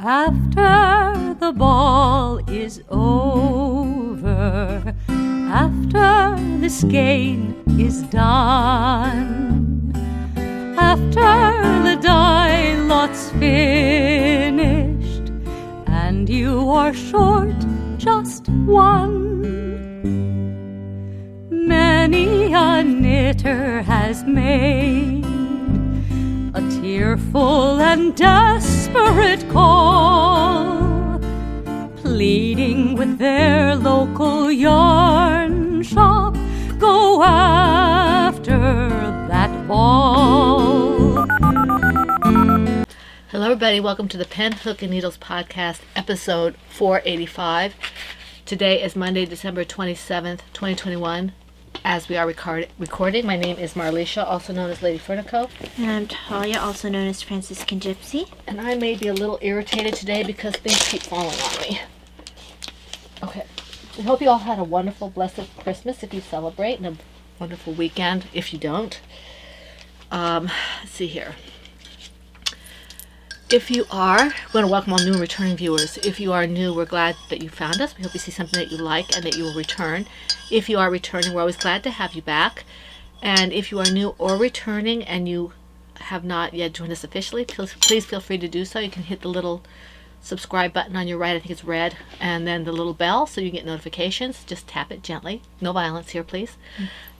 After the ball is over, after the skein is done, after the die lot's finished, and you are short just one, many a knitter has made a tearful and desperate call, pleading with their local yarn shop, go after that ball. Hello everybody, welcome to the Pen, Hook, and Needles podcast, episode 485. Today is Monday, December 27th, 2021. As we are recording, my name is Marlisha, also known as Lady Fernico. And I'm Talia, also known as Franciscan Gypsy. And I may be a little irritated today because things keep falling on me. Okay. We hope you all had a wonderful, blessed Christmas if you celebrate, and a wonderful weekend if you don't. Let's see here. If you are, we want to welcome all new and returning viewers. If you are new, we're glad that you found us. We hope you see something that you like and that you will return. If you are returning, we're always glad to have you back. And if you are new or returning and you have not yet joined us officially, please feel free to do so. You can hit the little subscribe button on your right. I think it's red. And then the little bell so you get notifications. Just tap it gently. No violence here, please.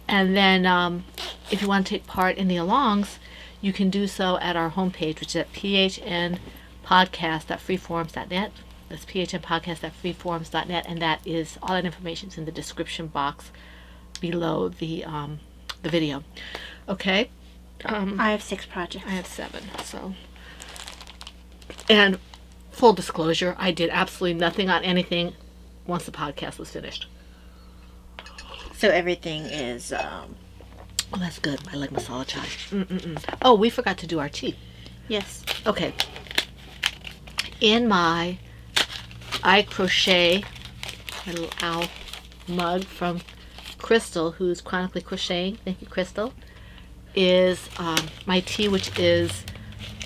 And then if you want to take part in the alongs, you can do so at our homepage, which is at phnpodcast.freeforums.net. That's phnpodcast.freeforums.net, and that is all that information is in the description box below the video. Okay. I have 6 projects. I have 7. So, and full disclosure, I did absolutely nothing on anything once the podcast was finished. So everything is. Oh, that's good. I like Masala Chai. Oh, we forgot to do our tea. Yes. Okay. In my I crochet, my little owl mug from Crystal, who's chronically crocheting. Thank you, Crystal. Is my tea, which is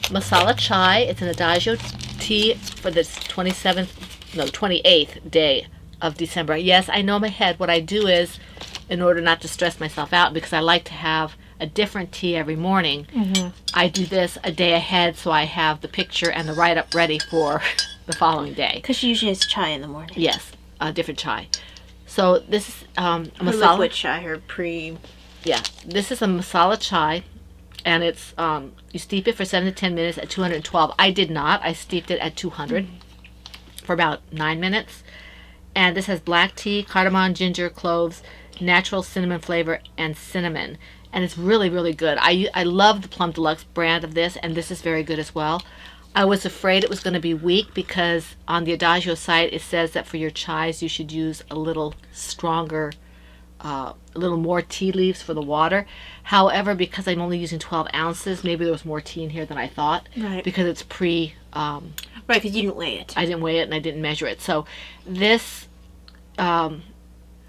Masala Chai. It's an Adagio tea for the 28th day of December. Yes, I know in my head. What I do is, in order not to stress myself out, because I like to have a different tea every morning, I do this a day ahead so I have the picture and the write-up ready for the following day. Because she usually has chai in the morning. Yes, a different chai. So this is a masala. Her liquid chai, her pre... Yeah, this is a masala chai, and it's you steep it for 7 to 10 minutes at 212. I did not. I steeped it at 200 for about 9 minutes. And this has black tea, cardamom, ginger, cloves, natural cinnamon flavor, and cinnamon. And it's really, really good. I love the Plum Deluxe brand of this, and this is very good as well. I was afraid it was going to be weak because on the Adagio site it says that for your chais you should use a little stronger, a little more tea leaves for the water. However, because I'm only using 12 ounces, maybe there was more tea in here than I thought. Right. Because it's right, because you didn't weigh it. I didn't weigh it and I didn't measure it. So this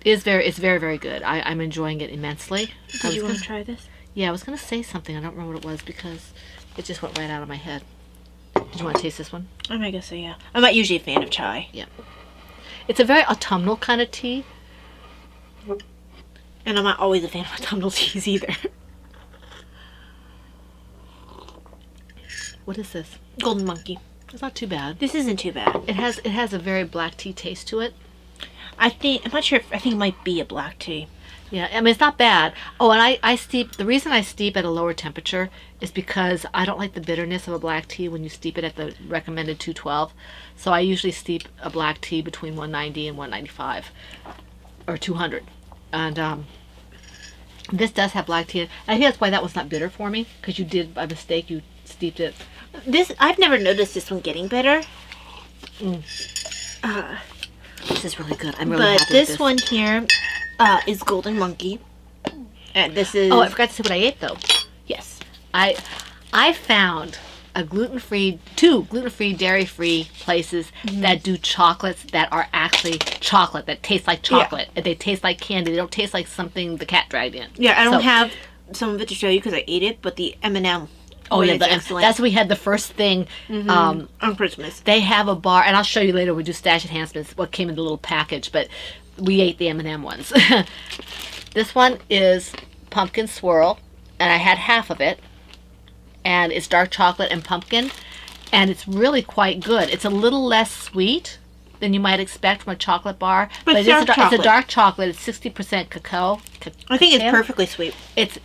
it's very, very good. I'm enjoying it immensely. Did you want to try this? Yeah, I was going to say something. I don't remember what it was because it just went right out of my head. Did you want to taste this one? I might guess so, yeah. I'm not usually a fan of chai. Yeah. It's a very autumnal kind of tea. And I'm not always a fan of autumnal teas either. What is this? Golden Monkey. It's not too bad. This isn't too bad. It has a very black tea taste to it. I'm not sure I think it might be a black tea. Yeah, I mean, it's not bad. Oh, and I steep, the reason I steep at a lower temperature is because I don't like the bitterness of a black tea when you steep it at the recommended 212. So I usually steep a black tea between 190 and 195 or 200. And this does have black tea. I think that's why that was not bitter for me, because you did, by mistake, you steeped it. I've never noticed this one getting bitter. This is really good. I'm really happy with this. this One here is Golden Monkey. And this is... Oh, I forgot to say what I ate, though. Yes. I found two gluten-free, dairy-free places that do chocolates that are actually chocolate, that taste like chocolate. Yeah. They taste like candy. They don't taste like something the cat dragged in. Yeah, I don't have some of it to show you because I ate it, but the M&M Oh, yeah, it's excellent. that's we had the first thing. On Christmas. They have a bar, and I'll show you later. We do stash enhancements. What came in the little package, but we ate the M&M ones. This one is pumpkin swirl, and I had half of it, and it's dark chocolate and pumpkin, and it's really quite good. It's a little less sweet than you might expect from a chocolate bar, But it's it's dark a dark chocolate. It's 60% cacao. I think it's cacao. perfectly sweet. It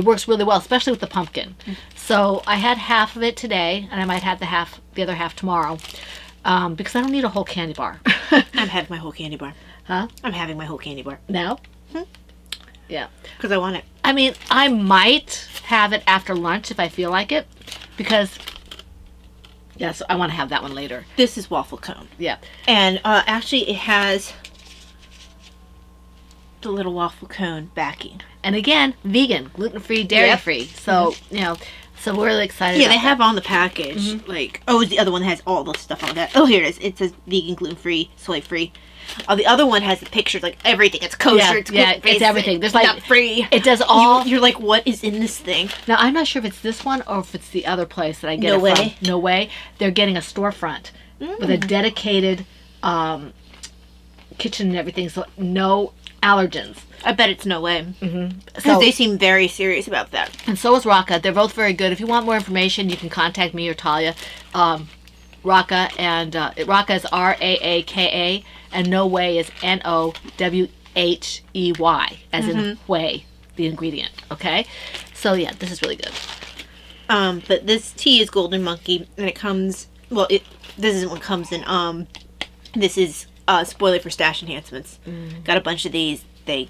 works really well, especially with the pumpkin. So I had half of it today, and I might have the other half tomorrow, because I don't need a whole candy bar. I'm having my whole candy bar. Huh? I'm having my whole candy bar. No? Yeah. Because I want it. I mean, I might have it after lunch if I feel like it, because yes, I want to have that one later. This is waffle cone. Yeah. And actually it has the little waffle cone backing. And again, vegan, gluten-free, dairy-free. So, so we're really excited Yeah, about they have that. on the package, like, it's the other one that has all the stuff on that. Oh, here it is. It says vegan, gluten-free, soy-free. The other one has the pictures, like, everything. It's kosher, it's gluten-free, it's everything. There's like nut-free. it does all. You're like, what is in this thing? Now, I'm not sure if it's this one or if it's the other place that I get No it from. way. No way. They're getting a storefront with a dedicated kitchen and everything, so no allergens. I bet it's no way. Because So, they seem very serious about that. and so is Raka. They're both very good. If you want more information, you can contact me or Talia. Raka, and Raka is Raaka, and No Way is Nowhey, as in whey, the ingredient. Okay? So, yeah, this is really good. But this tea is Golden Monkey, and it comes, this isn't what comes in, this is spoiler for stash enhancements. Got a bunch of these. They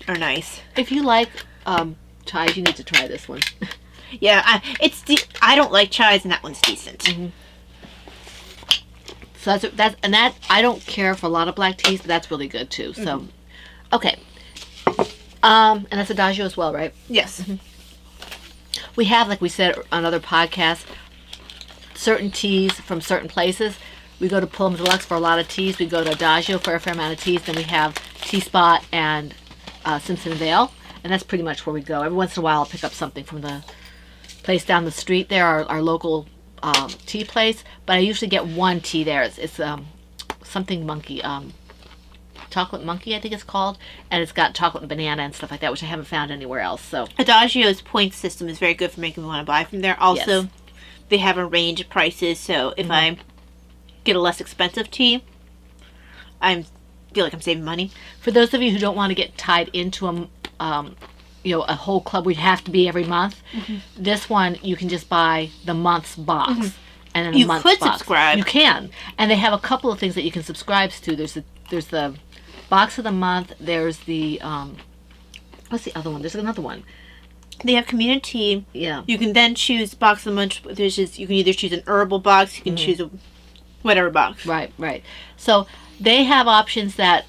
are nice. If you like chais, you need to try this one. Yeah, I don't like chais, and that one's decent. So that I don't care for a lot of black teas, but that's really good too. So, okay. And that's Adagio as well, right? Yes. We have, like we said on other podcasts, certain teas from certain places. We go to Pullum Deluxe for a lot of teas. We go to Adagio for a fair amount of teas. Then we have Tea Spot and Simpson Vale, and that's pretty much where we go. Every once in a while, I'll pick up something from the place down the street there, our local tea place. But I usually get one tea there. It's something monkey, chocolate monkey, I think it's called, and it's got chocolate and banana and stuff like that, which I haven't found anywhere else. So Adagio's point system is very good for making me want to buy from there. Also, Yes. they have a range of prices, so if I get a less expensive tea, I feel like I'm saving money. for those of you who don't want to get tied into a whole club where you have to be every month, this one you can just buy the month's box. And then You a month's could box. subscribe. You can, and they have a couple of things that you can subscribe to. There's the box of the month. There's the what's the other one? There's another one. They have community. Yeah. You can then choose box of the month. You can either choose an herbal box, you can choose a whatever box. Right. So they have options that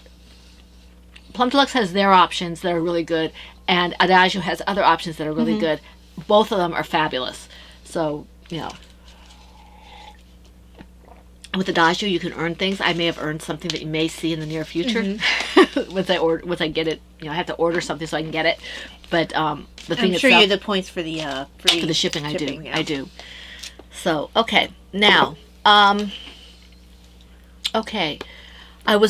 Plum Deluxe has their options that are really good, and Adagio has other options that are really good. Both of them are fabulous. So, with Adagio, you can earn things. I may have earned something that you may see in the near future once I get it. I have to order something so I can get it. But the thing I'm sure itself, you have the points for the for the shipping, I do. yeah. I do. So, okay. Now, okay. I'm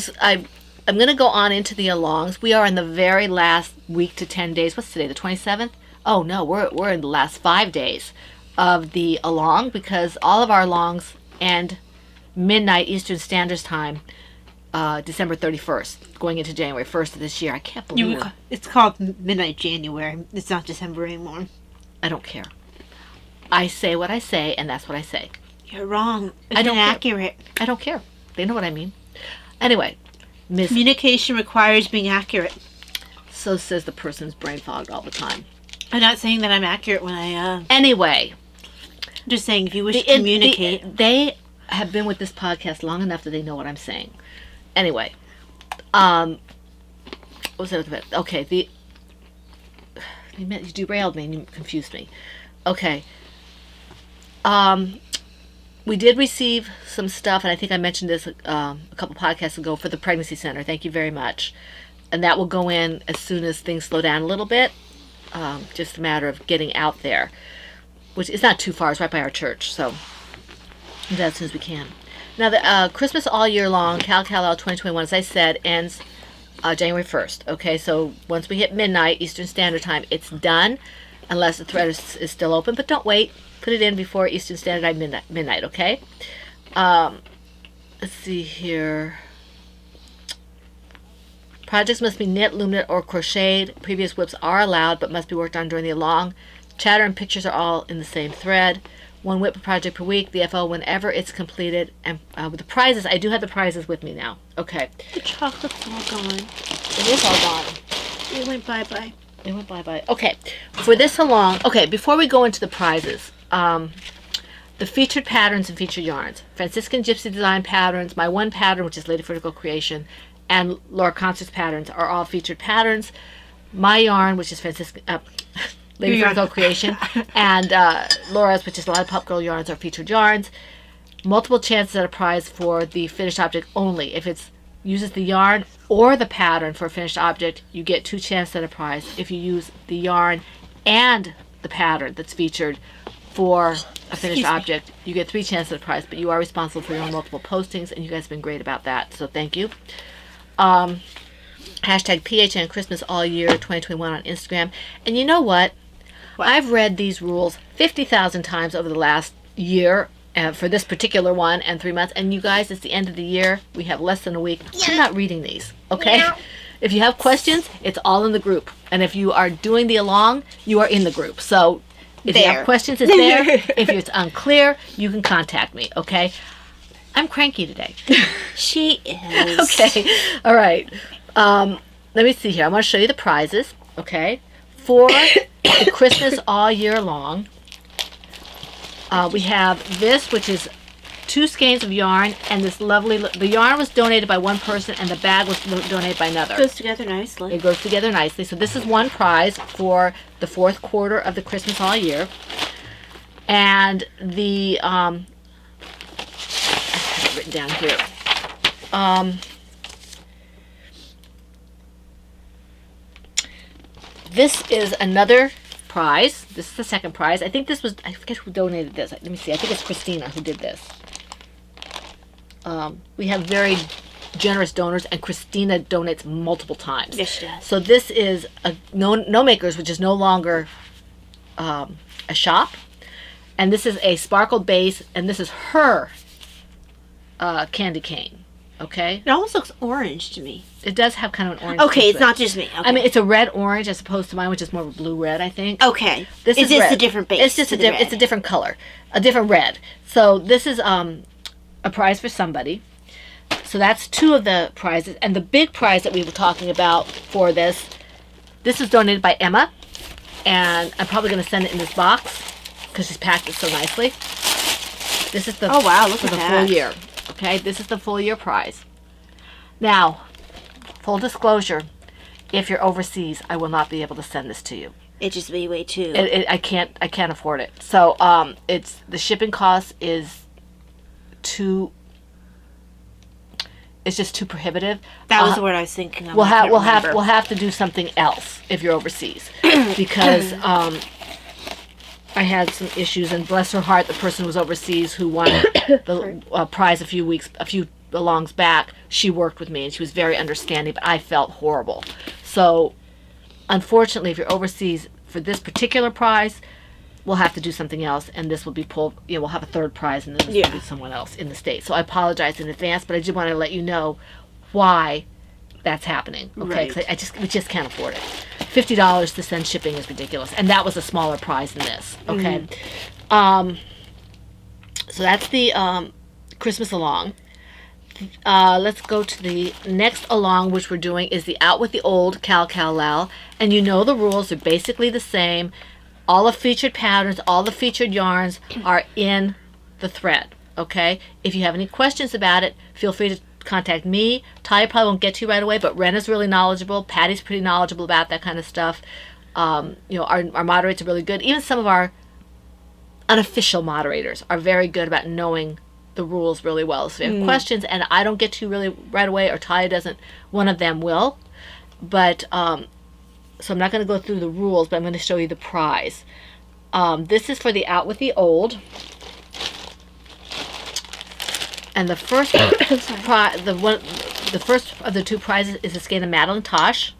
going to go on into the alongs. We are in the very last week to 10 days. What's today, the 27th? Oh, no, we're in the last 5 days of the along, because all of our alongs end midnight Eastern Standard Time, December 31st, going into January 1st of this year. I can't believe it. It's called Midnight January. It's not December anymore. I don't care. I say what I say, and that's what I say. You're wrong. It's I don't care. inaccurate. I don't care. They know what I mean. Anyway, Communication requires being accurate. so says the person who's brain fogged all the time. I'm not saying that I'm accurate when I. Anyway, I'm just saying if you wish to communicate. they have been with this podcast long enough that they know what I'm saying. Anyway, what was that about? Okay, you derailed me and you confused me. Okay. We did receive some stuff, and I think I mentioned this a couple podcasts ago, for the pregnancy center. Thank you very much. And that will go in as soon as things slow down a little bit. Just a matter of getting out there. which is not too far. It's right by our church, so we'll do that as soon as we can. Now, the Christmas All Year Long, Cowl 2021, as I said, ends January 1st. Okay, so once we hit midnight Eastern Standard Time, it's done, unless the thread is still open. But don't wait. Put it in before Eastern Standard Time midnight, okay? Let's see here. Projects must be knit, loom knit, or crocheted. Previous whips are allowed, but must be worked on during the along. Chatter and pictures are all in the same thread. 1 whip per project per week. The FO whenever it's completed. And with the prizes, I do have the prizes with me now. Okay. The chocolate's all gone. It is all gone. It went bye-bye. It went bye-bye. Okay. For this along, okay, before we go into the prizes, the featured patterns and featured yarns. Franciscan Gypsy Design patterns, my one pattern, which is Lady Vertical Creation, and Laura Concert's patterns are all featured patterns. My yarn, which is Franciscan... Lady Vertical Creation, and Laura's, which is a lot of Pop Girl yarns, are featured yarns. Multiple chances at a prize for the finished object only. If it uses the yarn or the pattern for a finished object, you get 2 chances at a prize. If you use the yarn and the pattern that's featured for a finished object, you get 3 chances at a prize, but you are responsible for your own multiple postings, and you guys have been great about that, so thank you. Hashtag PHN Christmas All Year 2021 on Instagram. And you know what? I've read these rules 50,000 times over the last year for this particular one and 3 months. And you guys, it's the end of the year. We have less than a week. I'm not reading these, okay? If you have questions, it's all in the group. And if you are doing the along, you are in the group. So if you have questions, it's there. If it's unclear, you can contact me, okay? I'm cranky today. She is. Okay. All right. Let me see here. I want to show you the prizes, okay? For the Christmas All Year Long, we have this, which is 2 skeins of yarn, and this lovely... The yarn was donated by one person, and the bag was donated by another. It goes together nicely. It goes together nicely. So this is one prize for the 4th quarter of the Christmas All Year. And the... I have it written down here. This is another prize. This is the 2nd prize. I think this was... I forget who donated this. Let me see. I think it's Christina who did this. We have very generous donors, and Christina donates multiple times. Yes, she does. So this is a No Makers, which is no longer a shop. And this is a sparkle base, and this is her candy cane. Okay? It almost looks orange to me. It does have kind of an orange. Okay, to it's it. not just me. Okay. I mean, it's a red-orange as opposed to mine, which is more of a blue-red, I think. Okay. This is this red. a different base? It's just it's a different color. A different red. So this is a prize for somebody. So that's 2 of the prizes. And the big prize that we were talking about for this is donated by Emma. And I'm probably going to send it in this box because she's packed it so nicely. This is the Oh, wow, look for at the that. full year. Okay, this is the full year prize. Now, full disclosure, if you're overseas, I will not be able to send this to you. It just be way too. I can't afford it. So it's the shipping cost is it's just too prohibitive. That was the word I was thinking of. We'll I can't have remember. we'll have to do something else if you're overseas because I had some issues, and bless her heart, the person who was overseas who won the prize a few alongs back, she worked with me and she was very understanding, but I felt horrible. So unfortunately, if you're overseas for this particular prize, we'll have to do something else, and this will be pulled, we'll have a 3rd prize, and then this will be someone else in the States. So I apologize in advance, but I just want to let you know why that's happening. Okay, Right. 'Cause we just can't afford it. $50 to send shipping is ridiculous, and that was a smaller prize than this. Okay, so that's the Christmas along. Let's go to the next along, which we're doing is the Out with the Old Cowl Lal, and you know the rules are basically the same. All the featured patterns, all the featured yarns are in the thread. Okay, if you have any questions about it, feel free to contact me. Ty probably won't get to you right away, but Ren is really knowledgeable. Patty's pretty knowledgeable about that kind of stuff. Our moderators are really good. Even some of our unofficial moderators are very good about knowing the rules really well. So if you have questions and I don't get to you really right away, or Ty doesn't, one of them will. But so I'm not going to go through the rules, but I'm going to show you the prize. This is for the Out with the Old. And the first the first of the 2 prizes is a skein of Madeline Tosh.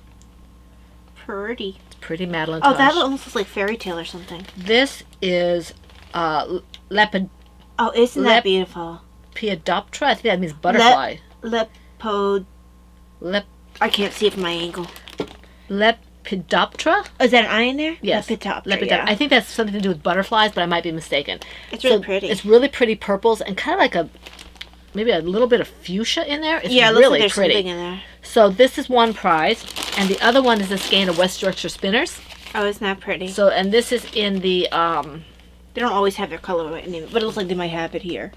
Pretty. It's pretty Madeline Oh, Tosh. that almost looks like fairy tale or something. This is Lepidoptera. Oh, isn't that beautiful? I think that means butterfly. Lepod. I can't see it from my angle. Lepidoptera? Oh, is that an I in there? Yes. Lepidoptera. Yeah. I think that's something to do with butterflies, but I might be mistaken. It's really pretty. It's really pretty purples and kind of like maybe a little bit of fuchsia in there. It's it looks really like there's pretty. something in there. So this is one prize, and the other one is a skein of West Yorkshire Spinners. Oh, isn't that pretty? So, and this is in the They don't always have their colorway name, but it looks like they might have it here.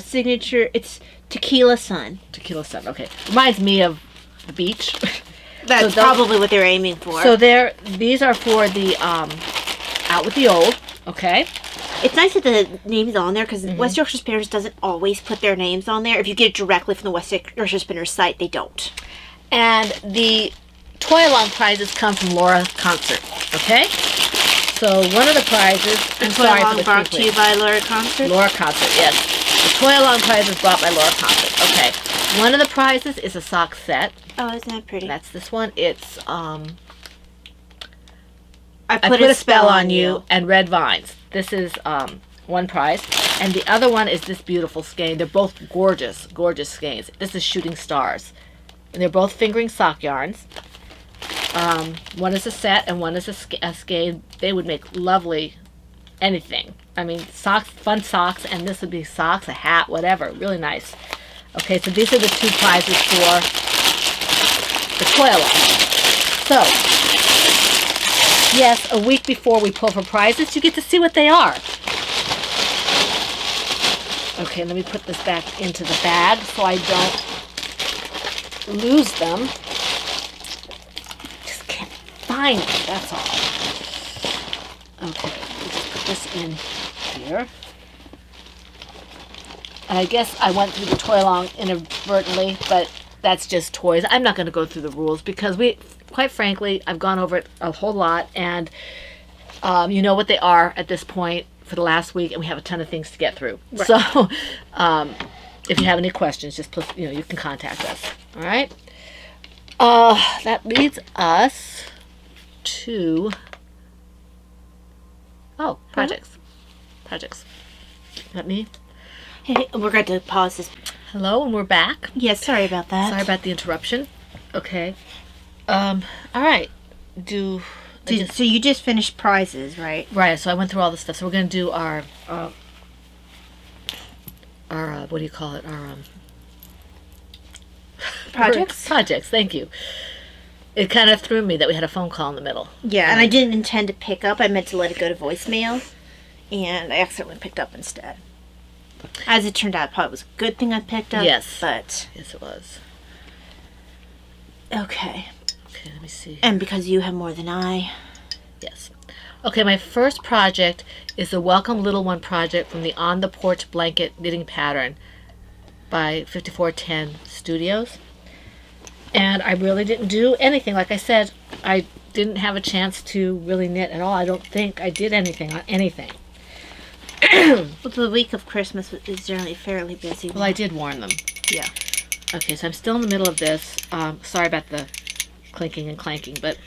Signature. It's Tequila Sun. Tequila Sun. Okay, reminds me of the beach. That's probably what they're aiming for. So these are for the Out with the Old. Okay. It's nice that the name's on there because West Yorkshire Spinners doesn't always put their names on there. If you get it directly from the West Yorkshire Spinners site, they don't. And the toy along prizes come from Laura Concert. Okay. So one of the prizes. I'm Toy sorry Along for the brought crinkling. to you by Laura Concert. Laura Concert. Yes. The toy along prize is brought by Laura Concert. Okay. One of the prizes is a sock set. Oh, isn't that pretty? That's this one. It's I put a spell on you and Red Vines. This is one prize, and the other one is this beautiful skein. They're both gorgeous, gorgeous skeins. This is Shooting Stars, and they're both fingering sock yarns. One is a set and one is a skein. They would make lovely anything. I mean, socks, fun socks, and this would be socks, a hat, whatever. Really nice. Okay, so these are the 2 prizes for the toy along. So, yes, a week before we pull for prizes, you get to see what they are. Okay, let me put this back into the bag so I don't lose them. Just can't find them, that's all. Okay, let me just put this in here. And I guess I went through the toy along inadvertently, but that's just toys. I'm not going to go through the rules because quite frankly, I've gone over it a whole lot, and you know what they are at this point for the last week, and we have a ton of things to get through. Right. So, if you have any questions, just you can contact us. All right. That leads us to projects. Projects. Let me. Hey, we're going to pause this. Hello, and we're back. Yes, sorry about that. Sorry about the interruption. Okay. All right. So you just finished prizes, right? Right. So I went through all the stuff. So we're going to do our what do you call it? Our projects. Projects. Thank you. It kind of threw me that we had a phone call in the middle. Yeah, and I didn't intend to pick up. I meant to let it go to voicemail, and I accidentally picked up instead. As it turned out, it probably was a good thing I picked up. Yes. But yes, it was. Okay. Okay, let me see. And because you have more than I. Yes. Okay, my first project is the Welcome Little One project from the On the Porch Blanket Knitting Pattern by 5410 Studios. And I really didn't do anything. Like I said, I didn't have a chance to really knit at all. I don't think I did anything on anything. Well, the week of Christmas is generally fairly busy. Well, I did warn them. Yeah. Okay, so I'm still in the middle of this. Sorry about the clinking and clanking, but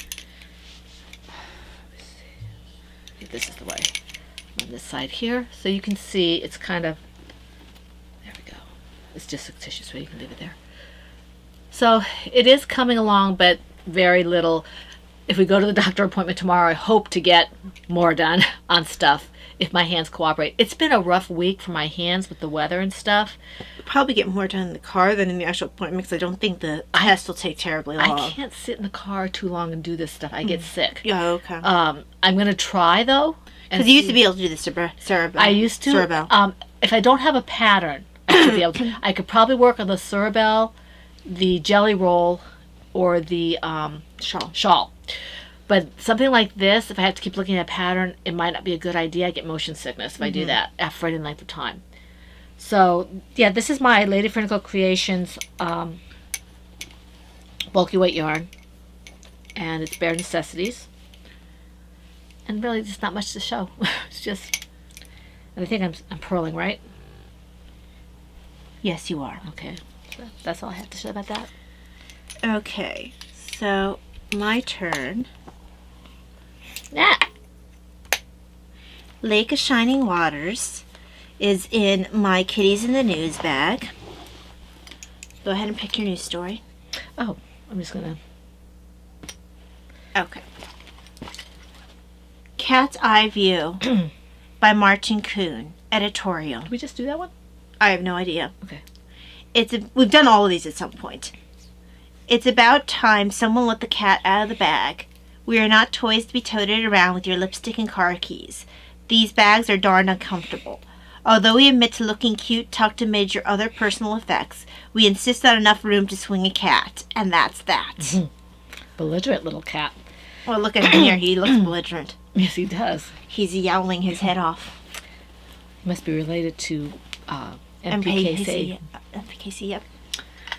this is the way. On this side here, so you can see it's kind of, there we go. It's just a tissue, so you can leave it there. So it is coming along, but very little. If we go to the doctor appointment tomorrow, I hope to get more done on stuff if my hands cooperate. It's been a rough week for my hands with the weather and stuff. You'll probably get more done in the car than in the actual appointment because I don't think the test will take terribly long. I can't sit in the car too long and do this stuff. I get sick. Yeah, okay. I'm going to try, though. Because you used to be able to do the Cerebel. I used to. Cerebel. If I don't have a pattern, I should be able to. I could probably work on the Cerebel, the Jelly Roll, or the shawl. But something like this, if I have to keep looking at a pattern, it might not be a good idea. I get motion sickness if I do that after any length of time. So, yeah, this is my Lady Furnicle Creations bulky weight yarn. And it's Bare Necessities. And really, just not much to show. It's just, and I think I'm purling, right? Yes, you are. Okay, so that's all I have to say about that. Okay, so my turn. Yeah. Lake of Shining Waters is in my Kitties in the News bag. Go ahead and pick your news story. Oh, I'm just gonna. Okay. Cat's Eye View by Martin Kuhn. Editorial. Did we just do that one? I have no idea. Okay. We've done all of these at some point. It's about time someone let the cat out of the bag. We are not toys to be toted around with your lipstick and car keys. These bags are darn uncomfortable. Although we admit to looking cute tucked amid your other personal effects, we insist on enough room to swing a cat, and that's that. Belligerent little cat. Well, look at him here. He looks belligerent. Yes, he does. He's yowling his head off. Must be related to MPKC. MPKC, yep.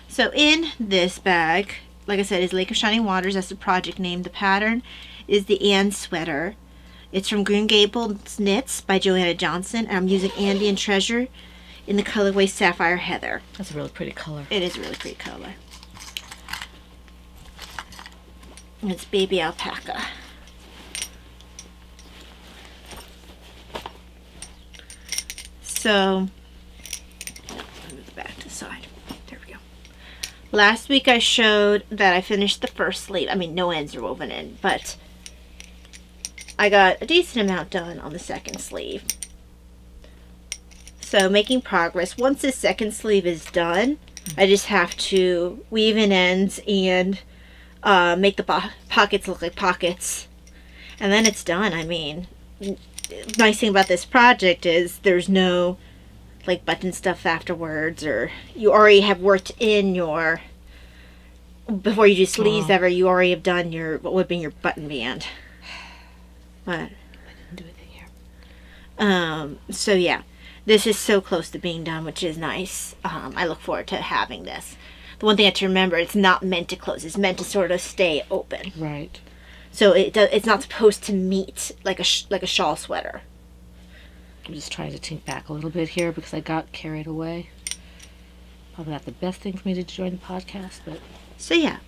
So in this bag, like I said, is Lake of Shining Waters. That's the project name. The pattern is the Anne sweater. It's from Green Gables Knits by Joanna Johnson. And I'm using Andy and Treasure in the colorway Sapphire Heather. That's a really pretty color. It is a really pretty color. And it's baby alpaca. So, let me move it back to the side. There we go. Last week I showed that I finished the first sleeve. I mean, no ends are woven in, but I got a decent amount done on the second sleeve. So, making progress. Once the second sleeve is done, I just have to weave in ends and make the pockets look like pockets. And then it's done. I mean, nice thing about this project is there's no like button stuff afterwards, or you already have worked in your, before you do sleeves ever, you already have done your, what would be your button band. But I didn't do anything here. So yeah, this is so close to being done, which is nice. I look forward to having this. The one thing I have to remember, it's not meant to close. It's meant to sort of stay open. Right. So it's not supposed to meet like a shawl sweater. I'm just trying to tink back a little bit here because I got carried away. Probably not the best thing for me to join the podcast, but... So yeah,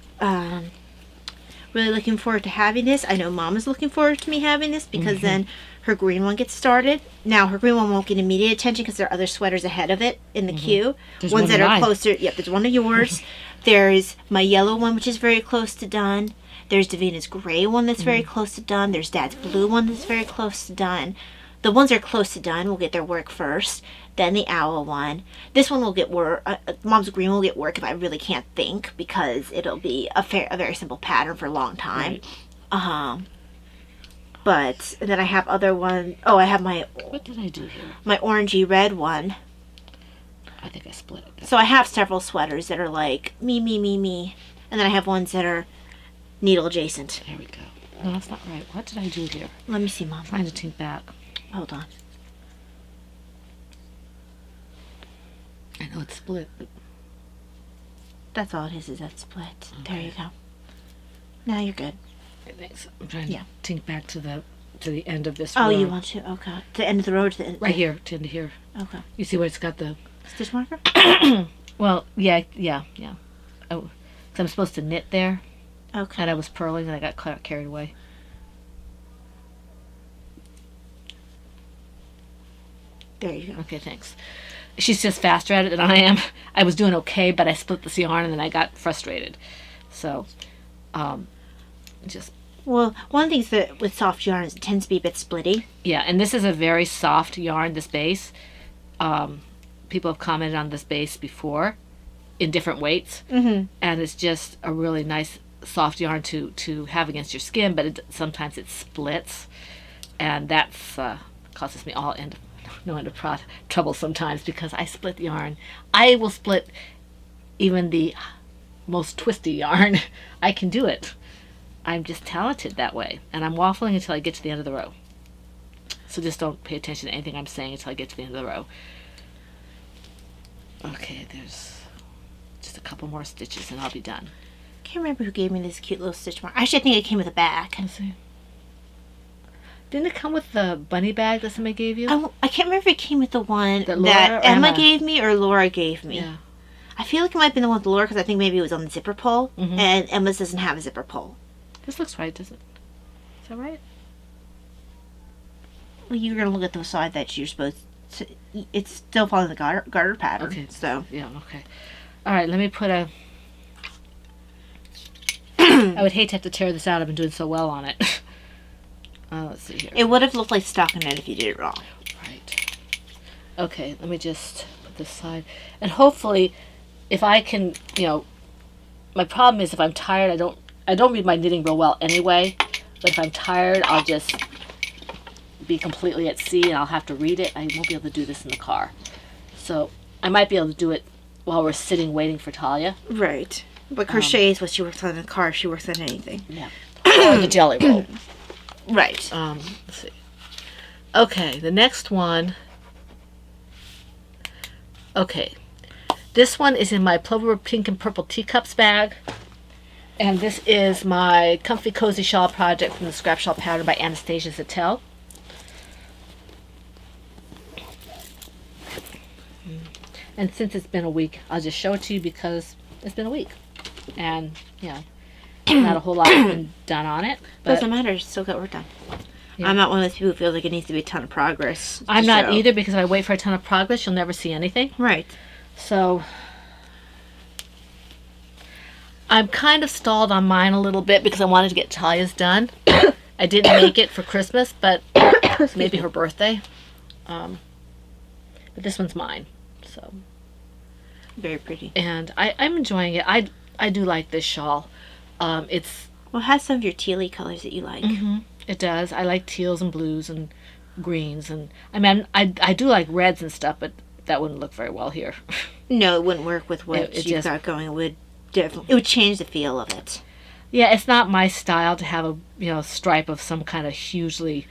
really looking forward to having this. I know Mama's looking forward to me having this because then her green one gets started. Now, her green one won't get immediate attention because there are other sweaters ahead of it in the queue. There's ones one that of are mine. closer. Yep, there's one of yours. There's my yellow one, which is very close to done. There's Davina's gray one that's very close to done. There's Dad's blue one that's very close to done. The ones that are close to done will get their work first. Then the owl one. This one will get work. Mom's green will get work if I really can't think because it'll be a very simple pattern for a long time. Right. But then I have other one. Oh, I have my What did I do here? my orangey red one. I think I split it. So I have several sweaters that are like me, and then I have ones that are needle adjacent. There we go. No, that's not right. What did I do here? Let me see, Mom. Trying to tink back. Hold on. I know it's split. But That's all it is that split. There you go. Now you're good. thanks. I'm trying Yeah. to tink back to the end of this Oh, row. you want to? Okay. To the end of the road? To the end. Right here, to end of here. Okay. You see where it's got the... Stitch marker? Well, yeah. Oh, 'cause I'm supposed to knit there, Okay. and I was purling, and I got carried away. There you go. Okay, thanks. She's just faster at it than I am. I was doing okay, but I split this yarn, and then I got frustrated. So, just... Well, one of the things that with soft yarn is it tends to be a bit splitty. Yeah, and this is a very soft yarn, this base. People have commented on this base before in different weights. Mm-hmm. And it's just a really nice soft yarn to have against your skin, but sometimes it splits. And that's causes me no end of trouble sometimes because I split yarn. I will split even the most twisty yarn. I can do it. I'm just talented that way. And I'm waffling until I get to the end of the row. So just don't pay attention to anything I'm saying until I get to the end of the row. Okay, there's just a couple more stitches and I'll be done. Can't remember who gave me this cute little stitch mark. Actually, I think it came with a bag. Let's see. Didn't it come with the bunny bag that somebody gave you? I can't remember if it came with the one That Laura that or Emma Emma? gave me or Laura gave me. Yeah. I feel like it might have been the one with Laura because I think maybe it was on the zipper pull, and Emma's doesn't have a zipper pull. This looks right, doesn't it? Is that right? Well, you're gonna look at the side that you're supposed to. It's still following the garter pattern. Okay. So Yeah, okay. All right, let me put a... I would hate to have to tear this out. I've been doing so well on it. Let's see here. it would have looked like stockinette if you did it wrong. Right. Okay, let me just put this side. And hopefully, if I can, my problem is if I'm tired, I don't read my knitting real well anyway. But if I'm tired, I'll just be completely at sea and I'll have to read it. I won't be able to do this in the car. So I might be able to do it while we're sitting waiting for Talia. Right. But crochet is what she works on in the car if she works on anything. Yeah. Or the jelly roll. Right. Let's see. Okay, the next one. Okay. This one is in my Plover Pink and Purple Teacups bag. And this is my Comfy Cozy Shawl project from the Scrap Shawl pattern by Anastasia Zattel. And since it's been a week, I'll just show it to you because it's been a week. And, not a whole lot has been done on it. But Doesn't matter. It's still got work done. Yeah. I'm not one of those people who feels like it needs to be a ton of progress. I'm not So- either because if I wait for a ton of progress, you'll never see anything. Right. So I'm kind of stalled on mine a little bit because I wanted to get Talia's done. I didn't make it for Christmas, but maybe her birthday. But this one's mine. So, Very pretty. and I'm enjoying it. I do like this shawl. It's Well, it has some of your tealy colors that you like. It does. I like teals and blues and greens, and I do like reds and stuff, but that wouldn't look very well here. No, it wouldn't work with what It you've just- got going. It would definitely. It would change the feel of it. Yeah, it's not my style to have a stripe of some kind of hugely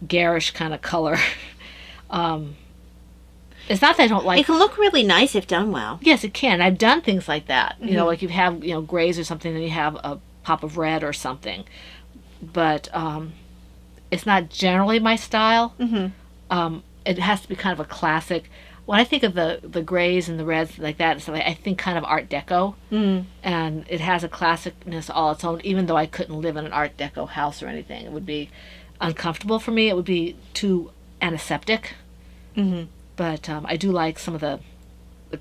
garish kind of color. It's not that I don't like. It can look really nice if done well. Yes, it can. I've done things like that. Like you have grays or something, and you have a pop of red or something. But it's not generally my style. It has to be kind of a classic. When I think of the grays and the reds like that, it's like, I think kind of Art Deco, and it has a classicness all its own. Even though I couldn't live in an Art Deco house or anything, it would be uncomfortable for me. It would be too antiseptic. But I do like some of the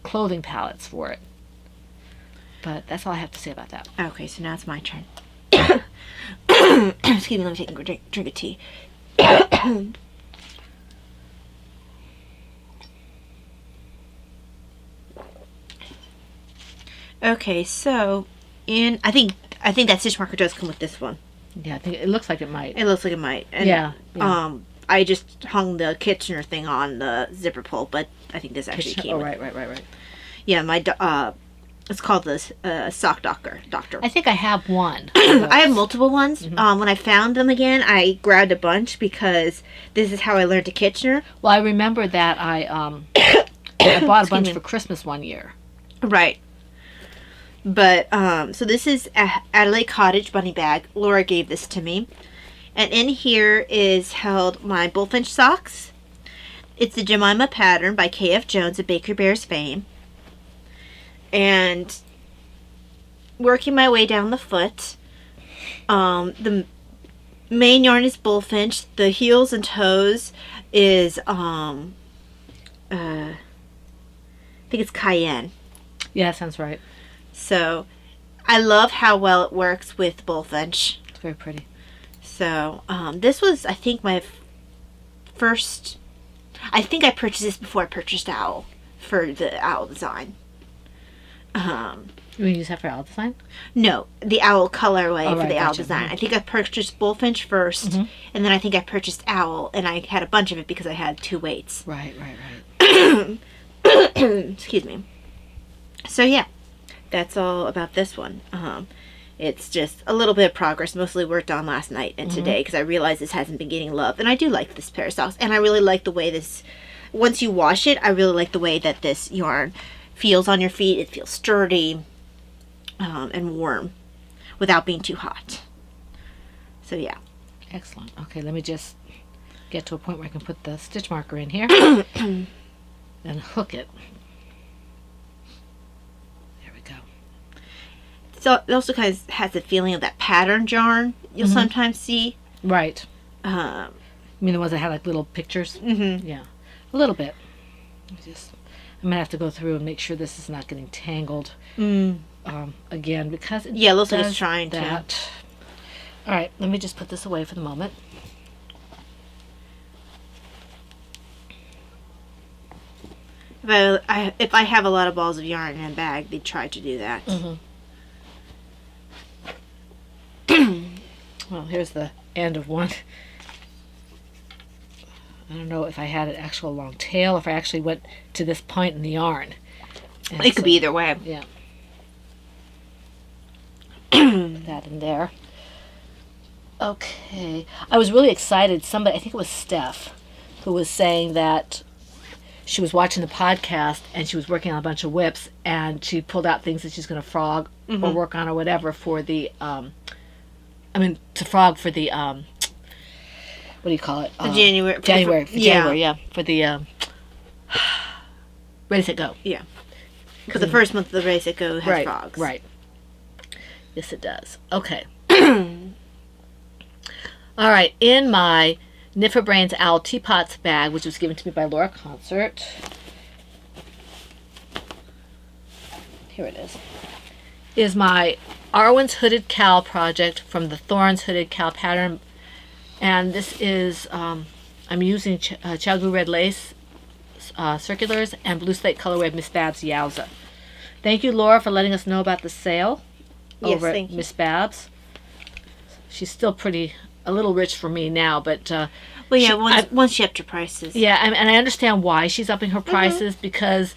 clothing palettes for it. But that's all I have to say about that. Okay, so now it's my turn. Excuse me, let me take a drink of tea. Okay, so I think that stitch marker does come with this one. Yeah, I think it looks like it might. It looks like it might. And, Yeah. I just hung the Kitchener thing on the zipper pull, but I think this actually came. Oh, with right. Yeah, it's called the Sock Doctor. I think I have one. I have multiple ones. When I found them again, I grabbed a bunch because this is how I learned to Kitchener. Well, I remember that I bought a bunch me. for Christmas one year. Right. But, so this is Adelaide Cottage bunny bag. Laura gave this to me. And in here is held my Bullfinch Socks. It's the Jemima pattern by K.F. Jones of Baker Bears fame. And working my way down the foot, the main yarn is Bullfinch. The heels and toes is, I think it's Cayenne. Yeah, sounds right. So, I love how well it works with Bullfinch. It's very pretty. So, this was, I think, my first... I think I purchased this before I purchased Owl for the Owl design. You use that for owl design? No, the Owl colorway Oh, for right, the Owl gotcha. design. I think I purchased Bullfinch first, and then I think I purchased Owl, and I had a bunch of it because I had 2 weights. Right. Excuse me. So, yeah, that's all about this one. It's just a little bit of progress, mostly worked on last night and today, because I realized this hasn't been getting love. And I do like this pair of socks, and I really like the way this, once you wash it, I really like the way that this yarn feels on your feet. It feels sturdy and warm without being too hot. So, yeah. Excellent. Okay, let me just get to a point where I can put the stitch marker in here and hook it. There we go. So it also kind of has the feeling of that pattern yarn you'll sometimes see. Right. Um, You mean the ones that have like little pictures? mm-hmm. Yeah, a little bit. I'm gonna have to go through and make sure this is not getting tangled again, because it Looks like does it's trying that. to. All right, let me just put this away for the moment. If I have a lot of balls of yarn in a bag, they try to do that. Well, here's the end of one. I don't know if I had an actual long tail, if I actually went to this point in the yarn. And It could be either way. Yeah. That in there. Okay. I was really excited. Somebody, I think it was Steph, who was saying that she was watching the podcast and she was working on a bunch of whips and she pulled out things that she's going to frog or work on or whatever for the, to frog for the, what do you call it? The January. January, yeah. For the, Ready, Set, Go. Yeah. Because the first month of the Ready, Set, Go has frogs. Right. Yes, it does. Okay. All right. In my Knit for Brains Owl Teapots bag, which was given to me by Laura Concert. Here it is my Arwen's Hooded Cowl project from the Thorns Hooded Cowl pattern. And this is, I'm using Chalgu Red Lace circulars and Blue Slate colorway of Miss Babs Yowza. Thank you, Laura, for letting us know about the sale over at Miss Babs. She's still a little rich for me now, but well, yeah, once she upped her prices. Yeah, and I understand why she's upping her prices because,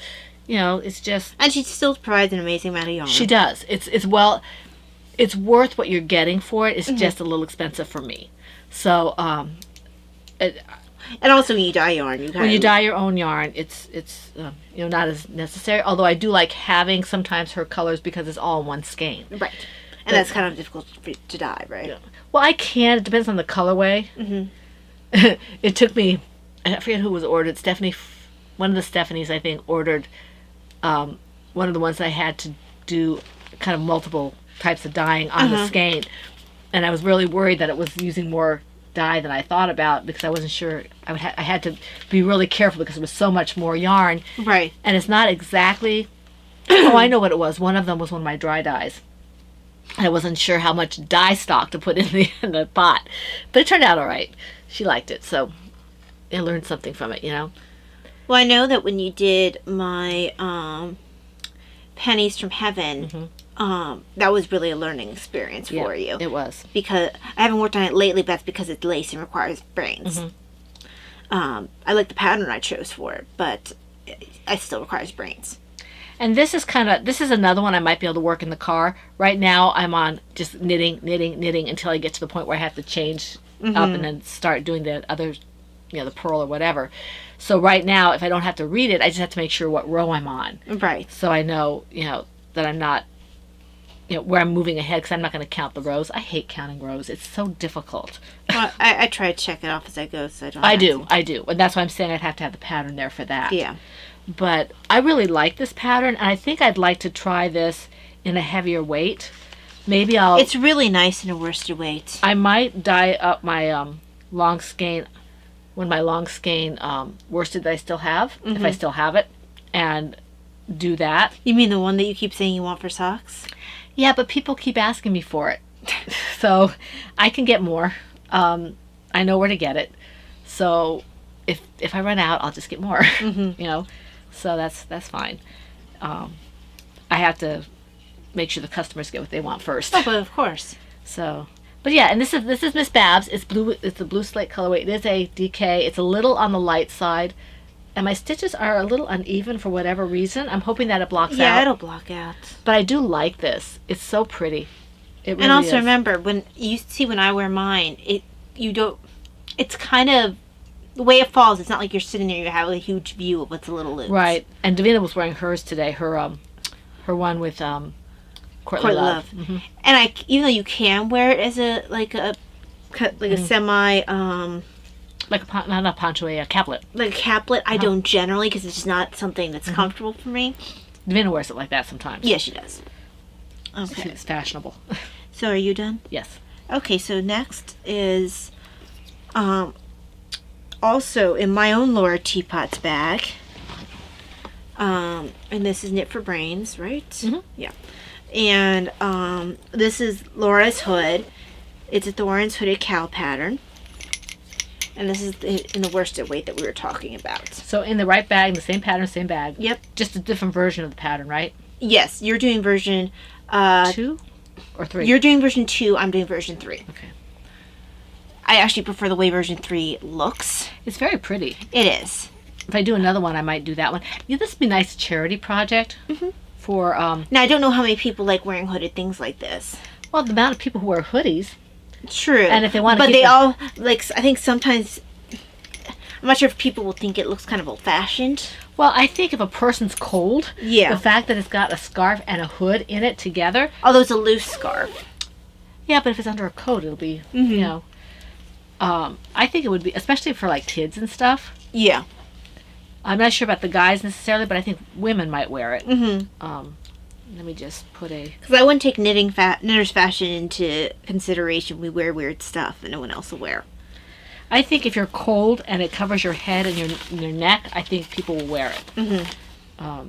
it's just. And she still provides an amazing amount of yarn. She does. It's worth what you're getting for it. It's just a little expensive for me. So, and also when you dye yarn, when you dye your own yarn, it's not as necessary. Although I do like having sometimes her colors because it's all in one skein. Right. And that's kind of difficult to dye, right? Yeah. Well, I can. It depends on the colorway. It took me, I forget who was ordered. Stephanie, one of the Stephanies, I think, ordered one of the ones that I had to do kind of multiple types of dyeing on the skein. And I was really worried that it was using more dye than I thought about because I wasn't sure. I had to be really careful because it was so much more yarn. Right. And it's not exactly, I know what it was. One of them was one of my dry dyes. I wasn't sure how much dye stock to put in the pot. But it turned out all right. She liked it, so I learned something from it, Well, I know that when you did my Pennies from Heaven, that was really a learning experience for you. It was. Because I haven't worked on it lately, but that's because it's lace and requires brains. I like the pattern I chose for it, but it still requires brains. And this is another one I might be able to work in the car. Right now I'm on just knitting until I get to the point where I have to change up and then start doing the other, the purl or whatever. So right now, if I don't have to read it, I just have to make sure what row I'm on. Right. So I know, that I'm not, where I'm moving ahead because I'm not going to count the rows. I hate counting rows. It's so difficult. Well, I try to check it off as I go so I don't I do. And that's why I'm saying I'd have to have the pattern there for that. Yeah. But I really like this pattern, and I think I'd like to try this in a heavier weight. Maybe It's really nice in a worsted weight. I might dye up my long skein, my long skein worsted that I still have, if I still have it, and do that. You mean the one that you keep saying you want for socks? Yeah, but people keep asking me for it. So I can get more. I know where to get it. So if I run out, I'll just get more, So that's fine. I have to make sure the customers get what they want first. Oh, but of course. So, but yeah, and this is Miss Babs. It's blue. It's a blue slate colorway. It is a DK. It's a little on the light side, and my stitches are a little uneven for whatever reason. I'm hoping that it blocks out. Yeah, it'll block out. But I do like this. It's so pretty. It really and also is. remember when I wear mine, it's kind of. The way it falls, it's not like you're sitting there, you have a huge view of what's a little loose. Right. And Davina was wearing hers today, her one with Courtly Love. And even though you can wear it as a semi like not a poncho, a caplet. Like a caplet, I don't generally, because it's just not something that's comfortable for me. Davina wears it like that sometimes. Yeah, she does. Okay. It's fashionable. So are you done? Yes. Okay, so next is also in my own Laura Teapot's bag. And this is Knit for Brains, right? Mhm. Yeah. And this is Laura's hood. It's a Thorin's hooded cowl pattern. And this is in the worsted weight that we were talking about. So in the right bag, the same pattern, same bag. Yep. Just a different version of the pattern, right? Yes, you're doing version 2 or 3? You're doing version 2, I'm doing version 3. Okay. I actually prefer the way version 3 looks. It's very pretty. It is. If I do another one, I might do that one. Yeah, this would be a nice charity project for Now I don't know how many people like wearing hooded things like this. well, the amount of people who wear hoodies. True. And if they want to but keep they them- all like. I think sometimes I'm not sure if people will think it looks kind of old fashioned. Well, I think if a person's cold, Yeah. the fact that it's got a scarf and a hood in it together. Although it's a loose scarf. Yeah, but if it's under a coat, it'll be you know. I think it would be, especially for like kids and stuff. Yeah. I'm not sure about the guys necessarily, but I think women might wear it. Mm-hmm. Let me just put a. Because I wouldn't take knitter's fashion into consideration. We wear weird stuff that no one else will wear. I think if you're cold and it covers your head and your neck, I think people will wear it. Mm-hmm.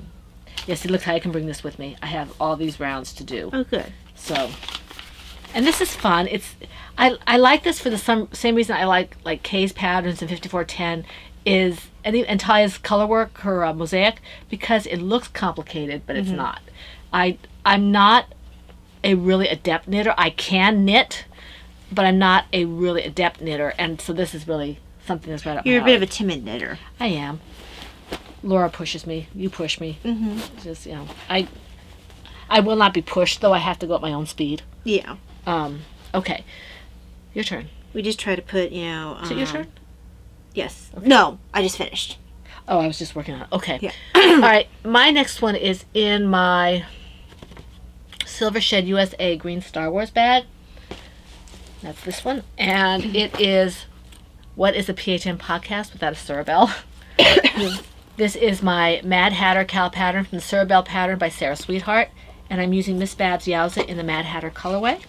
Yes, look how I can bring this with me. I have all these rounds to do. Oh, good. So, and this is fun. I like this for the same reason I like Kay's patterns and 5410 is and Talia's color work, her mosaic, because it looks complicated, but it's not. I'm not a really adept knitter. I can knit, but I'm not a really adept knitter, and so this is really something that's right up my You're a bit of alley. a timid knitter. I am. Laura pushes me. You push me. Mm-hmm. Just I will not be pushed, though. I have to go at my own speed. Yeah. Okay. Your turn. We just try to put, you know. Is it your turn? Yes. No, I just finished. Oh, I was just working on it. Okay. Yeah. All right. My next one is in my Silver Shed USA Green Star Wars bag. That's this one. And it is What is a PHN Podcast Without a Cerebel? This is my Mad Hatter cowl pattern from the Cerebel pattern by Sarah Sweetheart. And I'm using Miss Babs Yowza in the Mad Hatter colorway.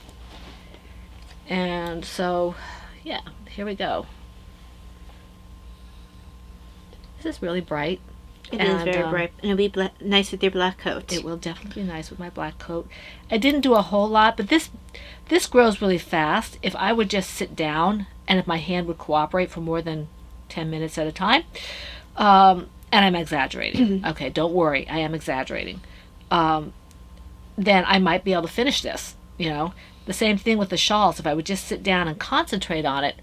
And so, yeah, here we go. This is really bright. It is very bright. And it'll be nice with your black coat. It will definitely be nice with my black coat. I didn't do a whole lot, but this grows really fast. If I would just sit down and if my hand would cooperate for more than 10 minutes at a time, and I'm exaggerating. Okay, don't worry, I am exaggerating. Then I might be able to finish this, you know. The same thing with the shawls. If I would just sit down and concentrate on it,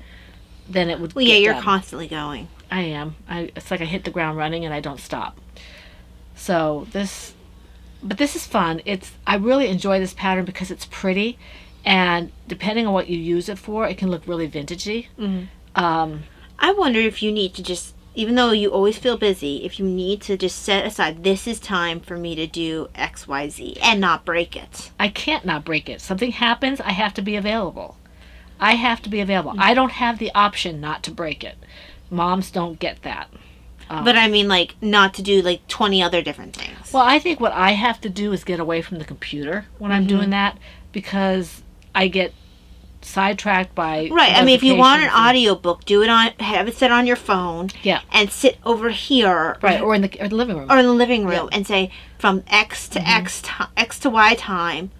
then it would Well, yeah, get you're done. constantly going. I am. It's like I hit the ground running and I don't stop. So this is fun. I really enjoy this pattern because it's pretty, and depending on what you use it for, it can look really vintagey. I wonder if you need to just, even though you always feel busy, if you need to just set aside, this is time for me to do X, Y, Z, and not break it. I can't not break it. Something happens, I have to be available. I have to be available. I don't have the option not to break it. Moms don't get that. But I mean, like, not to do, like, 20 other different things. Well, I think what I have to do is get away from the computer when I'm doing that, because I get sidetracked by Right, I mean, if you want an notifications and- audiobook, have it set on your phone. Yeah. And sit over here. Right, or in the living room. Or in the living room Yeah. and say, from X to X to Y time,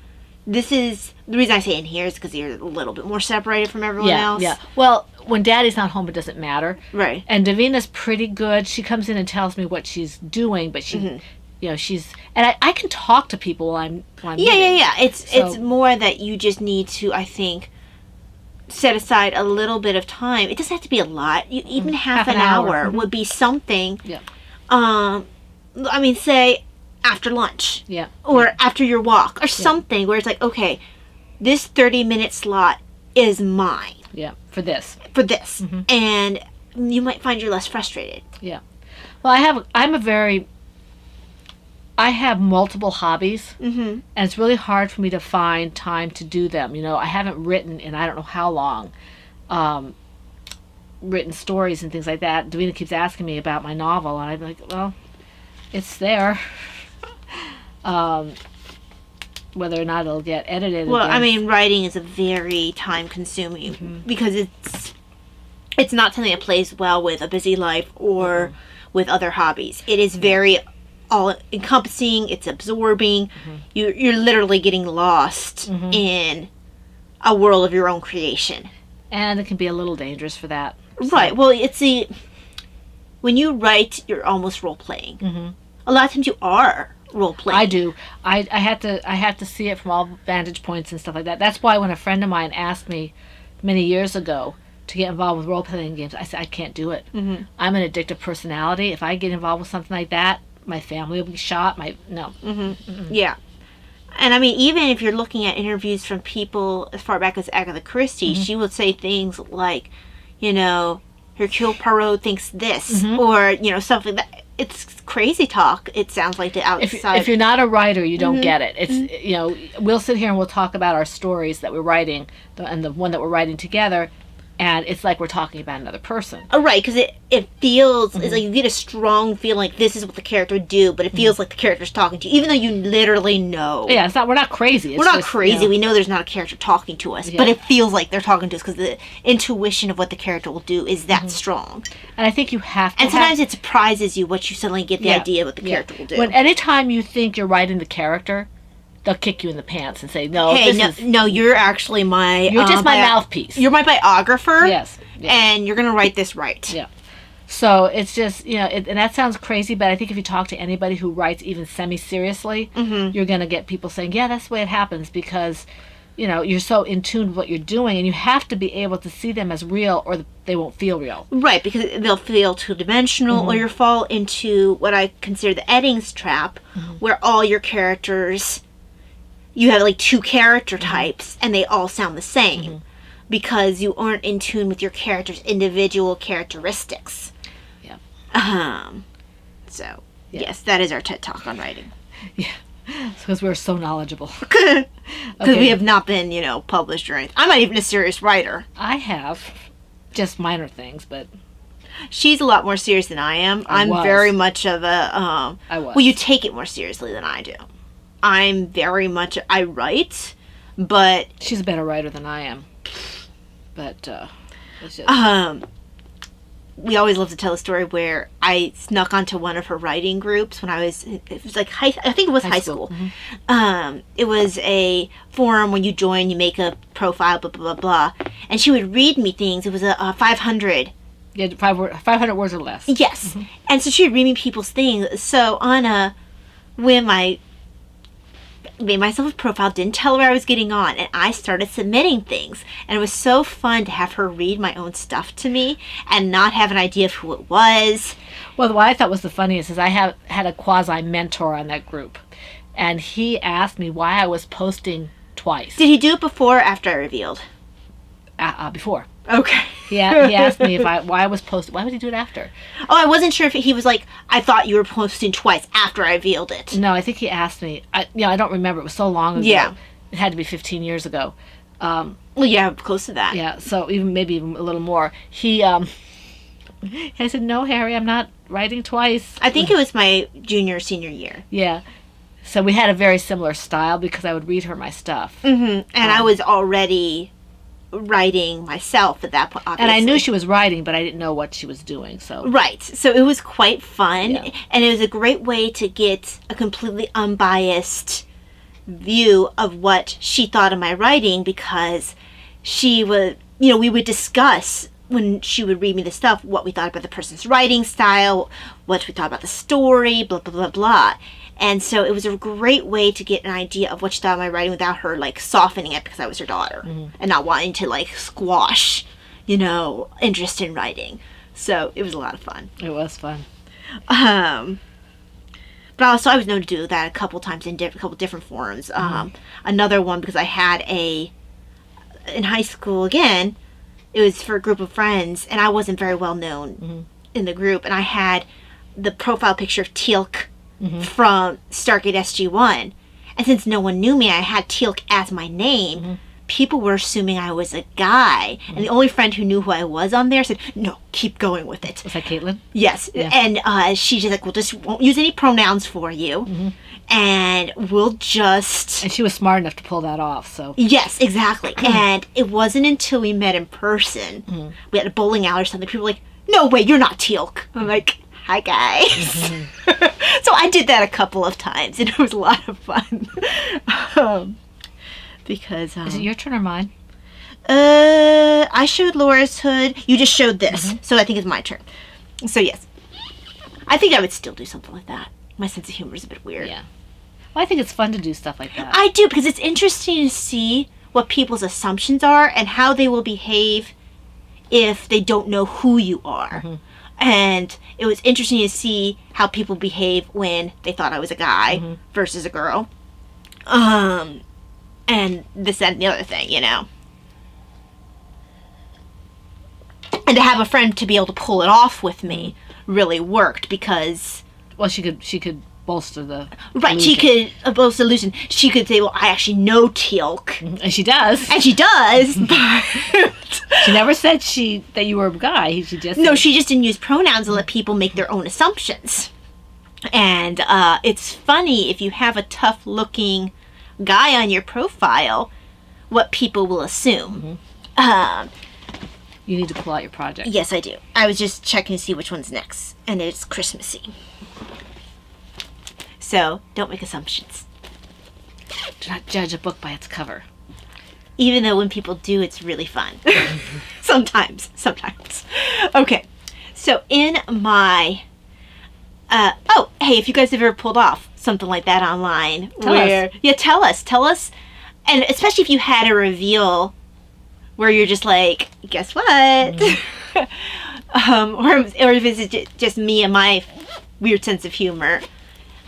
this is, the reason I say in here is because you're a little bit more separated from everyone else. Yeah. Well, when Daddy's not home, it doesn't matter. Right. And Davina's pretty good. She comes in and tells me what she's doing, but she, you know, and I can talk to people while I'm knitting. Yeah. It's So- more that you just need to, I think, set aside a little bit of time. It doesn't have to be a lot. Even half an hour would be something. Yeah. I mean, say after lunch. Yeah. Or after your walk or something where it's like, okay, this 30-minute slot is mine Yeah. For this. for this. And you might find you're less frustrated. Yeah. Well, I have multiple hobbies, and it's really hard for me to find time to do them. You know, I haven't written in I don't know how long. written stories and things like that. Davina keeps asking me about my novel, and I'm like, well, it's there. Whether or not it'll get edited. Well, again. I mean, writing is a very time-consuming because it's not something that plays well with a busy life or with other hobbies. It is very all-encompassing. It's absorbing. You're literally getting lost in a world of your own creation. And it can be a little dangerous for that. Right. Well, when you write, you're almost role-playing. A lot of times you are role-playing. I do. I have to see it from all vantage points and stuff like that. That's why when a friend of mine asked me many years ago to get involved with role-playing games, I said, I can't do it. I'm an addictive personality. If I get involved with something like that, my family will be shot. No. Yeah. And I mean, even if you're looking at interviews from people as far back as Agatha Christie, she would say things like, Hercule Poirot thinks this, or, something that. It's crazy talk. It sounds like the outside. If you're not a writer, you don't get it. It's we'll sit here and we'll talk about our stories that we're writing, and the one that we're writing together, and it's like we're talking about another person. Oh, right, because it feels it's like you get a strong feeling like this is what the character would do, but it feels like the character's talking to you, even though you literally know. Yeah, it's not. We're not crazy. We're not crazy. We know there's not a character talking to us, but it feels like they're talking to us because the intuition of what the character will do is that strong. And I think you have to. And sometimes it surprises you what you suddenly get the idea of what the character will do. When anytime you think you're writing the character, they'll kick you in the pants and say, "No, no, you're actually you're just my mouthpiece. You're my biographer. Yes, and you're gonna write this right." Yeah. So it's just and that sounds crazy, but I think if you talk to anybody who writes even semi-seriously, you're gonna get people saying, "Yeah, that's the way it happens," because you're so in tune with what you're doing, and you have to be able to see them as real, or they won't feel real. Right, because they'll feel two-dimensional, or you'll fall into what I consider the Eddings trap, where all your characters. You have like two character types and they all sound the same because you aren't in tune with your character's individual characteristics. Yeah. So, yes, that is our TED Talk on writing. Yeah. Because we're so knowledgeable. Because we have not been, published or anything. I'm not even a serious writer. I have. Just minor things, but... She's a lot more serious than I am. I'm very much of a... I was. Well, you take it more seriously than I do. I'm very much... I write, but... She's a better writer than I am. But, it's just... we always love to tell a story where I snuck onto one of her writing groups when I was... It was like I think it was high school. It was a forum when you join, you make a profile, blah, blah, blah, blah. And she would read me things. It was a 500... Yeah, 500 words or less. Yes. And so she would read me people's things. So on a whim, I made myself a profile, didn't tell her I was getting on, and I started submitting things. And it was so fun to have her read my own stuff to me and not have an idea of who it was. Well, what I thought was the funniest is I had a quasi-mentor on that group, and he asked me why I was posting twice. Did he do it before or after I revealed? Before. Okay. He asked me why I was posting. Why would he do it after? Oh, I wasn't sure if he was like, I thought you were posting twice after I revealed it. No, I think he asked me. I don't remember. It was so long ago. Yeah. It had to be 15 years ago. Well, yeah, close to that. Yeah, so maybe even a little more. I said, no, Harry, I'm not writing twice. I think it was my junior or senior year. Yeah. So we had a very similar style because I would read her my stuff. And I was already writing myself at that point, obviously. And I knew she was writing, but I didn't know what she was doing. So Right. So it was quite fun. Yeah. And it was a great way to get a completely unbiased view of what she thought of my writing, because she would, we would discuss when she would read me the stuff, what we thought about the person's writing style, what we thought about the story, blah, blah, blah, blah. And so it was a great way to get an idea of what she thought of my writing without her, softening it because I was her daughter and not wanting to, squash, interest in writing. So it was a lot of fun. It was fun. But also I was known to do that a couple times in a couple different forums. Another one, because I had in high school, again, it was for a group of friends, and I wasn't very well known in the group, and I had the profile picture of Teal'c from Stargate SG-1. And since no one knew me, I had Teal'c as my name, people were assuming I was a guy. And the only friend who knew who I was on there said, no, keep going with it. Was that Caitlin? Yes. Yeah. And she's just like, we'll just won't use any pronouns for you. And we'll just... And she was smart enough to pull that off, so... Yes, exactly. And it wasn't until we met in person, we had a bowling alley or something, people were like, no way, you're not Teal'c. I'm like, hi guys. So I did that a couple of times, and it was a lot of fun. Because... Is it your turn or mine? I showed Laura's hood. You just showed this, so I think it's my turn. So yes. I think I would still do something like that. My sense of humor is a bit weird. Yeah. Well, I think it's fun to do stuff like that. I do, because it's interesting to see what people's assumptions are and how they will behave if they don't know who you are. And it was interesting to see how people behave when they thought I was a guy versus a girl. And this, that, and the other thing, you know. And to have a friend to be able to pull it off with me really worked because... Well, she could bolster the Right, illusion. she could bolster the illusion. She could say, well, I actually know Teal'c. And she does. And she does, but... She never said that you were a guy. She just No, said, she just didn't use pronouns and let people make their own assumptions. And it's funny if you have a tough-looking guy on your profile, what people will assume. you need to pull out your project. Yes, I do. I was just checking to see which one's next, and it's Christmassy. So, don't make assumptions. Do not judge a book by its cover. Even though when people do, it's really fun. Sometimes. Okay. So, in my... oh, hey, if you guys have ever pulled off something like that online. Tell us. Yeah, tell us. And especially if you had a reveal where you're just like, guess what? Or if it's just me and my weird sense of humor.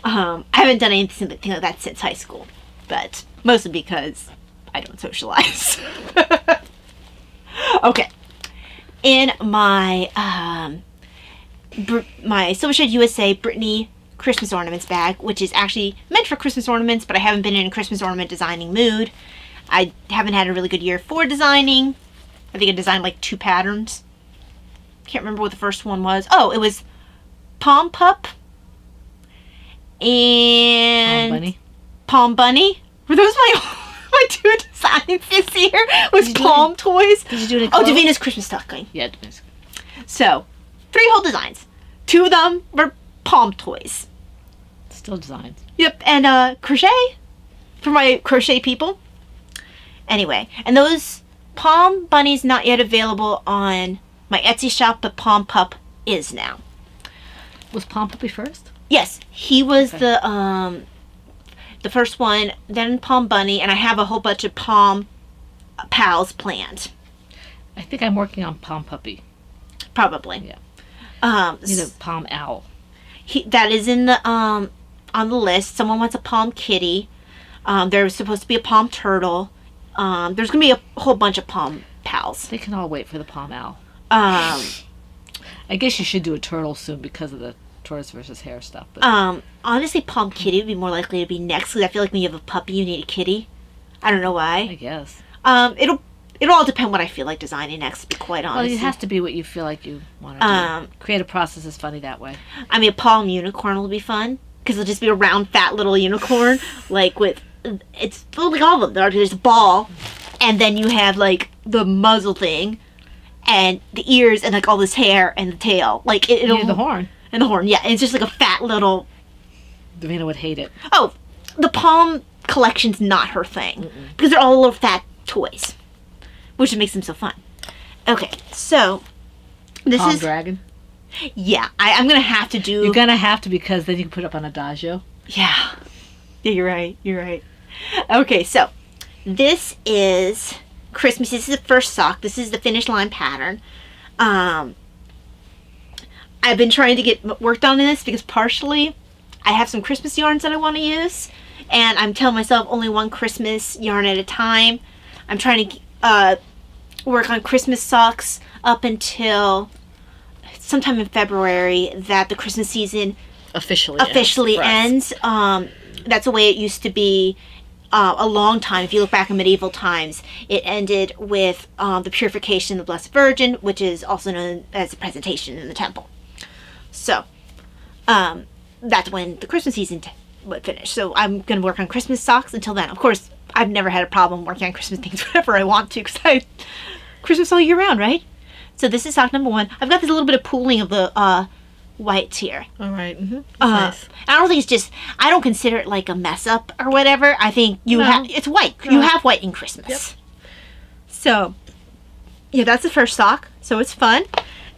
I haven't done anything like that since high school, but mostly because I don't socialize. Okay. In my my Silver Shade USA Brittany Christmas ornaments bag, which is actually meant for Christmas ornaments, but I haven't been in a Christmas ornament designing mood. I haven't had a really good year for designing. I think I designed like 2 patterns. Can't remember what the first one was. Oh, it was Palm Pup and Palm Bunny. Were those my 2 designs this year? Was Palm Toys. Did you do it? Oh, Davina's Christmas stocking. Yeah, Davina's. So, 3 whole designs. 2 of them were Palm Toys. Still designs. Yep, and crochet for my crochet people. Anyway, and those Palm Bunnies not yet available on my Etsy shop, but Palm Pup is now. Was Palm Puppy first? Yes, he was the first one, then Palm Bunny, and I have a whole bunch of Palm Pals planned. I think I'm working on Palm Puppy. Probably. Yeah. Need a Palm Owl. That is in the on the list. Someone wants a Palm Kitty. There's supposed to be a Palm Turtle. There's gonna be a whole bunch of Palm Pals. They can all wait for the Palm Owl. I guess you should do a turtle soon because of the tortoise versus hare stuff. But honestly, Palm Kitty would be more likely to be next because I feel like when you have a puppy, you need a kitty. I don't know why. I guess. It'll all depend what I feel like designing next, to be quite honest. Well, it has to be what you feel like you want to do. Creative process is funny that way. I mean, a Palm Unicorn will be fun because it'll just be a round, fat little unicorn, like with it's like all of them. There's a ball, and then you have like the muzzle thing, and the ears, and like all this hair and the tail. Like it'll the horn. And the horn, yeah. And it's just like a fat little. Davina would hate it. Oh, the Palm collection's not her thing because they're all little fat toys, which makes them so fun. Okay, so this Palm is Dragon. Yeah, I'm gonna have to do. You're gonna have to because then you can put it up on Adagio. Yeah, you're right. Okay, so this is Christmas. This is the first sock. This is the finish line pattern. I've been trying to get worked on this because partially I have some Christmas yarns that I want to use, and I'm telling myself only one Christmas yarn at a time. I'm trying to work on Christmas socks up until sometime in February that the Christmas season officially ends. That's the way it used to be a long time. If you look back in medieval times, it ended with the purification of the Blessed Virgin, which is also known as the presentation in the temple. So, that's when the Christmas season would finish. So I'm going to work on Christmas socks until then. Of course, I've never had a problem working on Christmas things whenever I want to, because Christmas all year round, right? So this is sock number 1. I've got this little bit of pooling of the whites here. All right. Mm-hmm. Nice. I don't think it's just, I don't consider it like a mess up or whatever. I think it's white. No. You have white in Christmas. Yep. So, yeah, that's the first sock. So it's fun.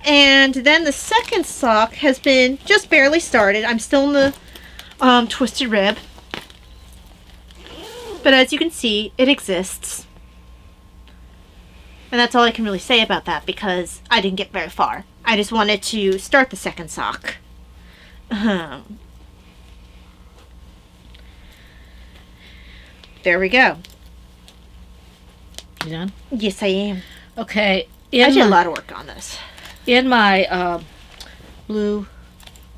And then the second sock has been just barely started. I'm still in the twisted rib. But as you can see, it exists. And that's all I can really say about that because I didn't get very far. I just wanted to start the second sock. There we go. You done? Yes, I am. Okay. I did a lot of work on this. In my blue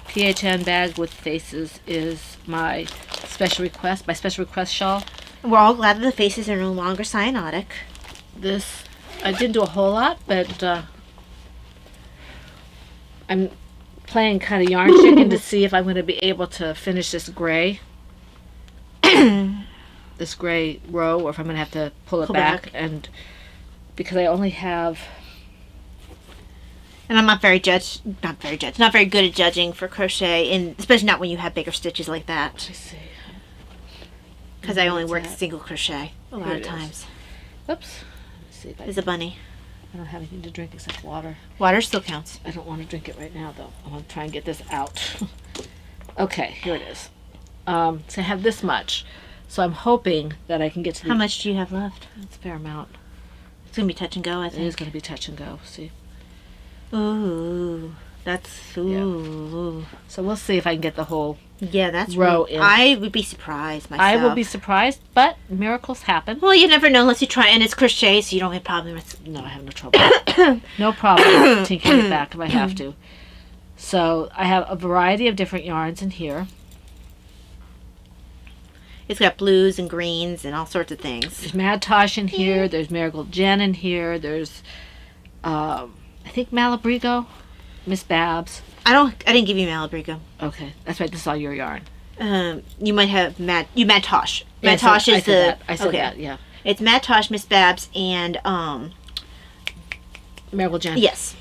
PHN bag with faces is my special request shawl. We're all glad that the faces are no longer cyanotic. This, I didn't do a whole lot, but I'm playing kind of yarn chicken to see if I'm going to be able to finish this gray. This gray row, or if I'm going to have to pull it back. And because I only have... And I'm not very good at judging for crochet, and especially not when you have bigger stitches like that. Let me see. Because I only work single crochet a lot of times. Oops. Let's see if There's a bunny. I don't have anything to drink except water. Water still counts. I don't want to drink it right now, though. I want to try and get this out. Okay, here it is. So I have this much. So I'm hoping that I can get to the... How much do you have left? It's a fair amount. It's going to be touch and go, I think. It is going to be touch and go. See? Ooh, that's... Ooh. Yeah. So we'll see if I can get the whole Yeah, that's row really, in. I would be surprised myself. I will be surprised, but miracles happen. Well, you never know unless you try, and it's crochet, so you don't have problems. No, I have no trouble. No problem tinkering it back if I have to. So I have a variety of different yarns in here. It's got blues and greens and all sorts of things. There's Mad Tosh in here. There's Marigold Jen in here. There's, I think Malabrigo, Miss Babs. I didn't give you Malabrigo. Okay, that's right. This is all your yarn. You might have Mad Tosh. Yeah, Mad Tosh is the... I said that, yeah. It's Mad Tosh, Miss Babs, and, Marigold Jen. yes.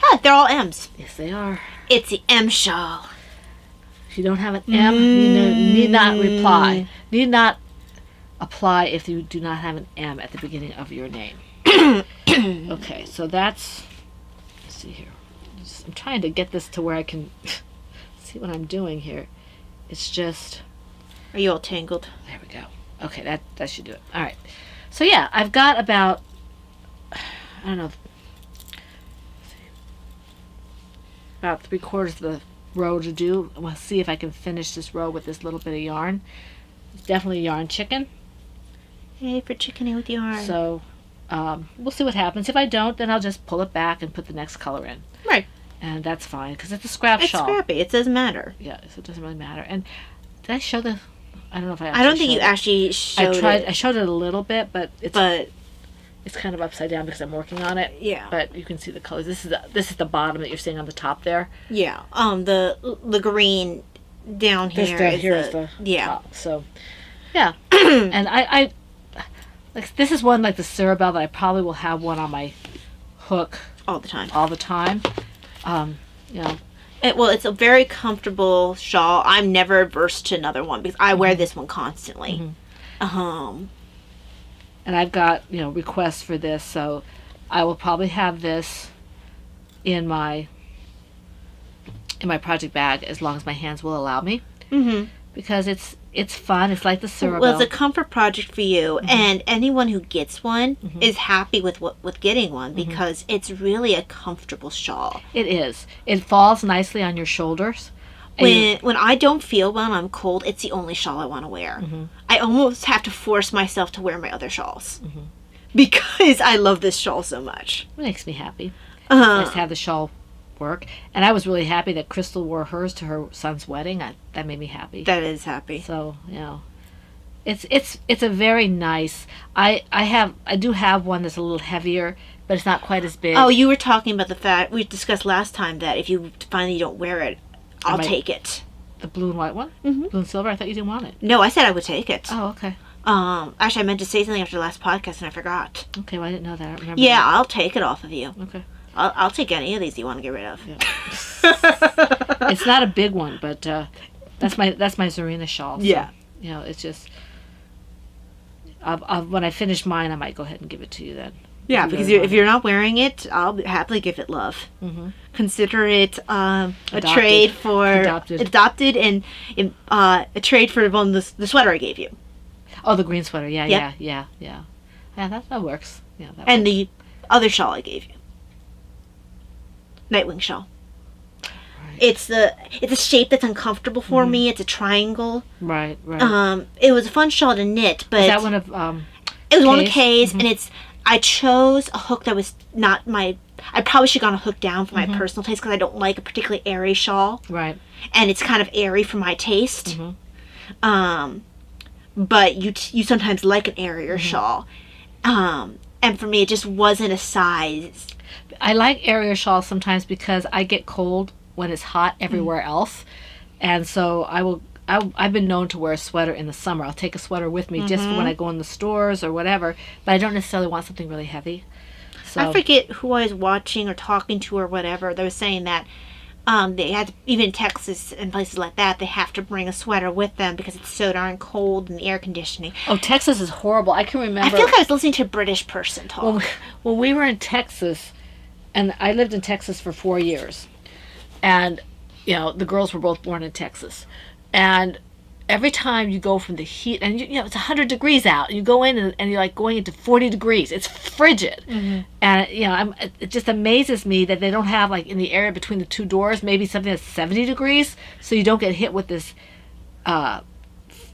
Ah, they're all M's. Yes, they are. It's the M shawl. If you don't have an M, you need not reply. Need not apply if you do not have an M at the beginning of your name. Okay, so that's... Let's see here. I'm trying to get this to where I can see what I'm doing here. It's just... Are you all tangled? There we go. Okay, that should do it. All right. So yeah, I've got about... I don't know... about 3/4 of the row to do. We'll see if I can finish this row with this little bit of yarn. It's definitely yarn chicken. Hey, for chickening with yarn. So we'll see what happens. If I don't, then I'll just pull it back and put the next color in. Right. And that's fine because it's a scrap It's shawl. scrappy. It doesn't matter. Yeah, so it doesn't really matter. And did I show the... I don't know if I I don't think you actually showed it. I showed it a little bit, but it's kind of upside down because I'm working on it. Yeah. But you can see the colors. This is the bottom that you're seeing on the top there. Yeah. The green down here. Is the top. So, yeah. And I like this is one like the Cerebell that I probably will have one on my hook all the time. You know. It's a very comfortable shawl. I'm never averse to another one because I wear this one constantly. And I've got, requests for this, so I will probably have this in my project bag as long as my hands will allow me. Because it's fun. It's like the Cerebell. Well, it's a comfort project for you, and anyone who gets one is happy with getting one because it's really a comfortable shawl. It is. It falls nicely on your shoulders. When I don't feel well and I'm cold, it's the only shawl I want to wear. I almost have to force myself to wear my other shawls because I love this shawl so much. It makes me happy. It's nice to have the shawl work. And I was really happy that Crystal wore hers to her son's wedding. That made me happy. That is happy. So, It's a very nice. I do have one that's a little heavier, but it's not quite as big. Oh, you were talking about the fact we discussed last time that if you find that you don't wear it, I'll take it. The blue and white one? Mm-hmm. Blue and silver? I thought you didn't want it. No, I said I would take it. Oh, okay. Actually, I meant to say something after the last podcast and I forgot. Okay, well, I didn't know that. I don't remember. Yeah, that. I'll take it off of you. Okay. I'll take any of these you want to get rid of. Yeah. It's not a big one, but that's my Zarina shawl. So, Yeah. You know, it's just. When I finish mine, I might go ahead and give it to you then. Yeah, because if you're not wearing it, I'll happily give it love. Mm-hmm. Consider it a trade for adopted and a trade for the sweater I gave you. Oh, the green sweater. Yeah, Yep. yeah. Yeah, that works. Yeah, and the other shawl I gave you, Nightwing shawl. Right. It's a shape that's uncomfortable for me. It's a triangle. Right. Right. It was a fun shawl to knit, but is that one of it was one of Kay's, Mm-hmm. and I chose a hook that was not my. I probably should have gone a hook down for my Mm-hmm. personal taste because I don't like a particularly airy shawl. Right. And it's kind of airy for my taste. Mm-hmm. But you sometimes like an airier Mm-hmm. shawl. And for me, it just wasn't a size. I like airier shawls sometimes because I get cold when it's hot everywhere else, and so I've been known to wear a sweater in the summer. I'll take a sweater with me just when I go in the stores or whatever, but I don't necessarily want something really heavy. So I forget who I was watching or talking to or whatever. They were saying that they had, even in Texas and places like that, they have to bring a sweater with them because it's so darn cold in the air conditioning. Oh, Texas is horrible. I can remember. I feel like I was listening to a British person talk. When we were in Texas, and I lived in Texas for 4 years, and the girls were both born in Texas, and every time you go from the heat, and it's 100 degrees out, you go in and you're like going into 40 degrees. It's frigid, and it just amazes me that they don't have, like, in the area between the two doors, maybe something that's 70 degrees, so you don't get hit with this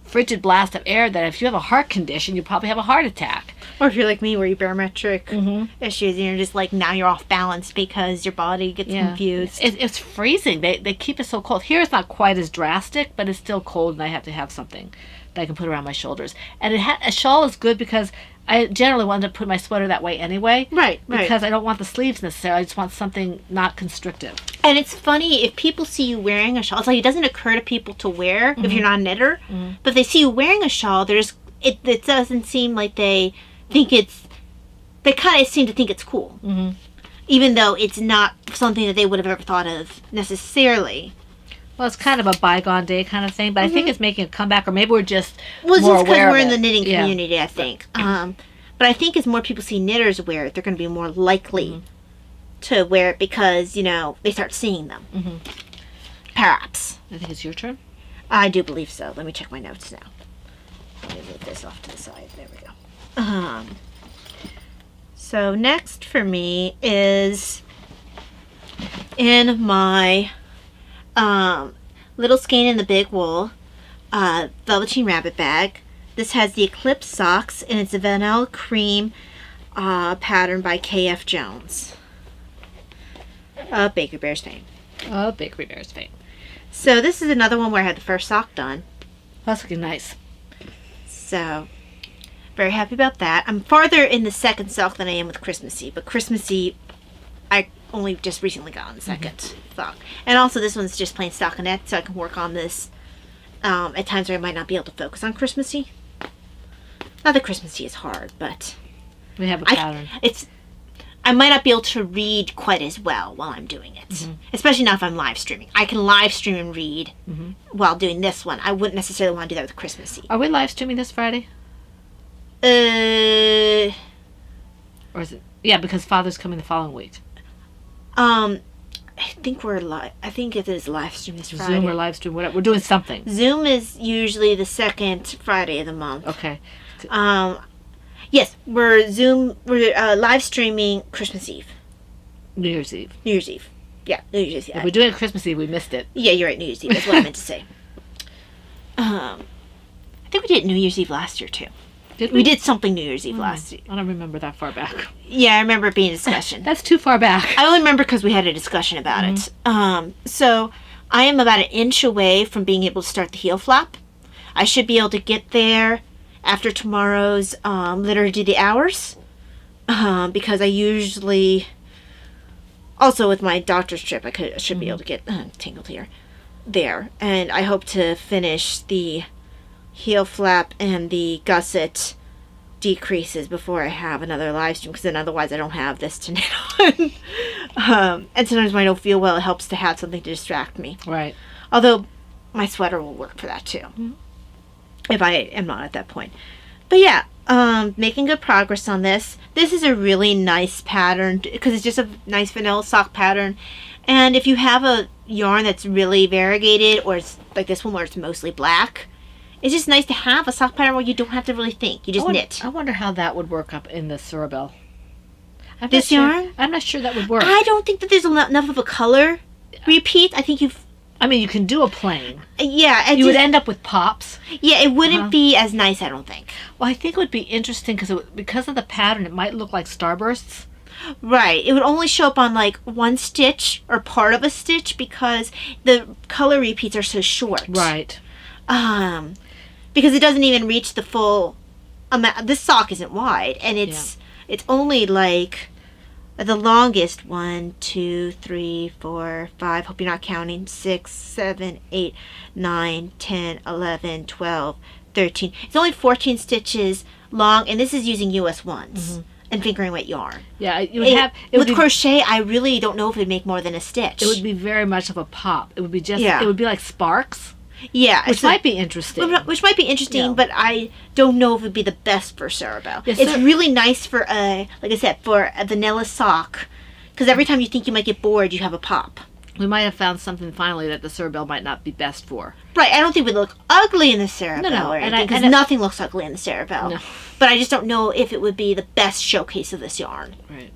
frigid blast of air that if you have a heart condition, you probably have a heart attack. Or if you're like me, where you barometric issues, and you're just like, now you're off balance because your body gets confused. It's freezing. They keep it so cold. Here it's not quite as drastic, but it's still cold, and I have to have something that I can put around my shoulders. And a shawl is good because I generally want to put my sweater that way anyway. Right. Because I don't want the sleeves necessarily. I just want something not constrictive. And it's funny, if people see you wearing a shawl, it's like it doesn't occur to people to wear if you're not a knitter. But if they see you wearing a shawl, it doesn't seem like they kind of seem to think it's cool. Even though it's not something that they would have ever thought of necessarily. Well, it's kind of a bygone day kind of thing, but I think it's making a comeback, or maybe we're just Well, it's more just because aware we're of in the it. knitting Yeah. community, I think. But I think as more people see knitters wear it, they're going to be more likely to wear it because, they start seeing them. Perhaps. I think it's your turn. I do believe so. Let me check my notes now. Let me move this off to the side. There we go. So next for me is in my Little Skein in the Big Wool Velveteen Rabbit bag. This has the Eclipse Socks, and it's a vanilla cream pattern by K.F. Jones. Bakery Bears fame. Oh, Bakery Bears fame. So this is another one where I had the first sock done. That's looking nice. So, very happy about that. I'm farther in the second sock than I am with Christmas Eve, but Christmas Eve, I only just recently got on the second sock. And also this one's just plain stockinette, so I can work on this at times where I might not be able to focus on Christmas Eve. Not that Christmas Eve is hard, but We have a pattern. I might not be able to read quite as well while I'm doing it. Especially not if I'm live streaming. I can live stream and read while doing this one. I wouldn't necessarily want to do that with Christmas Eve. Are we live streaming this Friday? Or is it? Yeah, because Father's coming the following week. I think we're live. I think it is live stream this Friday. Zoom or live stream, whatever. We're doing something. Zoom is usually the second Friday of the month. Okay. Yes, we're live streaming Christmas Eve. New Year's Eve. New Year's Eve. Yeah, New Year's Eve. If we're doing it Christmas Eve, we missed it. Yeah, you're right, New Year's Eve. That's what I meant to say. I think we did New Year's Eve last year, too. Did We did something New Year's Eve last year. I don't remember that far back. Yeah, I remember it being a discussion. That's too far back. I only remember because we had a discussion about it. So I am about an inch away from being able to start the heel flap. I should be able to get there after tomorrow's Liturgy of the Hours, because I usually, also with my doctor's trip, I should be able to get tangled there, and I hope to finish the heel flap and the gusset decreases before I have another live stream, because then otherwise I don't have this to knit on. And sometimes when I don't feel well, it helps to have something to distract me. Right. Although my sweater will work for that too, if I am not at that point. But yeah, making good progress on this. This is a really nice pattern because it's just a nice vanilla sock pattern. And if you have a yarn that's really variegated, or it's like this one where it's mostly black, it's just nice to have a sock pattern where you don't have to really think. You just knit. I wonder how that would work up in the Swirl. This yarn? I'm not sure that would work. I don't think that there's enough of a color repeat. I think you can do a plain. Yeah. You would end up with pops. Yeah, it wouldn't be as nice, I don't think. Well, I think it would be interesting because of the pattern, it might look like starbursts. Right. It would only show up on like one stitch or part of a stitch because the color repeats are so short. Right. Because it doesn't even reach the full amount. This sock isn't wide, and it's only like the longest 1, 2, 3, 4, 5. Hope you're not counting. 6, 7, 8, 9, 10, 11, 12, 13. It's only 14 stitches long, and this is using US ones and fingering weight yarn. Yeah, with crochet, I really don't know if it'd make more than a stitch. It would be very much of a pop. It would be it would be like sparks. Yeah, which might be interesting. But I don't know if it'd be the best for Cerebel. Yes, it's really nice for like I said, for a vanilla sock, because every time you think you might get bored, you have a pop. We might have found something finally that the Cerebel might not be best for. Right, I don't think it would look ugly in the Cerebel or anything, because nothing looks ugly in the Cerebel. No. But I just don't know if it would be the best showcase of this yarn. Right.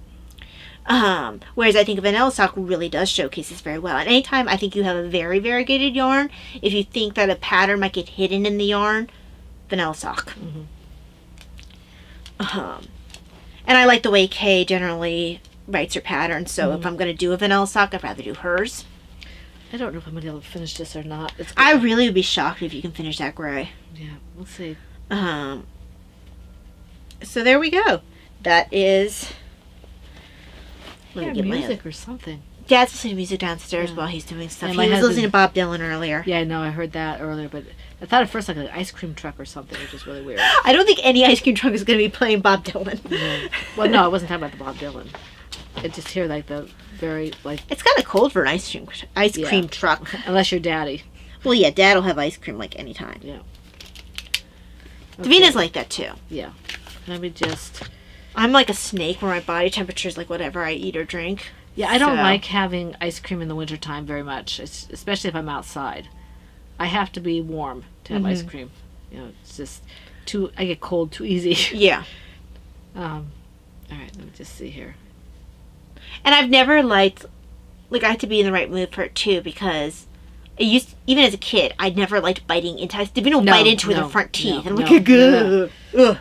Whereas I think a vanilla sock really does showcase this very well. And anytime I think you have a very variegated yarn, if you think that a pattern might get hidden in the yarn, vanilla sock. And I like the way Kay generally writes her patterns, so if I'm going to do a vanilla sock, I'd rather do hers. I don't know if I'm going to be able to finish this or not. I really would be shocked if you can finish that gray. Yeah, we'll see. So there we go. That is... Let me get music or something. Dad's listening to music downstairs while he's doing stuff. Yeah, he was listening to Bob Dylan earlier. Yeah, I know. I heard that earlier, but I thought at first like an ice cream truck or something, which is really weird. I don't think any ice cream truck is going to be playing Bob Dylan. Yeah. Well, no, I wasn't talking about the Bob Dylan. I just hear like the very like. It's kind of cold for an ice cream truck. Unless you're Daddy. Well, yeah, Dad will have ice cream like anytime. Yeah. Okay. Davina's like that too. Yeah. Let me just. I'm like a snake where my body temperature is like whatever I eat or drink. Yeah, I don't like having ice cream in the wintertime very much, especially if I'm outside. I have to be warm to have ice cream. You know, it's just I get cold too easy. Yeah. All right, let me just see here. And I've never liked, like, I have to be in the right mood for it too, because even as a kid, I never liked biting into ice. Davina will bite into with her front teeth. And I'm like, ugh.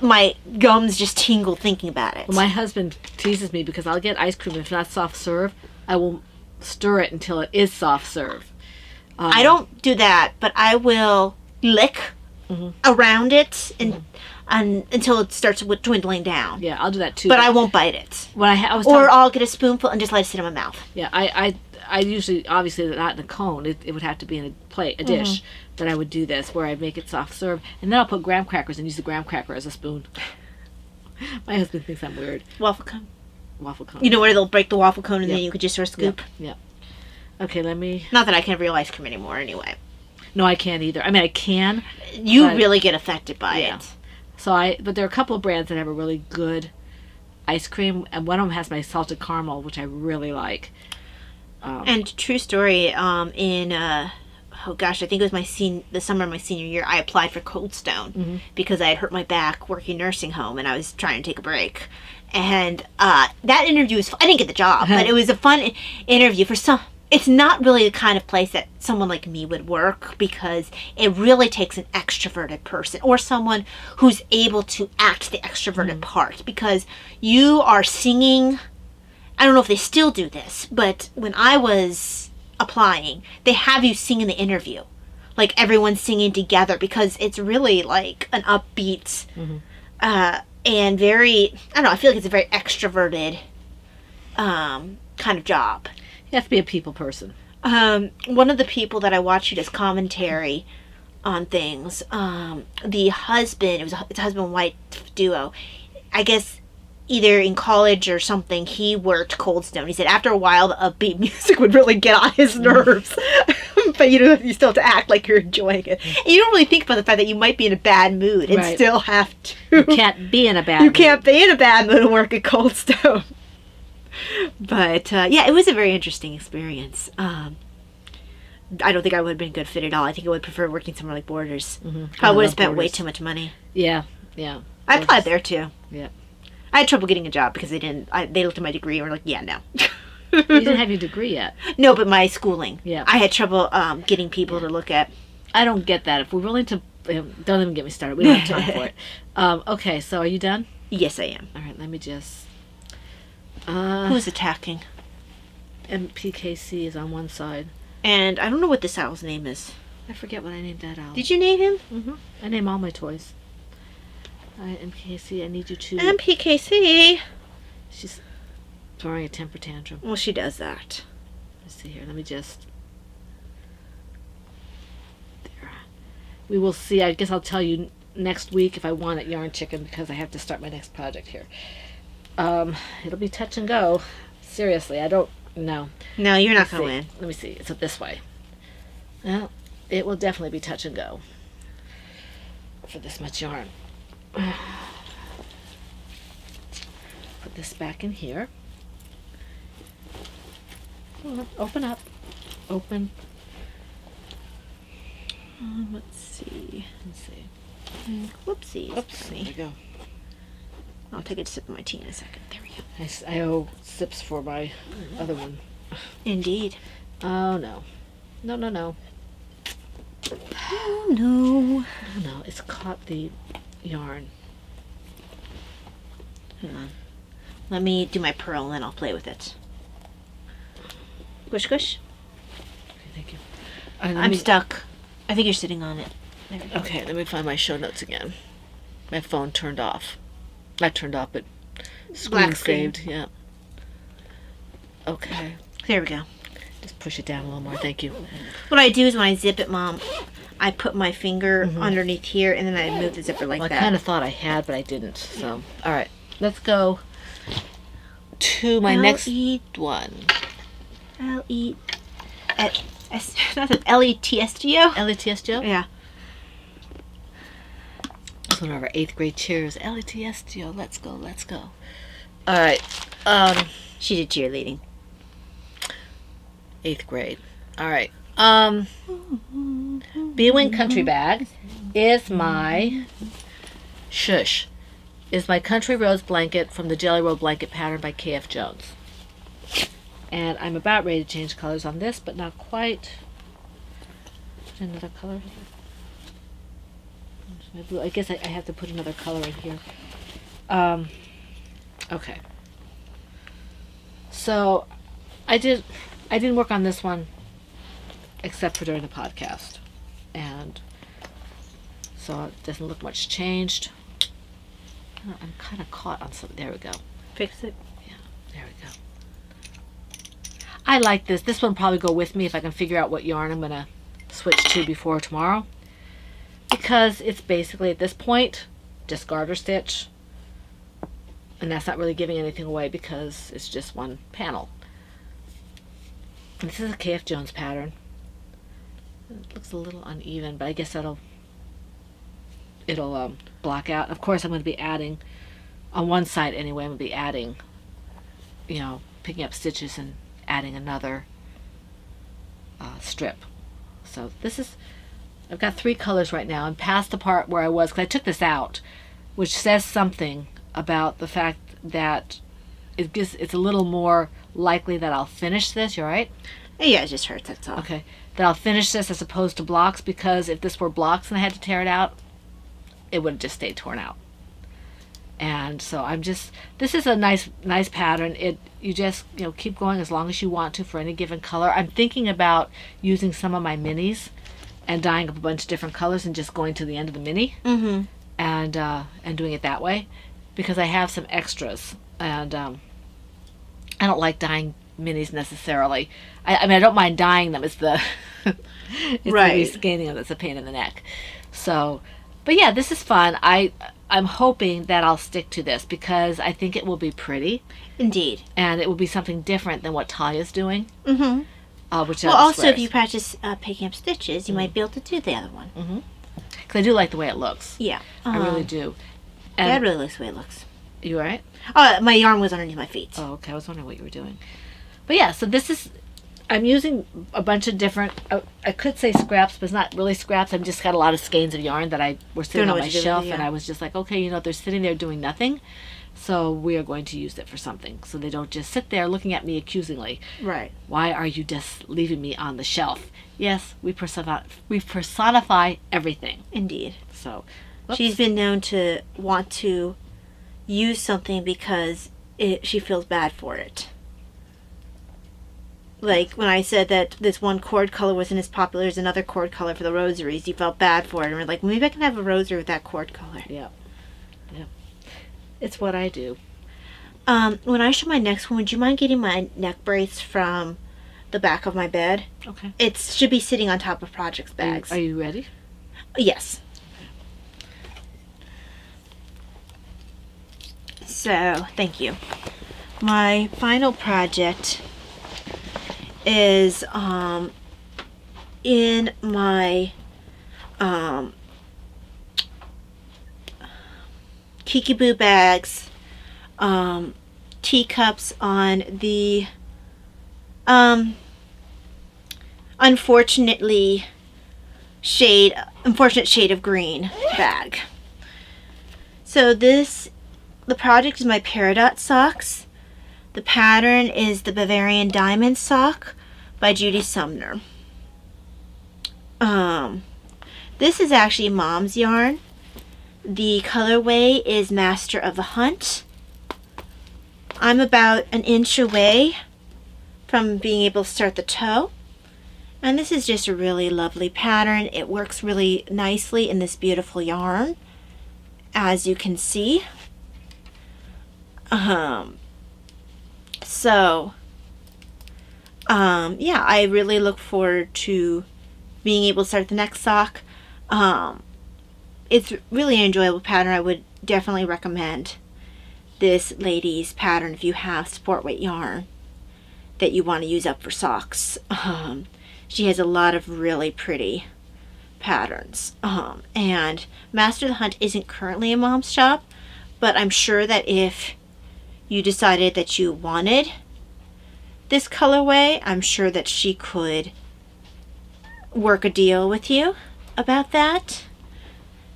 My gums just tingle thinking about it. Well, my husband teases me because I'll get ice cream. If not soft serve, I will stir it until it is soft serve. I don't do that, but I will lick around it until it starts dwindling down. Yeah, I'll do that too. But I won't bite it. I'll get a spoonful and just let it sit in my mouth. Yeah, I usually, obviously not in a cone. It would have to be in a dish. That I would do this, where I'd make it soft serve, and then I'll put graham crackers and use the graham cracker as a spoon. My husband thinks I'm weird. Waffle cone. You know where they'll break the waffle cone and then you could just sort of scoop? Yeah. Okay, let me... Not that I can have real ice cream anymore anyway. No, I can't either. I mean, I can. You really get affected by it. But there are a couple of brands that have a really good ice cream, and one of them has my salted caramel, which I really like. And true story, oh gosh, I think it was the summer of my senior year, I applied for Cold Stone because I had hurt my back working nursing home and I was trying to take a break. And that interview was I didn't get the job, but it was a fun interview for some. It's not really the kind of place that someone like me would work because it really takes an extroverted person or someone who's able to act the extroverted part, because you are singing. I don't know if they still do this, but when I was applying, they have you sing in the interview. like everyone's singing together, because it's really like an upbeat and very, I don't know, I feel like it's a very extroverted kind of job. You have to be a people person. One of the people that I watch who does commentary on things, the husband, it's a husband and wife duo, I guess either in college or something, he worked Cold Stone. He said after a while the upbeat music would really get on his nerves. But you still have to act like you're enjoying it. And you don't really think about the fact that you might be in a bad mood and still have to. You can't be in a bad mood. You can't be in a bad mood and work at Cold Stone. But yeah, it was a very interesting experience. I don't think I would have been a good fit at all. I think I would prefer working somewhere like Borders. I would have spent way too much money. Yeah. I applied there too. Yeah. I had trouble getting a job because they looked at my degree and were like, yeah, no. You didn't have your degree yet. No, but my schooling. Yeah. I had trouble getting people to look at. I don't get that. If we're willing to, don't even get me started. We don't have time for it. Okay, so are you done? Yes, I am. All right, let me just. Who's attacking? MPKC is on one side. And I don't know what this owl's name is. I forget what I named that owl. Did you name him? Mm-hmm. I name all my toys. All right, MPKC, I need you to. MPKC. She's throwing a temper tantrum. Well, she does that. Let's see here. Let me just. There. We will see. I guess I'll tell you next week if I want it Yarn Chicken, because I have to start my next project here. It'll be touch and go. Seriously, I don't know. No, you're not going to win. Let me see. It's this way. Well, it will definitely be touch and go for this much yarn. Put this back in here. Open up. Open. Let's see. Whoopsies. Oops. There we go. I'll take a sip of my tea in a second. There we go. I owe sips for my other one. Indeed. Oh, no. No. Oh, no. No, it's caught the yarn. Hold on. Let me do my pearl and then I'll play with it. Squish, squish. Okay, thank you. I'm stuck. I think you're sitting on it. There we go. Okay, let me find my show notes again. My phone turned off. Not turned off, but Black screen. saved. Yeah. Okay. There we go. Just push it down a little more. Thank you. What I do is when I zip it, Mom, I put my finger underneath here and then I move the zipper like Well, that. I kind of thought I had, but I didn't. So, all right. Let's go to my next one. I'll eat at L-E-T-S-G-O? L-E-T-S-G-O? Yeah. That's one of our 8th grade cheers. L-E-T-S-G-O. Let's go. All right. She did cheerleading. 8th grade. All right. B-Wing Country Bag is my shush. Is my Country Rose blanket from the Jelly Roll blanket pattern by K.F. Jones. And I'm about ready to change colors on this, but not quite. Another color. My blue. I guess I have to put another color in here. Okay. So I didn't work on this one except for during the podcast, and so it doesn't look much changed. I'm kind of caught on something. There we go. Fix it. Yeah, there we go. I like this. This one will probably go with me if I can figure out what yarn I'm going to switch to before tomorrow, because it's basically at this point just garter stitch, and that's not really giving anything away because it's just one panel. This is a K.F. Jones pattern. It looks a little uneven, but I guess it'll block out. Of course, I'm going to be adding, on one side anyway, I'm going to be adding, picking up stitches and adding another strip. So this is, I've got 3 colors right now. I'm past the part where I was, because I took this out, which says something about the fact that it's a little more likely that I'll finish this. You all right? Yeah, it just hurts, that's all. Okay. That I'll finish this as opposed to blocks, because if this were blocks and I had to tear it out, it would have just stayed torn out. And so this is a nice pattern. You just keep going as long as you want to for any given color. I'm thinking about using some of my minis and dyeing up a bunch of different colors and just going to the end of the mini and doing it that way, because I have some extras, and I don't like dyeing minis necessarily. I mean, I don't mind dyeing them. It's the it's Right. the rescanning them that's a pain in the neck. So, but yeah, this is fun. I'm hoping that I'll stick to this because I think it will be pretty Indeed. and it will be something different than what Talia's doing. Mm-hmm. Which Well, are the also, if squares. you practice picking up stitches, you might be able to do the other one. Because I do like the way it looks. Yeah. I really do. Dad And really likes the way it looks. you all right? Oh, my yarn was underneath my feet. Oh, okay. I was wondering what you were doing. But yeah, so this is, I'm using a bunch of different, I could say scraps, but it's not really scraps. I've just got a lot of skeins of yarn that were sitting know on what my to do with shelf, it, yeah. and I was just like, okay, they're sitting there doing nothing, so we are going to use it for something, so they don't just sit there looking at me accusingly. Right. Why are you just leaving me on the shelf? Yes, we personify everything. Indeed. So, She's been known to want to use something because she feels bad for it. Like when I said that this one cord color wasn't as popular as another cord color for the rosaries, you felt bad for it. And we're like, maybe I can have a rosary with that cord color. Yep. It's what I do. When I show my next one, would you mind getting my neck brace from the back of my bed? Okay. It should be sitting on top of Project's bags. Are you ready? Yes. So, thank you. My final project is in my Kikiboo bags, teacups on the unfortunate shade of green bag. So the project is my Peridot Socks. The pattern is the Bavarian Diamond Sock by Judy Sumner. This is actually Mom's yarn. The colorway is Master of the Hunt. I'm about an inch away from being able to start the toe. And this is just a really lovely pattern. It works really nicely in this beautiful yarn, as you can see. Yeah, I really look forward to being able to start the next sock. It's really an enjoyable pattern. I would definitely recommend this lady's pattern if you have sport weight yarn that you want to use up for socks. She has a lot of really pretty patterns. And Master of the Hunt isn't currently in Mom's shop, but I'm sure that if you decided that you wanted this colorway, I'm sure that she could work a deal with you about that.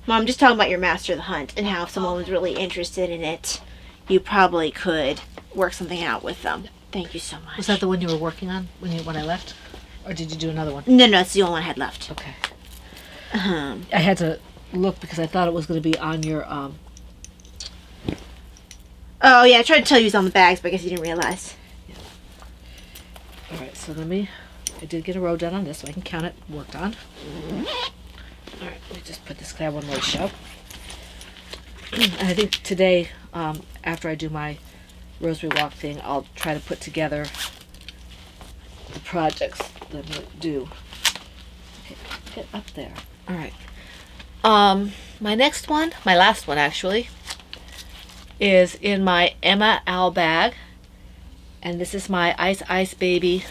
Mom, just talking about your Master of the Hunt and how if someone was really interested in it, you probably could work something out with them. Thank you so much. Was that the one you were working on when I left? Or did you do another one? No, it's the only one I had left. Okay. I had to look because I thought it was going to be on your... Oh, yeah, I tried to tell you it was on the bags, but I guess you didn't realize. All right, so I did get a row done on this, so I can count it worked on. All right, let me just put this guy one more show. And I think today, after I do my rosary walk thing, I'll try to put together the projects that I'm going to do. Okay, get up there. All right. My next one, my last one actually, is in my Emma Owl bag. And this is my Ice Ice Baby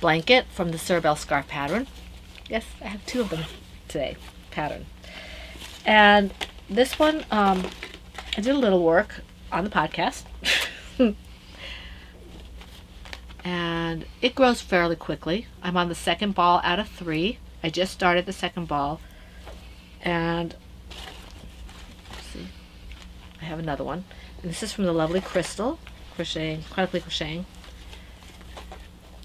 blanket from the Cerebel Scarf pattern. Yes, I have two of them today, pattern. And this one, I did a little work on the podcast. And it grows fairly quickly. I'm on the second ball out of 3. I just started the second ball. And, let's see, I have another one. And this is from the lovely Crystal, chronically crocheting.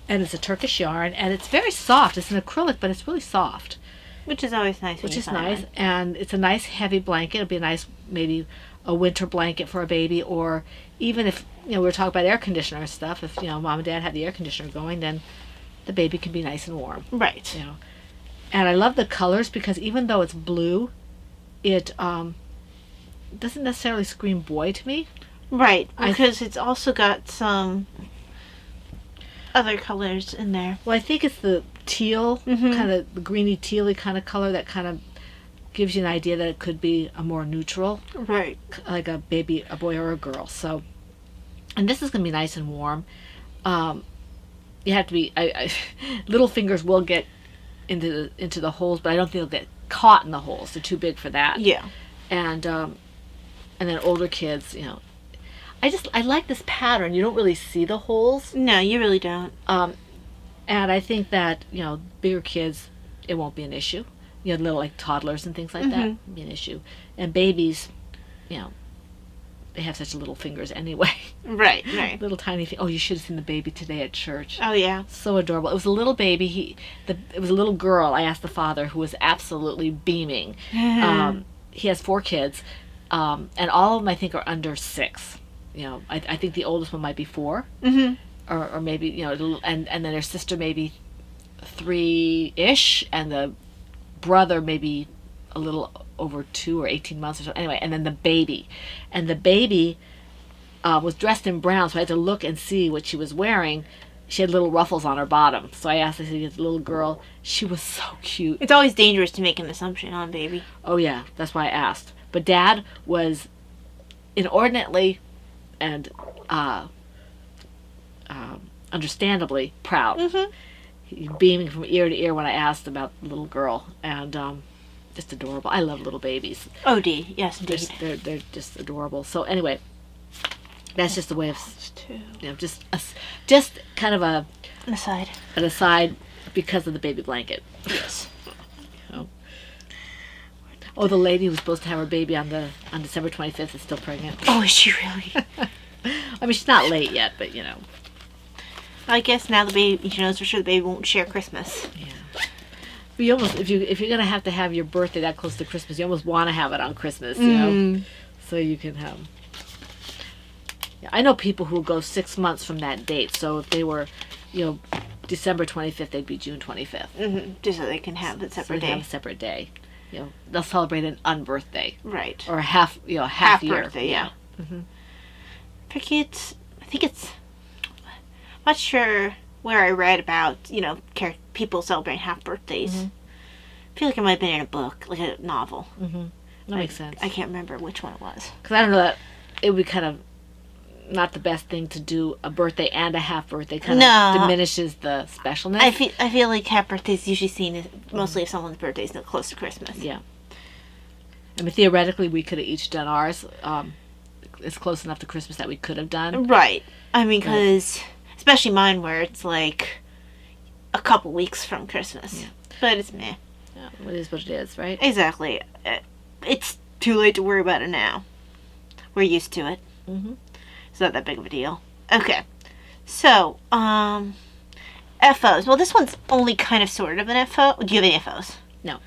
And it's a Turkish yarn, and it's very soft. It's an acrylic, but it's really soft. Which is always nice. Which is nice, and it's a nice heavy blanket. It'll be a nice, maybe a winter blanket for a baby, or even if, we were talking about air conditioner stuff, if, Mom and Dad had the air conditioner going, then the baby can be nice and warm. Right. And I love the colors because even though it's blue, it doesn't necessarily scream boy to me. Right, because it's also got some other colors in there. Well, I think it's the teal, kind of the greeny tealy kind of color that kind of gives you an idea that it could be a more neutral, Right. like a boy or a girl. So, and this is going to be nice and warm. You have to be, little fingers will get into the holes, but I don't think they'll get caught in the holes. They're too big for that. Yeah. And then older kids, I like this pattern. You don't really see the holes. No, you really don't. And I think that, bigger kids, it won't be an issue. Little like toddlers and things like that won't be an issue. And babies, they have such little fingers anyway. Right. Little tiny Oh, you should have seen the baby today at church. Oh, yeah. So adorable. It was a little baby. It was a little girl, I asked the father, who was absolutely beaming. He has 4 kids, and all of them, I think, are under 6. I think the oldest one might be 4, or maybe and then their sister maybe 3-ish, and the brother maybe a little over 2 or 18 months or so. Anyway, and then the baby, was dressed in brown, so I had to look and see what she was wearing. She had little ruffles on her bottom, so I said, "It's a little girl." She was so cute. It's always dangerous to make an assumption on baby. Oh yeah, that's why I asked. But Dad was inordinately and understandably proud. He beaming from ear to ear when I asked about the little girl, and just adorable. I love little babies. Oh, dear. Yes, indeed. They're just adorable. So anyway, that's just a way of just kind of An aside. an aside because of the baby blanket. Yes. Oh, the lady who was supposed to have her baby on December 25th is still pregnant. Oh, is she really? I mean, she's not late yet, but I guess now the baby, she knows for sure the baby won't share Christmas. Yeah. But you almost, if you're gonna have to have your birthday that close to Christmas, you almost want to have it on Christmas, so you can have. Yeah, I know people who go 6 months from that date. So if they were, December 25th, they'd be June 25th. Just so they can have a separate They day. have a separate day. They'll celebrate an unbirthday Right. or a half year. Birthday, yeah. I think it's, I'm not sure where I read about, people celebrating half birthdays. I feel like it might have been in a book, like a novel. That makes sense. I can't remember which one it was. Because I don't know that it would be kind of not the best thing to do a birthday and a half birthday. Kind of diminishes the specialness. I feel like half birthdays usually seen as mostly if someone's birthday is close to Christmas. Yeah. I mean, theoretically, we could have each done ours. It's close enough to Christmas that we could have done. Right. I mean, because especially mine, where it's like a couple weeks from Christmas. Yeah. But it's meh. Yeah, it is what it is, right? Exactly. It's too late to worry about it now. We're used to it. It's not that big of a deal. Okay. So, FOs. Well, this one's only kind of sort of an FO. Do you have any FOs? No.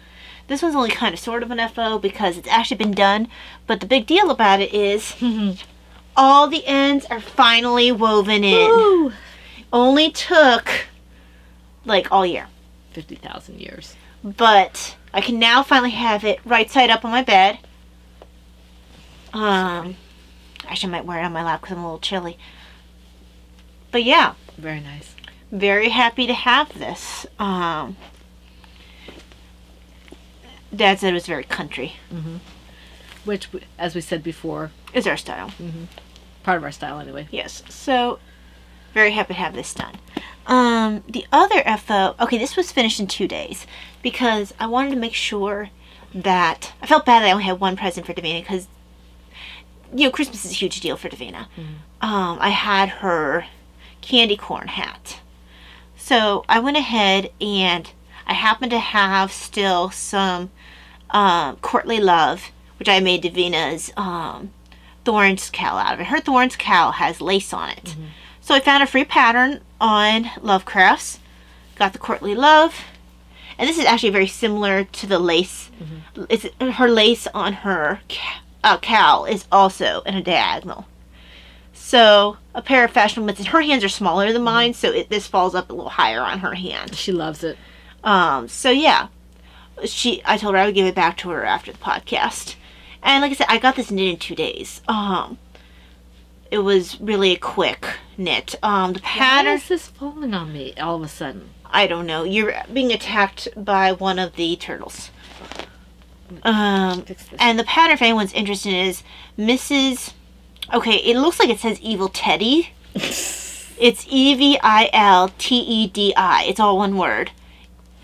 This one's only kind of sort of an FO because it's actually been done. But the big deal about it is all the ends are finally woven in. Woo! Only took like all year. 50,000 years. But I can now finally have it right side up on my bed. Actually, I might wear it on my lap because I'm a little chilly. But yeah. Very nice. Very happy to have this. Dad said it was very country. Which, as we said before, is our style. part of our style anyway. Yes. So, very happy to have this done. The other FO, okay, this was finished in 2 days because I wanted to make sure that, I felt bad that I only had one present for Davina because, Christmas is a huge deal for Davina. I had her candy corn hat. So I went ahead and I happened to have still some Courtly Love, which I made Davina's Thorns Cowl out of it. Her Thorns Cowl has lace on it. So I found a free pattern on Lovecrafts, got the Courtly Love, and this is actually very similar to the lace. It's her lace on her cowl is also in a diagonal. So a pair of fashionable mitts, and her hands are smaller than mine, so this falls up a little higher on her hand. She loves it. So yeah, I told her I would give it back to her after the podcast. And like I said, I got this knit in 2 days. It was really a quick knit. The pattern... Why is this falling on me all of a sudden? I don't know. You're being attacked by one of the turtles. And the pattern, if anyone's interested, is Mrs. Okay, it looks like it says Evil Teddy. It's EVILTEDI. It's all one word.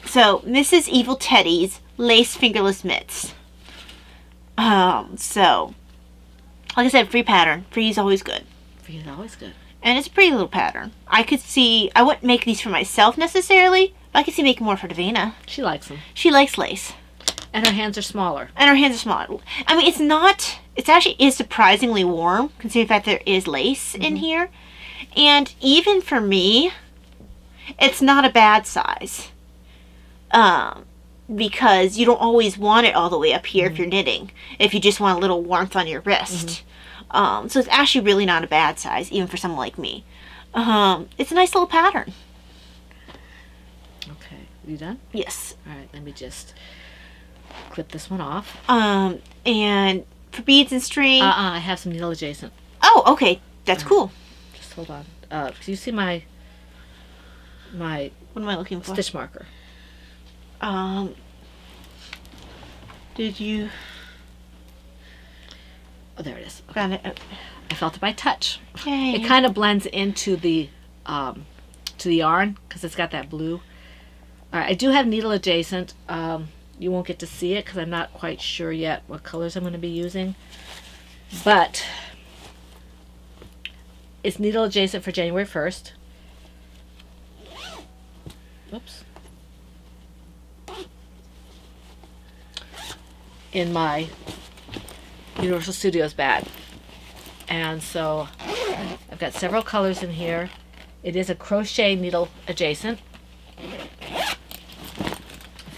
So, Mrs. Evil Teddy's Lace Fingerless Mitts. So, like I said, free pattern. Free is always good. Free is always good. And it's a pretty little pattern. I wouldn't make these for myself necessarily, but I could see making more for Davina. She likes them. She likes lace. And her hands are smaller. I mean, it actually is surprisingly warm, considering the fact there is lace in here. And even for me, it's not a bad size. Because you don't always want it all the way up here if you're knitting. If you just want a little warmth on your wrist. So it's actually really not a bad size, even for someone like me. It's a nice little pattern. Okay, you done? Yes. All right, let me just clip this one off. And for beads and string... I have some needle adjacent. Oh, okay. That's cool. Just hold on. Do you see my What am I looking for? stitch marker? Did you... Oh, there it is. Okay. Found it. I felt it by touch. Yay. It kind of blends into the yarn because it's got that blue. All right, I do have needle adjacent. You won't get to see it because I'm not quite sure yet what colors I'm going to be using. But it's needle adjacent for January 1st. Whoops. In my Universal Studios bag. And so I've got several colors in here. It is a crochet needle adjacent. That's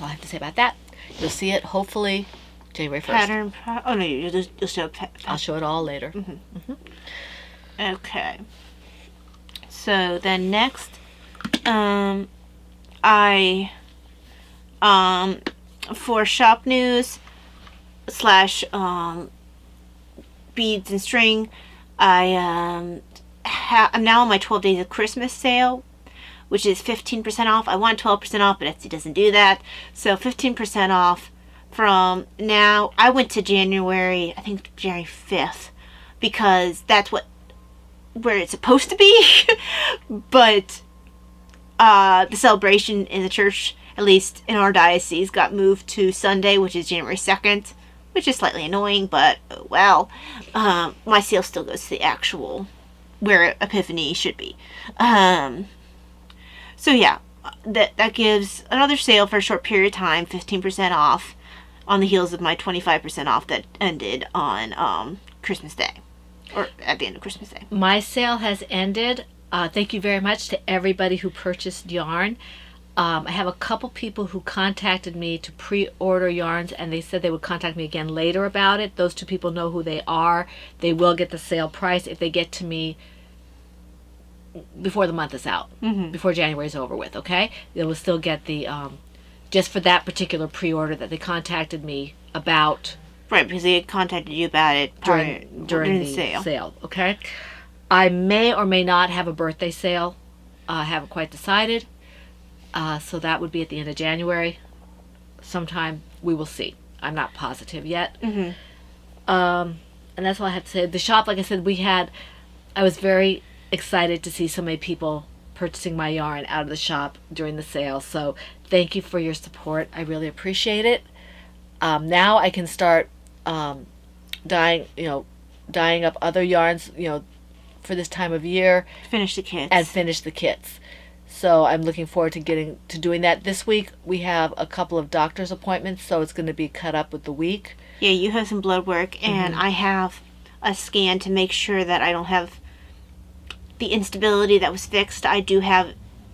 all I have to say about that. You'll see it hopefully January 1st. Oh no, you'll show I'll show it all later. Okay. So then next, for shop news / beads and string, I'm now on my 12 days of Christmas sale, which is 15% off. I want 12% off, but Etsy doesn't do that. So 15% off from now. I went to January 5th, because that's where it's supposed to be. But the celebration in the church, at least in our diocese, got moved to Sunday, which is January 2nd, which is slightly annoying, but well, my sale still goes to the actual where Epiphany should be. So yeah, that gives another sale for a short period of time, 15% off, on the heels of my 25% off that ended on Christmas Day, or at the end of Christmas Day. My sale has ended. Thank you very much to everybody who purchased yarn. I have a couple people who contacted me to pre-order yarns, and they said they would contact me again later about it. Those two people know who they are. They will get the sale price if they get to me before the month is out, before January is over with, okay? They will still get the, just for that particular pre-order that they contacted me about. Right, because they had contacted you about it during the sale, okay? I may or may not have a birthday sale. I haven't quite decided. So that would be at the end of January. Sometime we will see. I'm not positive yet. And that's all I have to say. The shop, like I said, I was very excited to see so many people purchasing my yarn out of the shop during the sale. So thank you for your support. I really appreciate it. Now I can start dyeing up other yarns, for this time of year. Finish the kits. So I'm looking forward to doing that. This week we have a couple of doctor's appointments, so it's going to be cut up with the week. Yeah, you have some blood work, and I have a scan to make sure that I don't have the instability that was fixed. I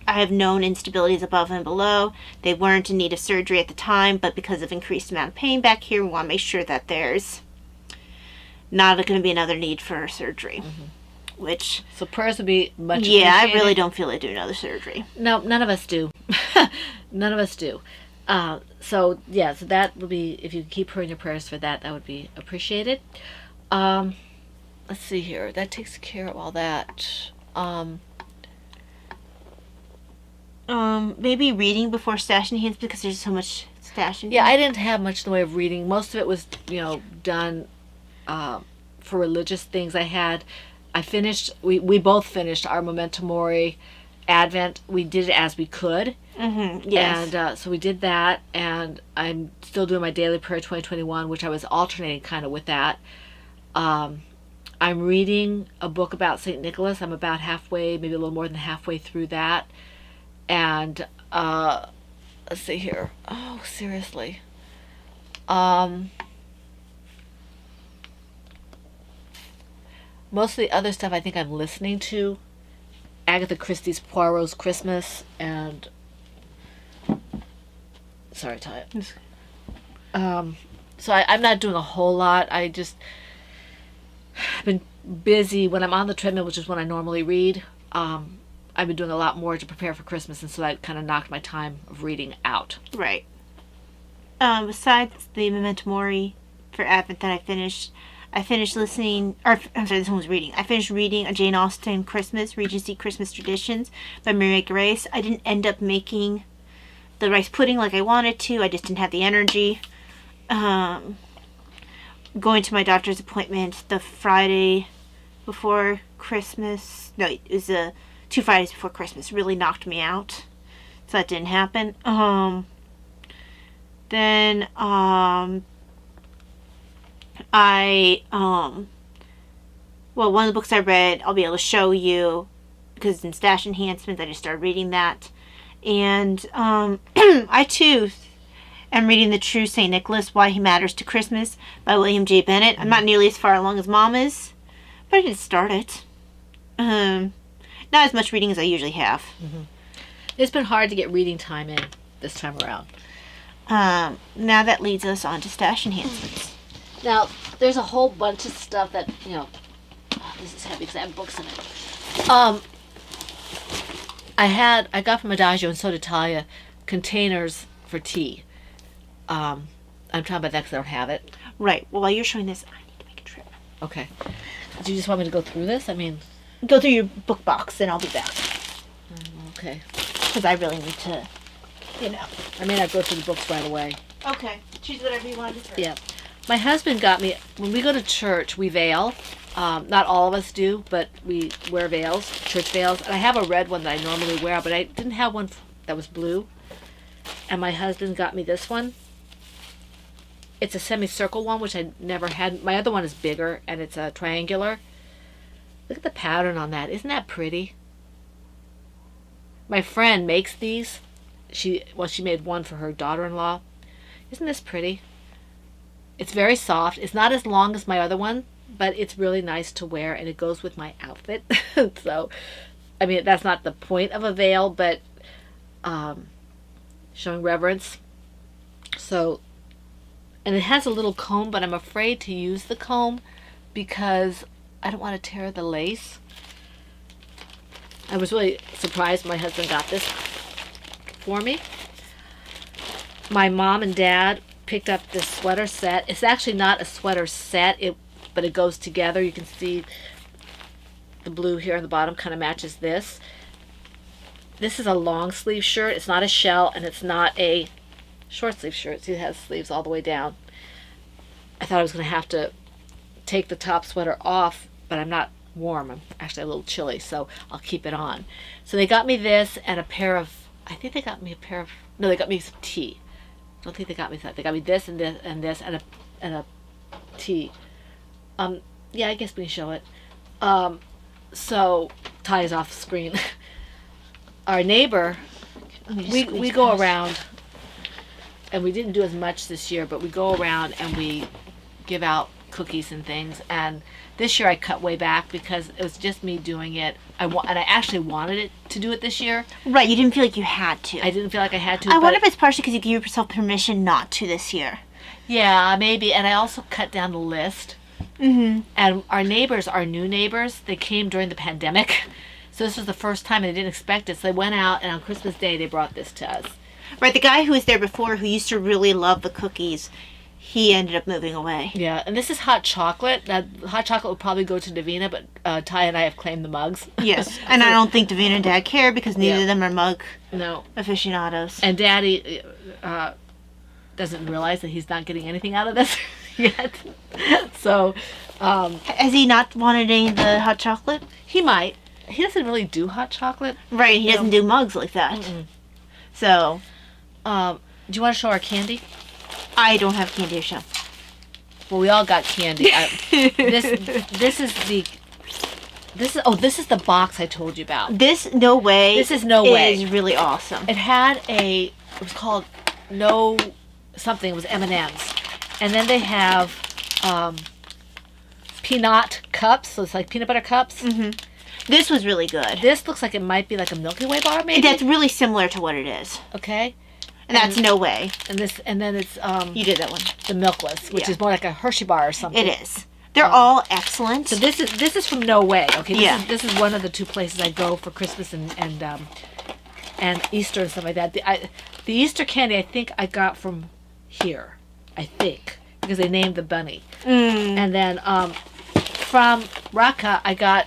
have known instabilities above and below. They weren't in need of surgery at the time, but because of increased amount of pain back here, we want to make sure that there's not going to be another need for surgery. So prayers would be much appreciated. Yeah, I really don't feel like doing another surgery. No, none of us do. None of us do. So that would be, if you could keep her in your prayers for that, that would be appreciated. Let's see here. That takes care of all that. Maybe reading before stash enhancements because there's so much stash enhancements. Yeah, I didn't have much in the way of reading. Most of it was, done for religious things. I finished, we both finished our Memento Mori Advent. We did it as we could. Mm-hmm, yes. And so we did that, and I'm still doing my Daily Prayer 2021, which I was alternating kind of with that. I'm reading a book about St. Nicholas. I'm about halfway, maybe a little more than halfway through that. And let's see here. Oh, seriously. Most of the other stuff I think I'm listening to. Agatha Christie's Poirot's Christmas and... Sorry, Ty. So I'm not doing a whole lot. I just have been busy when I'm on the treadmill, which is when I normally read. I've been doing a lot more to prepare for Christmas, and so that kind of knocked my time of reading out. Right. Besides the Memento Mori for Advent that I finished listening, or I'm sorry, this one was reading. I finished reading a Jane Austen Christmas, Regency Christmas Traditions by Mary Grace. I didn't end up making the rice pudding like I wanted to. I just didn't have the energy. Going to my doctor's appointment the Friday before Christmas. No, it was 2 Fridays before Christmas. Really knocked me out. So that didn't happen. Then well, one of the books I read, I'll be able to show you because it's in Stash Enhancements. I just started reading that. And I too am reading The True St. Nicholas, Why He Matters to Christmas by William J. Bennett. I'm not nearly as far along as Mom is, but I did start it. Not as much reading as I usually have. Mm-hmm. It's been hard to get reading time in this time around. Now that leads us on to Stash Enhancements. Now, there's a whole bunch of stuff that, this is heavy because I have books in it. I got from Adagio, and so did Talia, containers for tea. I'm talking about that because I don't have it. Right. Well, while you're showing this, I need to make a trip. Okay. Do you just want me to go through this? I mean... Go through your book box, and I'll be back. Okay. Because I really need to, I may not go through the books right away. Okay. Choose whatever you want to do. Yeah. My husband got me, when we go to church, we veil. Not all of us do, but we wear veils, church veils. And I have a red one that I normally wear, but I didn't have one that was blue. And my husband got me this one. It's a semicircle one, which I never had. My other one is bigger, and it's a triangular. Look at the pattern on that. Isn't that pretty? My friend makes these. She made one for her daughter-in-law. Isn't this pretty? It's very soft. It's not as long as my other one, but it's really nice to wear, and it goes with my outfit. So, I mean, that's not the point of a veil, but showing reverence. So, and it has a little comb, but I'm afraid to use the comb because I don't want to tear the lace. I was really surprised my husband got this for me. My mom and dad picked up this sweater set. It's actually not a sweater set, but it goes together. You can see the blue here on the bottom kind of matches this. This is a long sleeve shirt. It's not a shell, and it's not a short sleeve shirt. See, it has sleeves all the way down. I thought I was going to have to take the top sweater off, but I'm not warm. I'm actually a little chilly, so I'll keep it on. So they got me this and a pair of, I think they got me a pair of, no, they got me some tea. I don't think they got me that. They got me this and this and this and a tea. Yeah, I guess we can show it. So Ty is off the screen. Our neighbor, we go around, and we didn't do as much this year, but we go around and we give out cookies and things. And this year I cut way back because it was just me doing it. And I actually wanted it to do it this year. Right, you didn't feel like you had to. I didn't feel like I had to. I wonder if it's partially because you gave yourself permission not to this year. Yeah, maybe. And I also cut down the list. Mm-hmm. And our neighbors, our new neighbors, they came during the pandemic. So this was the first time, and they didn't expect it. So they went out, and on Christmas Day, they brought this to us. Right, the guy who was there before, who used to really love the cookies, he ended up moving away. Yeah, and this is hot chocolate. Now, hot chocolate would probably go to Davina, but Ty and I have claimed the mugs. Yes, and I don't think Davina and Dad care because neither of them are mug aficionados. And Daddy doesn't realize that he's not getting anything out of this yet. So, has he not wanted any of the hot chocolate? he might. He doesn't really do hot chocolate. Right, he doesn't do mugs like that. So, do you want to show our candy? I don't have candy to show. Well, we all got candy. This is the box I told you about. This No Way. This is No Way. Is really awesome. It had it was called No something. It was M&M's, and then they have peanut cups. So it's like peanut butter cups. This was really good. This looks like it might be like a Milky Way bar, maybe. That's really similar to what it is. Okay. And that's No Way. And then it's you did that one. the Milkless, which is more like a Hershey bar or something. It is. They're all excellent. So this is from No Way. Okay. This Yeah. is one of the two places I go for Christmas and Easter and stuff like that. The Easter candy I think I got from here. I think because they named the bunny. And then from Raka I got.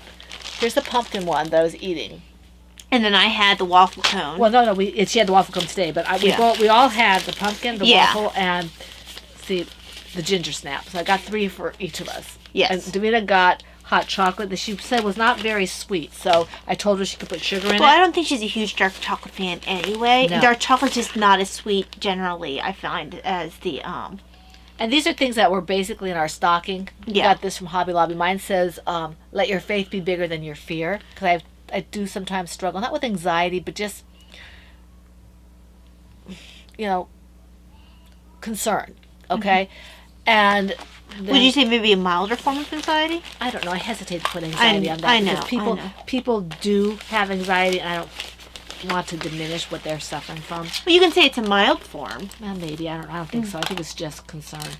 Here's the pumpkin one that I was eating. And then I had the waffle cone. Well, no, she had the waffle cone today, but we all had the pumpkin, the waffle, and the ginger snap. So I got 3 for each of us. Yes. And Davina got hot chocolate that she said was not very sweet, so I told her she could put sugar in it. Well, I don't think she's a huge dark chocolate fan anyway. No. Dark chocolate's just not as sweet generally, I find, as the And these are things that were basically in our stocking. We got this from Hobby Lobby. Mine says, let your faith be bigger than your fear. Because I do sometimes struggle, not with anxiety, but just, concern. Okay? And then, would you say maybe a milder form of anxiety? I don't know. I hesitate to put anxiety on that. I know. Because I know. people do have anxiety, and I don't want to diminish what they're suffering from. Well, you can say it's a mild form. Well, maybe. I don't think so. I think it's just concern.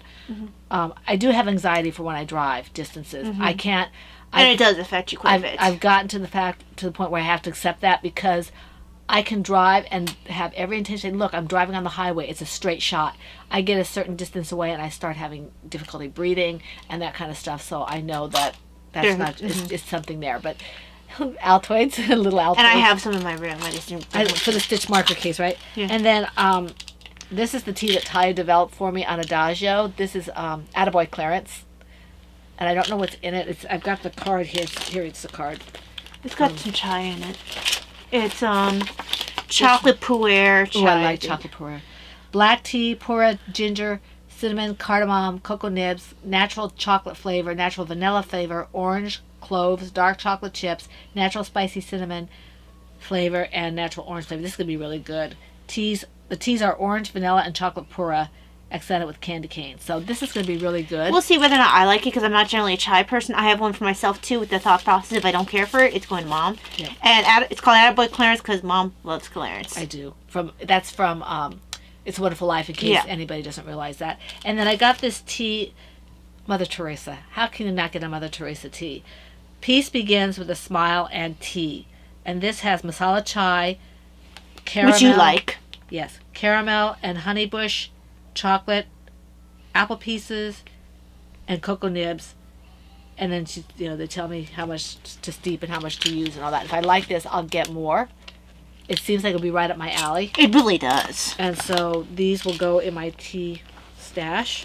I do have anxiety for when I drive distances. I can't. And it does affect you quite a bit. I've gotten to the point where I have to accept that because I can drive and have every intention. Look, I'm driving on the highway. It's a straight shot. I get a certain distance away and I start having difficulty breathing and that kind of stuff. So I know that's not. It's something there, but. Altoids, little Altoids. And I have some in my room. I just didn't. For the stitch marker case, right? Yeah. And then this is the tea that Ty developed for me on Adagio. This is Attaboy Clarence. And I don't know what's in it. I've got the card here. Here it's the card. It's got some chai in it. It's chocolate pu'er chai. Oh, I like chocolate pu'er. Black tea, pu'er, ginger, cinnamon, cardamom, cocoa nibs, natural chocolate flavor, natural vanilla flavor, orange, cloves, dark chocolate chips, natural spicy cinnamon flavor, and natural orange flavor. This is going to be really good. The teas are orange, vanilla, and chocolate pura, accented with candy cane. So this is going to be really good. We'll see whether or not I like it because I'm not generally a chai person. I have one for myself too with the thought process if I don't care for it, it's going to Mom. Yeah. And it's called Attaboy Clarence because Mom loves Clarence. I do. That's from It's a Wonderful Life in case anybody doesn't realize that. And then I got this tea, Mother Teresa. How can you not get a Mother Teresa tea? Peace begins with a smile and tea. And this has masala chai, caramel. Which you like. Yes. Caramel and honeybush, chocolate, apple pieces, and cocoa nibs. And then they tell me how much to steep and how much to use and all that. If I like this, I'll get more. It seems like it'll be right up my alley. It really does. And so these will go in my tea stash.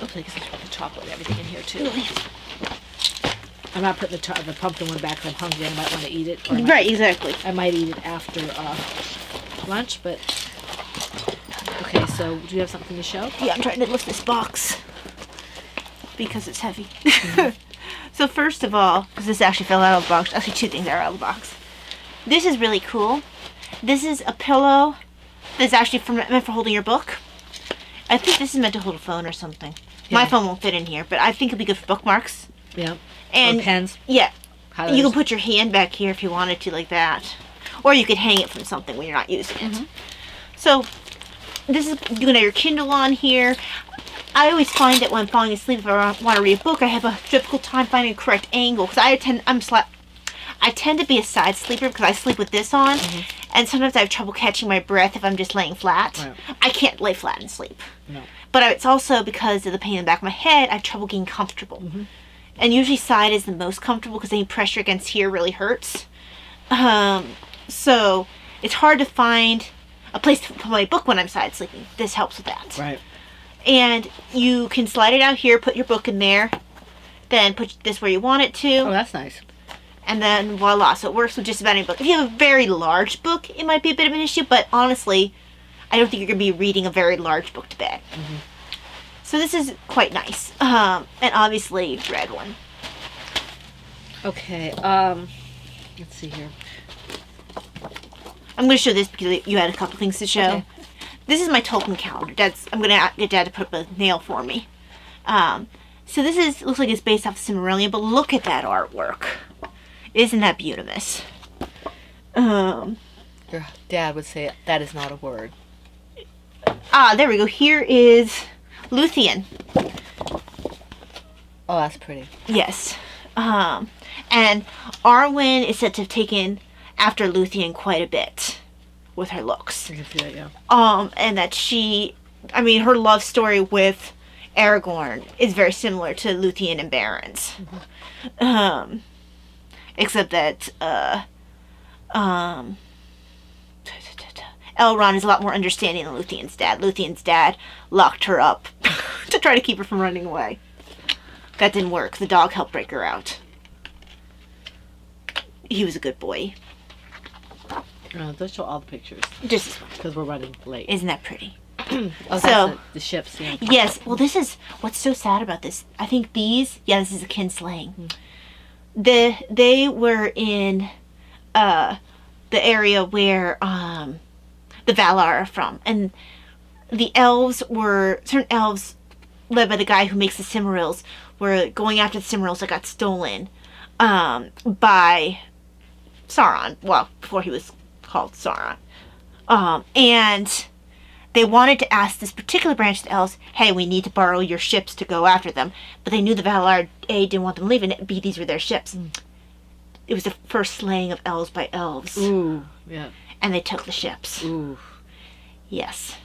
Oops, I guess I put the chocolate and everything in here too. I'm not putting the pumpkin one back because I'm hungry. I might want to eat it. Right, exactly. I might eat it after lunch, but... Okay, so do you have something to show? Yeah, I'm trying to lift this box because it's heavy. So first of all, because this actually fell out of the box, actually 2 things are out of the box. This is really cool. This is a pillow that's actually meant for holding your book. I think this is meant to hold a phone or something. Yeah. My phone won't fit in here, but I think it'll be good for bookmarks. Yeah. And or pens. Yeah. Highlighters. You can put your hand back here if you wanted to, like that. Or you could hang it from something when you're not using it. So, this is, you can have your Kindle on here. I always find that when I'm falling asleep, if I want to read a book, I have a difficult time finding a correct angle. Because I I tend to be a side sleeper because I sleep with this on, and sometimes I have trouble catching my breath if I'm just laying flat. Right. I can't lay flat and sleep. No. But it's also because of the pain in the back of my head, I have trouble getting comfortable. And usually side is the most comfortable because any pressure against here really hurts. So it's hard to find a place to put my book when I'm side sleeping. This helps with that. Right. And you can slide it out here, put your book in there, then put this where you want it to. Oh, that's nice. And then voila. So it works with just about any book. If you have a very large book, it might be a bit of an issue, but honestly, I don't think you're going to be reading a very large book to bed. So this is quite nice. And obviously, red one. Okay, let's see here. I'm going to show this because you had a couple things to show. Okay. This is my Tolkien calendar. I'm going to get Dad to put up a nail for me. So this looks like it's based off Silmarillion, but look at that artwork. Isn't that beautiful? Your dad would say that is not a word. There we go. Here is Luthien. Oh, that's pretty. Yes. And Arwen is said to have taken after Luthien quite a bit with her looks. I can see that, yeah. And that her love story with Aragorn is very similar to Luthien and Baron's. Except that, Elrond is a lot more understanding than Luthien's dad. Luthien's dad locked her up to try to keep her from running away. That didn't work. The dog helped break her out. He was a good boy. Let's show all the pictures. Just because we're running late. Isn't that pretty? Oh, So- that's the ships, yeah. Yes. Well, this is what's so sad about this. I think this is a kinslaying. They were in the area where the Valar are from, and certain elves led by the guy who makes the Silmarils were going after the Silmarils that got stolen by Sauron. Well, before he was called Sauron, and they wanted to ask this particular branch of the elves, hey, we need to borrow your ships to go after them. But they knew the Valar, A, didn't want them leaving, and B, these were their ships. It was the first slaying of elves by elves. Ooh, yeah. And they took the ships. Ooh, Yes.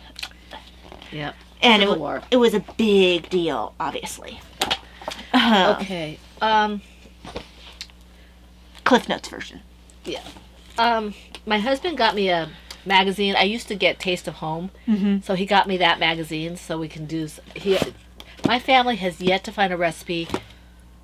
yeah. And Civil War. it was a big deal, obviously. Okay. Cliff Notes version. Yeah. My husband got me a magazine. I used to get Taste of Home, so he got me that magazine so we can do. My family has yet to find a recipe,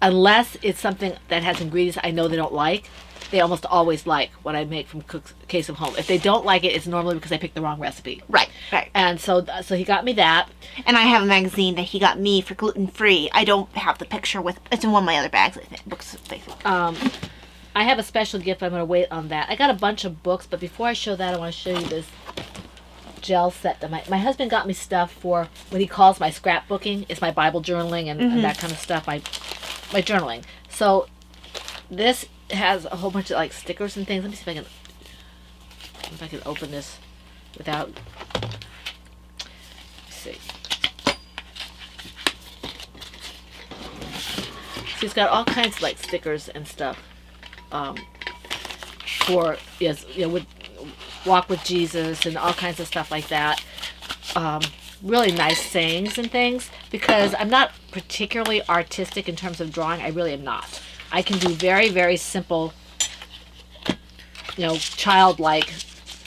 unless it's something that has ingredients I know they don't like. They almost always like what I make from Taste of Home. If they don't like it, it's normally because I picked the wrong recipe. Right. And so he got me that. And I have a magazine that he got me for gluten-free. I don't have the picture with... It's in one of my other bags, I think. Books, I think. I have a special gift. I'm going to wait on that. I got a bunch of books, but before I show that, I want to show you this gel set that my husband got me stuff for what he calls my scrapbooking. It's my Bible journaling and that kind of stuff, my journaling. So this has a whole bunch of like stickers and things. Let me see if I can open this without. Let's see. So it's got all kinds of like stickers and stuff. For with Walk with Jesus and all kinds of stuff like that. Really nice sayings and things, because I'm not particularly artistic in terms of drawing. I really am not. I can do very, very simple, childlike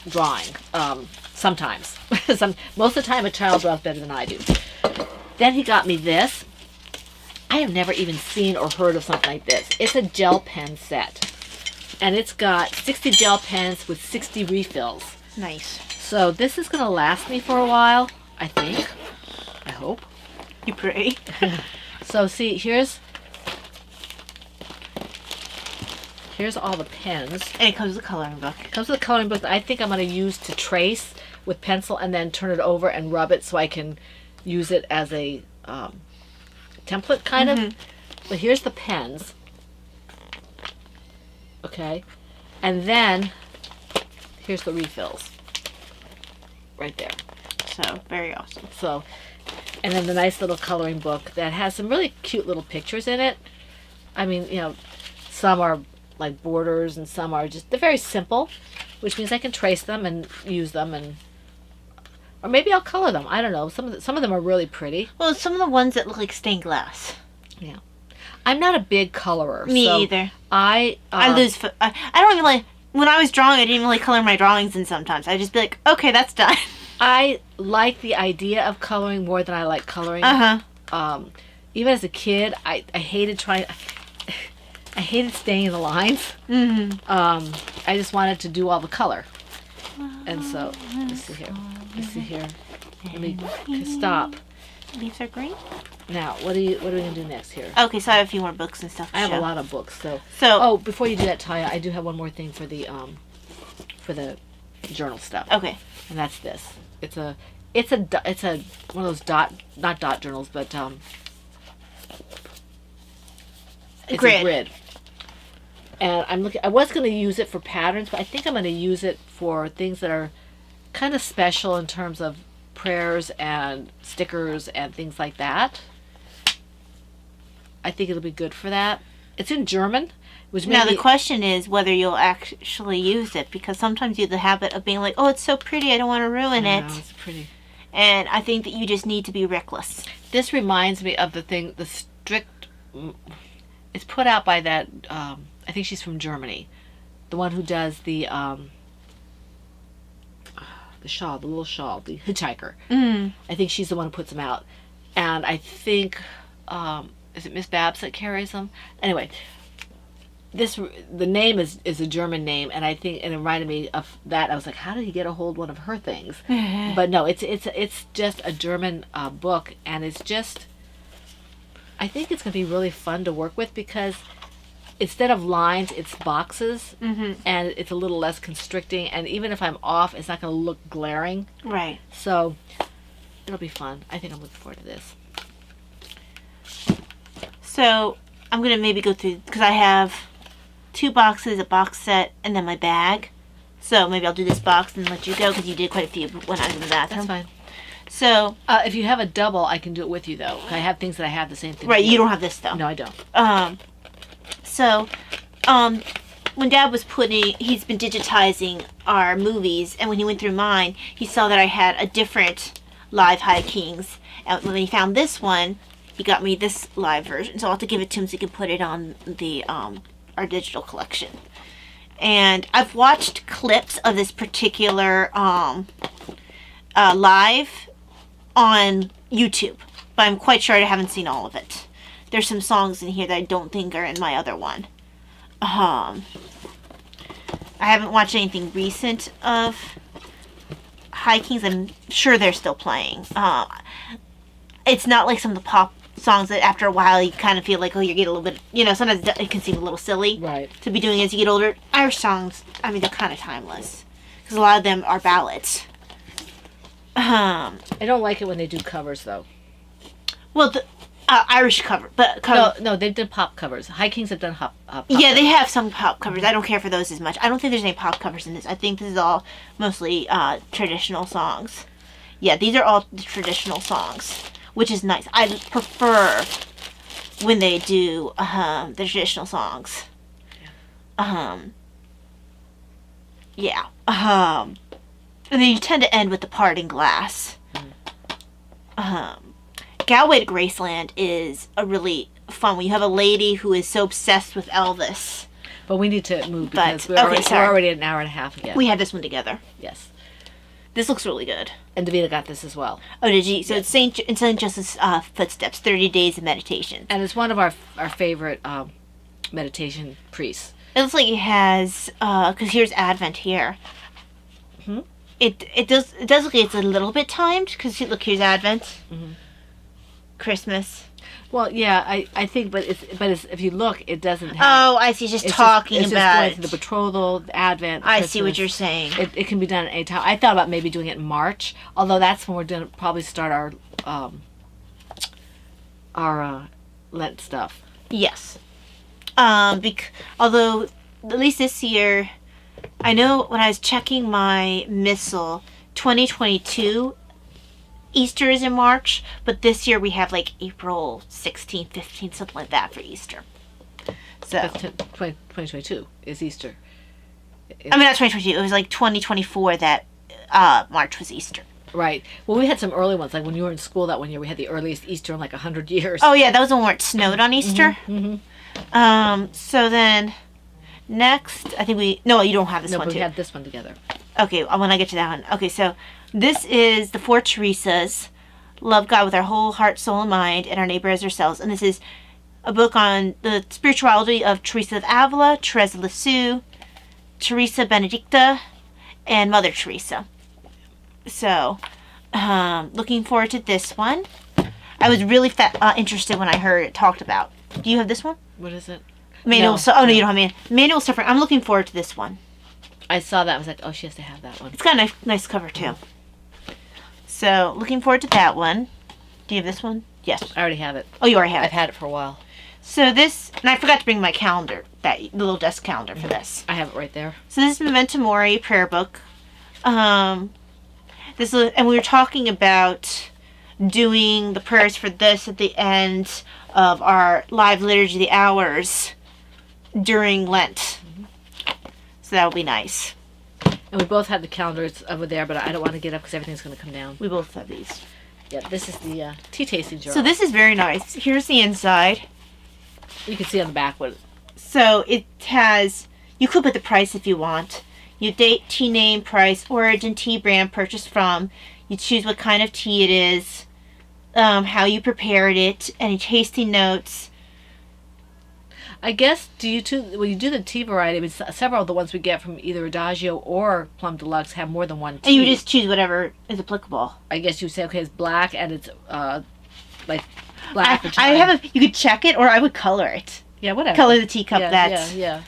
drawing. Sometimes. Most of the time a child draws better than I do. Then he got me this. I have never even seen or heard of something like this. It's a gel pen set. And it's got 60 gel pens with 60 refills. Nice. So this is going to last me for a while, I think. I hope. You pray. So see, here's all the pens. And it comes with a coloring book. It comes with a coloring book that I think I'm going to use to trace with pencil and then turn it over and rub it so I can use it as a template kind of. But here's the pens. Okay, and then here's the refills right there. So, very awesome. So, and then the nice little coloring book that has some really cute little pictures in it. I mean, some are like borders, and some are just, they're very simple, which means I can trace them and use them, and or maybe I'll color them. I don't know. Some of them are really pretty. Well, some of the ones that look like stained glass. Yeah. I'm not a big colorer. Me so either. I lose. I don't even like. When I was drawing, I didn't really color my drawings in sometimes. I'd just be like, okay, that's done. I like the idea of coloring more than I like coloring. Even as a kid, I hated trying. I hated staying in the lines. I just wanted to do all the color. And so, let's see here. Let me stop. Leaves are green. Now, what are we gonna do next here? Okay, so I have a few more books and stuff. I have a lot of books, so. So. Before you do that, Taya, I do have one more thing for the journal stuff. Okay. And that's this. It's a one of those not dot journals, but it's a grid. And I was going to use it for patterns, but I think I'm going to use it for things that are kind of special in terms of prayers and stickers and things like that. I think it'll be good for that. It's in German, which now the question is whether you'll actually use it, because sometimes you have the habit of being like, "Oh, it's so pretty, I don't want to ruin it." It's pretty. And I think that you just need to be reckless. This reminds me of the strict. It's put out by that. I think she's from Germany, the one who does the shawl, the little shawl, the hitchhiker. I think she's the one who puts them out, and I think is it Miss Babs that carries them? Anyway, the name is a German name, and I think it reminded me of that. I was like, how did he get a hold of one of her things? But no, it's just a German book, and it's just. I think it's going to be really fun to work with because instead of lines, it's boxes, and it's a little less constricting. And even if I'm off, it's not going to look glaring. Right. So it'll be fun. I think I'm looking forward to this. So I'm going to maybe go through, because I have 2 boxes, a box set, and then my bag. So maybe I'll do this box and let you go, because you did quite a few when I was in the bathroom. That's fine. So if you have a double, I can do it with you, though. I have things that I have the same thing. Right, you don't have this, though. No, I don't. When Dad was he's been digitizing our movies, and when he went through mine, he saw that I had a different live High Kings. And when he found this one, he got me this live version. So I'll have to give it to him so he can put it on the our digital collection. And I've watched clips of this particular live on YouTube, but I'm quite sure I haven't seen all of it. There's some songs in here that I don't think are in my other one. I haven't watched anything recent of High Kings. I'm sure they're still playing. It's not like some of the pop songs that after a while you kind of feel like, oh, you get a little bit, sometimes it can seem a little silly to be doing as you get older. Irish songs, I mean, they're kind of timeless because a lot of them are ballads. I don't like it when they do covers, though. Well, the Irish cover, but no, they've done pop covers. High Kings have done pop. Yeah, they have some pop covers. I don't care for those as much. I don't think there's any pop covers in this. I think this is all mostly traditional songs. Yeah, these are all the traditional songs, which is nice. I prefer when they do the traditional songs. Yeah. And then you tend to end with the parting glass. Galway to Graceland is a really fun one. You have a lady who is so obsessed with Elvis. But we need to move because we're already at an hour and a half again. We had this one together. Yes. This looks really good. And Davina got this as well. Oh, did you? So yes. It's St. Joseph's Footsteps, 30 Days of Meditation. And it's one of our favorite meditation priests. It looks like it has, because here's Advent here. It does look like it's a little bit timed, because look, here's Advent. Christmas. Well, yeah, I think, but it's if you look, it doesn't have. Oh, I see. It's just talking about just the betrothal, the Advent. I see what you're saying. It can be done at any time. I thought about maybe doing it in March, although that's when we're going to probably start our Lent stuff. Yes. Although at least this year, I know when I was checking my missal, 2022. Easter is in March, but this year we have like April 16th, 15th, something like that for Easter. So, That's 2022 is Easter. I mean, not 2022. It was like 2024 that March was Easter. Right. Well, we had some early ones. Like when you were in school that one year, we had the earliest Easter in like 100 years. Oh, yeah, that was the one where it snowed on Easter. So then, next, I think no, you don't have this No, one, but too. we had this one together. Okay, when I get to that one. Okay, so this is the Four Teresas. Love God with our whole heart, soul, and mind, and our neighbor as ourselves. And this is a book on the spirituality of Teresa of Avila, Teresa Lisieux, Teresa Benedicta, and Mother Teresa. So, looking forward to this one. I was really interested when I heard it talked about. Do you have this one? What is it? Manual. No. No, you don't have manual suffering. I'm looking forward to this one. I saw that. I was like, oh, she has to have that one. It's got a nice cover too. So, looking forward to that one. Do you have this one? Yes. I already have it. Oh, you already have I've it. had it for a while. So this, and I forgot to bring my calendar, the little desk calendar for this. I have it right there. So this is Memento Mori prayer book. And we were talking about doing the prayers for this at the end of our live liturgy of the hours during Lent. So that will be nice. And we both have the calendars over there, but I don't want to get up because everything's going to come down. We both have these. Yeah, this is the tea tasting jar. So this is very nice. Here's the inside. You can see on the back what. So it has, you could put the price if you want. You date, tea name, price, origin, tea brand, purchased from. You choose what kind of tea it is, how you prepared it, any tasting notes. I guess, when you do the tea variety, I mean, several of the ones we get from either Adagio or Plum Deluxe have more than one tea. And you just choose whatever is applicable. I guess you say, okay, it's black and it's like black or You could check it, or I would color it. Yeah, whatever. Color the teacup. Yeah.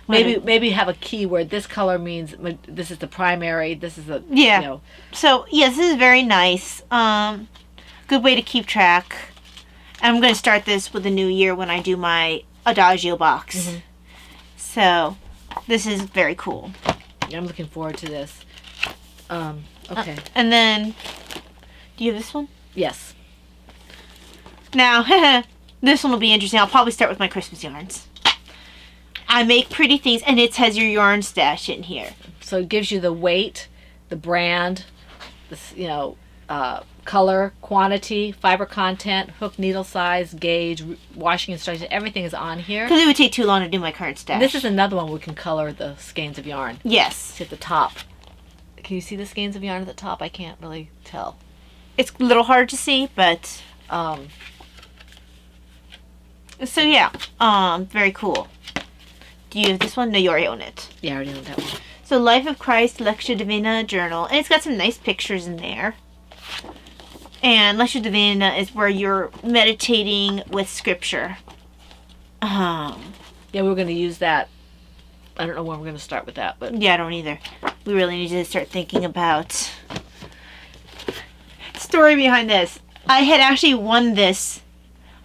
Maybe have a key where this color means this is the primary, this is the, yeah. You know. So, yes, this is very nice. Good way to keep track. I'm going to start this with the new year when I do my Adagio box. So, this is very cool. Yeah, I'm looking forward to this. Okay. And then, do you have this one? Yes. Now, this one will be interesting. I'll probably start with my Christmas yarns. I make pretty things, and it has your yarn stash in here. So it gives you the weight, the brand, color, quantity, fiber content, hook needle size, gauge, washing instructions. Everything is on here. Because it would take too long to do my current stash. And this is another one where we can color the skeins of yarn. Yes. It's at the top. Can you see the skeins of yarn at the top? I can't really tell. It's a little hard to see, but... So, yeah. Very cool. Do you have this one? No, you already own it. Yeah, I already own that one. So, Life of Christ, Lectio Divina Journal. And it's got some nice pictures in there. And Lectio Divina is where you're meditating with scripture. Yeah, we're going to use that. I don't know when we're going to start with that, but... Yeah, I don't either. We really need to start thinking about... Story behind this. I had actually won this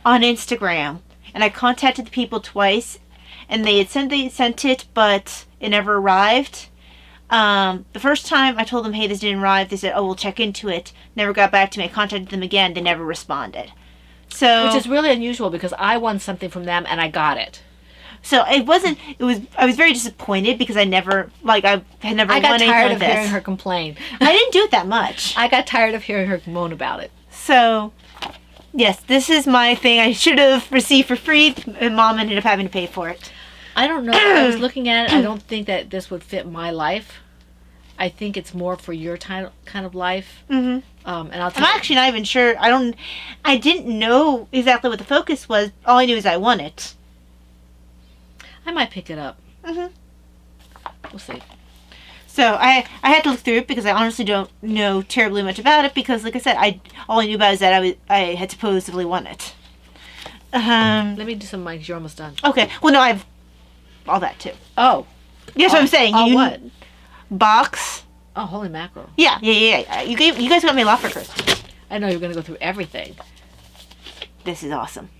on Instagram. And I contacted the people twice. And they sent it, but it never arrived. The first time I told them, hey, this didn't arrive, they said, oh, we'll check into it. Never got back to me. I contacted them again. They never responded. So, which is really unusual because I won something from them and I got it. So I was very disappointed because I had never won anything like this. I got tired of hearing her complain. I didn't do it that much. I got tired of hearing her moan about it. So, yes, this is my thing. I should have received for free, and Mom ended up having to pay for it. I don't know. I was looking at it. I don't think that this would fit my life. I think it's more for your kind of life. Mm-hmm. And I'm actually not even sure. I didn't know exactly what the focus was. All I knew is I won it. I might pick it up. Mm-hmm. We'll see. So I had to look through it because I honestly don't know terribly much about it because, like I said, all I knew about is that I had supposedly won it. Let me do some of mine because you're almost done. Okay. Well, no, I have all that too. Oh. Yes, what I'm saying. What? Box. Oh, holy mackerel. Yeah. You guys got me a lot for Christmas. I know you're going to go through everything. This is awesome.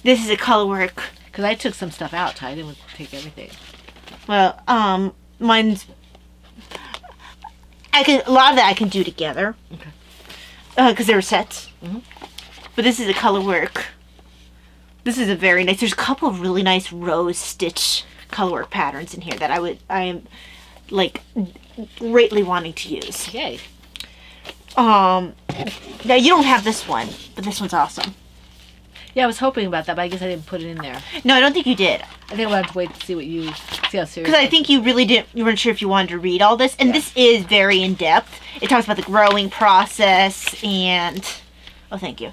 This is a color work. Because I took some stuff out. I didn't take everything. Well, mine's... a lot of that I can do together. Okay. Because they were sets. Mm-hmm. But this is a color work This is a very nice. There's a couple of really nice rose stitch colorwork patterns in here that I am like greatly wanting to use. Yay. Now you don't have this one, but this one's awesome. Yeah, I was hoping about that, but I guess I didn't put it in there. No, I don't think you did. I think I'll have to wait to see how serious. Because I think you really didn't. You weren't sure if you wanted to read all this, and this is very in depth. It talks about the growing process and. Oh, thank you.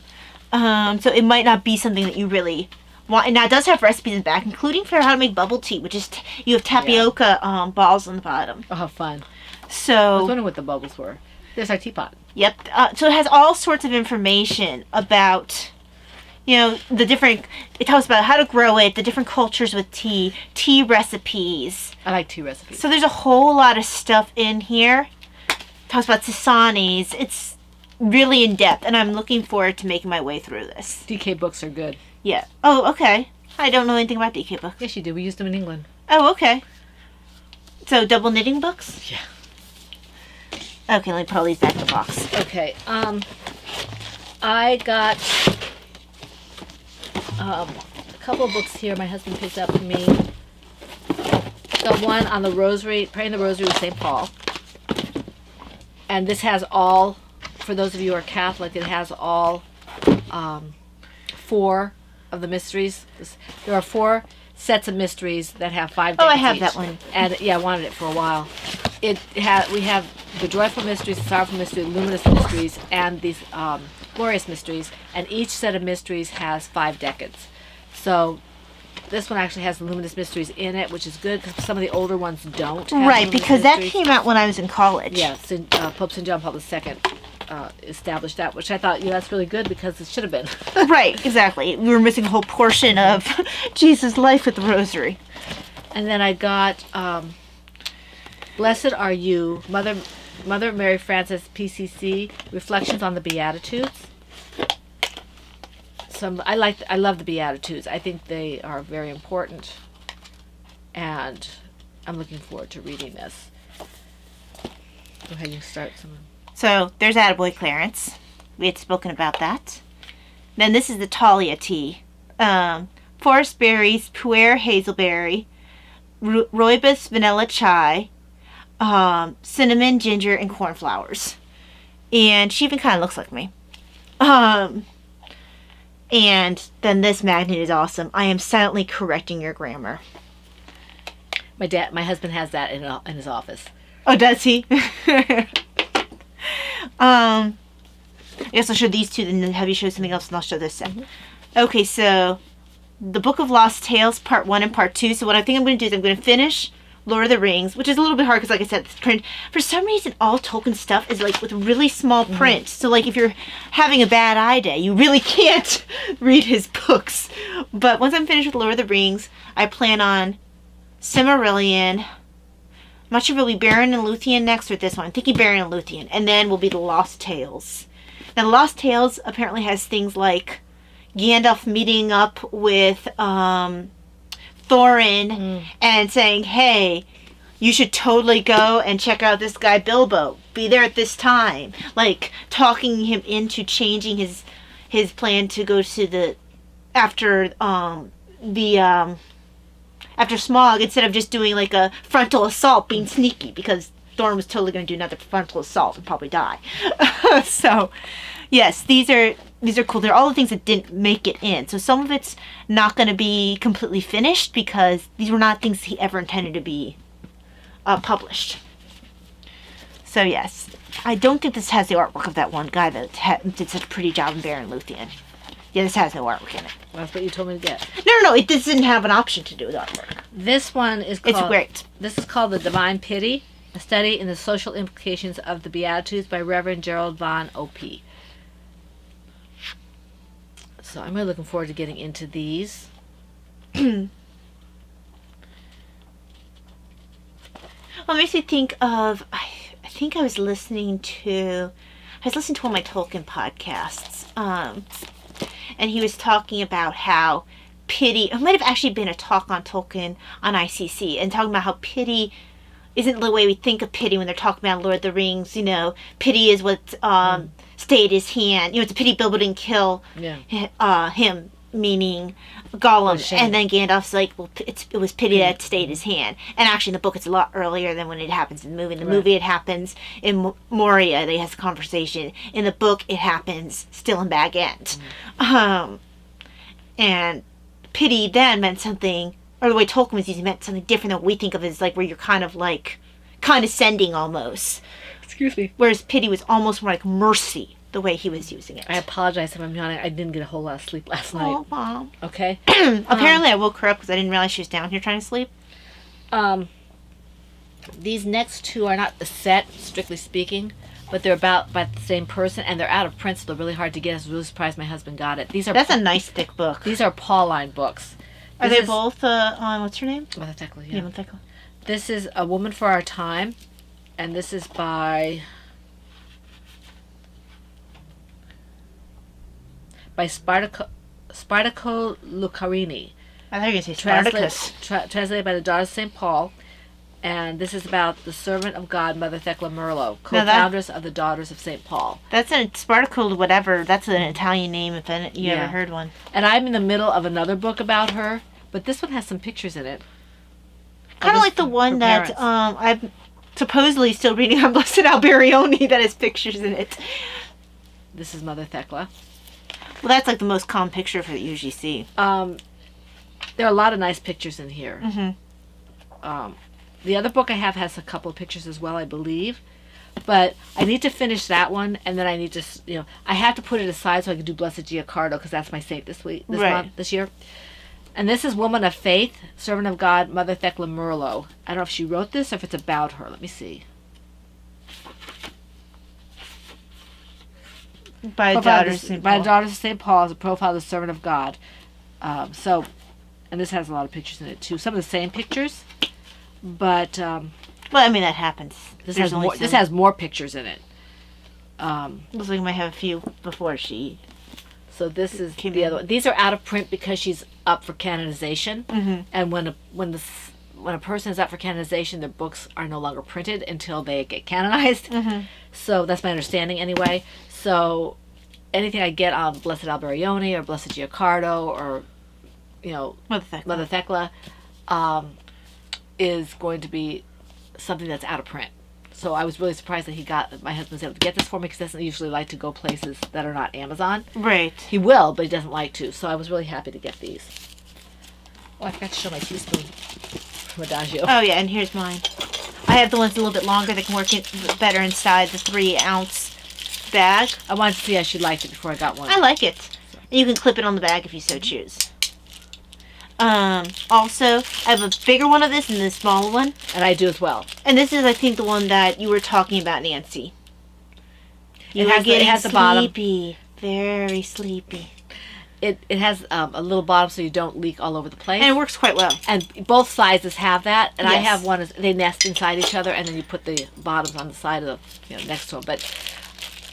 So it might not be something that you really want. And now it does have recipes in the back, including for how to make bubble tea, which is you have tapioca balls on the bottom. Oh, how fun! So I was wondering what the bubbles were. There's our teapot. Yep. So it has all sorts of information about. The different, it talks about how to grow it, the different cultures with tea recipes. I like tea recipes. So there's a whole lot of stuff in here. It talks about Sasanis. It's really in depth, and I'm looking forward to making my way through this. DK books are good. Yeah. Oh, okay. I don't know anything about DK books. Yes, you do. We used them in England. Oh, okay. So double knitting books? Yeah. Okay, let me put all these back in the box. Okay. I got a couple of books here my husband picked up for me. Got one on the Rosary, Praying the Rosary with St. Paul. And this has all, for those of you who are Catholic, it has all 4 of the mysteries. There are 4 sets of mysteries that have 5 decades I have each. that one. And yeah, I wanted it for a while. We have the joyful mysteries, the sorrowful mysteries, the luminous mysteries, and these glorious mysteries. And each set of mysteries has 5 decades. So this one actually has the luminous mysteries in it, which is good because some of the older ones don't. Have Right, luminous because mysteries. that came out when I was in college. Yeah, Pope St. John Paul II established that, which I thought, that's really good because it should have been. Right, exactly. We were missing a whole portion of Jesus' life with the Rosary. And then I got Blessed Are You, Mother Mary Frances, PCC, Reflections on the Beatitudes. I love the Beatitudes. I think they are very important, and I'm looking forward to reading this. Go ahead, you start. So there's Attaboy Clarence. We had spoken about that. Then this is the Talia tea. Forest berries, puer hazelberry, rooibos vanilla chai, cinnamon, ginger, and cornflowers. And she even kind of looks like me. And then this magnet is awesome. I am silently correcting your grammar. My husband has that in his office. Oh, does he? I guess I'll show these two, then have you show something else, and I'll show this set. Mm-hmm. Okay, so the Book of Lost Tales, Part 1 and Part 2. So what I think I'm going to do is I'm going to finish Lord of the Rings, which is a little bit hard because, like I said, it's print. For some reason, all Tolkien stuff is like with really small print. Mm-hmm. So, like, if you're having a bad eye day, you really can't read his books. But once I'm finished with Lord of the Rings, I plan on Silmarillion. I'm not sure if it'll be Beren and Luthien next or this one. I'm thinking Beren and Luthien. And then will be the Lost Tales. Now, the Lost Tales apparently has things like Gandalf meeting up with Thorin and saying, hey, you should totally go and check out this guy Bilbo. Be there at this time. Like, talking him into changing his plan to go to the... After Smaug, instead of just doing like a frontal assault, being sneaky, because Thorin was totally going to do another frontal assault and probably die. So, yes, these are cool. They're all the things that didn't make it in. So some of it's not going to be completely finished because these were not things he ever intended to be published. So yes, I don't think this has the artwork of that one guy that did such a pretty job in Beren Luthien. Yeah, this has no artwork in it. Well, that's what you told me to get. No, it didn't have an option to do with artwork. This one is called... It's great. This is called The Divine Pity, a study in the social implications of the Beatitudes by Reverend Gerald Von O.P. So I'm really looking forward to getting into these. Well, it makes me think of... I think I was listening to one of my Tolkien podcasts. And he was talking about how pity, it might have actually been a talk on Tolkien on ICC, and talking about how pity isn't the way we think of pity when they're talking about Lord of the Rings. Pity is what stayed his hand. It's a pity Bilbo didn't kill him meaning Gollum, shame. and then Gandalf's like, well, it was pity that stayed his hand. And actually, in the book, it's a lot earlier than when it happens in the movie. In the movie, it happens in Moria. They have a conversation. In the book, it happens still in Bag End. And pity then meant something, or the way Tolkien was using it meant something different than what we think of as like where you're kind of like condescending almost. Excuse me. Whereas pity was almost more like mercy, the way he was using it. I apologize if I'm yawning. I didn't get a whole lot of sleep last night. Oh, Mom. Okay. Apparently, I woke her up because I didn't realize she was down here trying to sleep. These next two are not a set, strictly speaking, but they're about by the same person, and they're out of print, so they're really hard to get. I was really surprised my husband got it. That's a nice thick book. These are Pauline books. Are they both on, what's her name? Mother Thecla, Yeah, Mother Thecla. This is A Woman for Our Time, and this is by Spartaco Lucarini. I thought you were going to say Spartacus. Translated by the Daughters of St. Paul. And this is about the servant of God, Mother Thecla Merlo, co-founders of the Daughters of St. Paul. That's a Spartaco whatever. That's an Italian name if you ever heard one. And I'm in the middle of another book about her, but this one has some pictures in it. Kind of like the one that I'm supposedly still reading on Blessed Alberione that has pictures in it. This is Mother Thecla. Well, that's like the most common picture of her that you usually see. There are a lot of nice pictures in here. The other book I have has a couple of pictures as well, I believe. But I need to finish that one, and then I need to, I have to put it aside so I can do Blessed Giacardo, because that's my saint this year. And this is Woman of Faith, Servant of God, Mother Thecla Merlo. I don't know if she wrote this or if it's about her. Let me see. By the Daughters of St. Paul as a profile of the Servant of God. And this has a lot of pictures in it too. Some of the same pictures, but well, I mean that happens. This has more pictures in it. Looks like I might have a few before she. So this is the other one. These are out of print because she's up for canonization, and when a person is up for canonization, their books are no longer printed until they get canonized. So that's my understanding anyway. So anything I get on Blessed Alberione or Blessed Giacardo or Mother Thecla is going to be something that's out of print. So I was really surprised that my husband was able to get this for me, because he doesn't usually like to go places that are not Amazon. Right. He will, but he doesn't like to. So I was really happy to get these. Oh, I forgot to show my teaspoon from Adagio. Oh yeah, and here's mine. I have the ones a little bit longer that can work better inside the 3-ounce bag. I wanted to see how she liked it before I got one. I like it. And you can clip it on the bag if you so choose. Also, I have a bigger one of this and a smaller one. And I do as well. And this is, I think, the one that you were talking about, Nancy. It has the bottom. Sleepy. Very sleepy. It has a little bottom so you don't leak all over the place. And it works quite well. And both sizes have that. And yes. I have one, they nest inside each other, and then you put the bottoms on the side of next to them.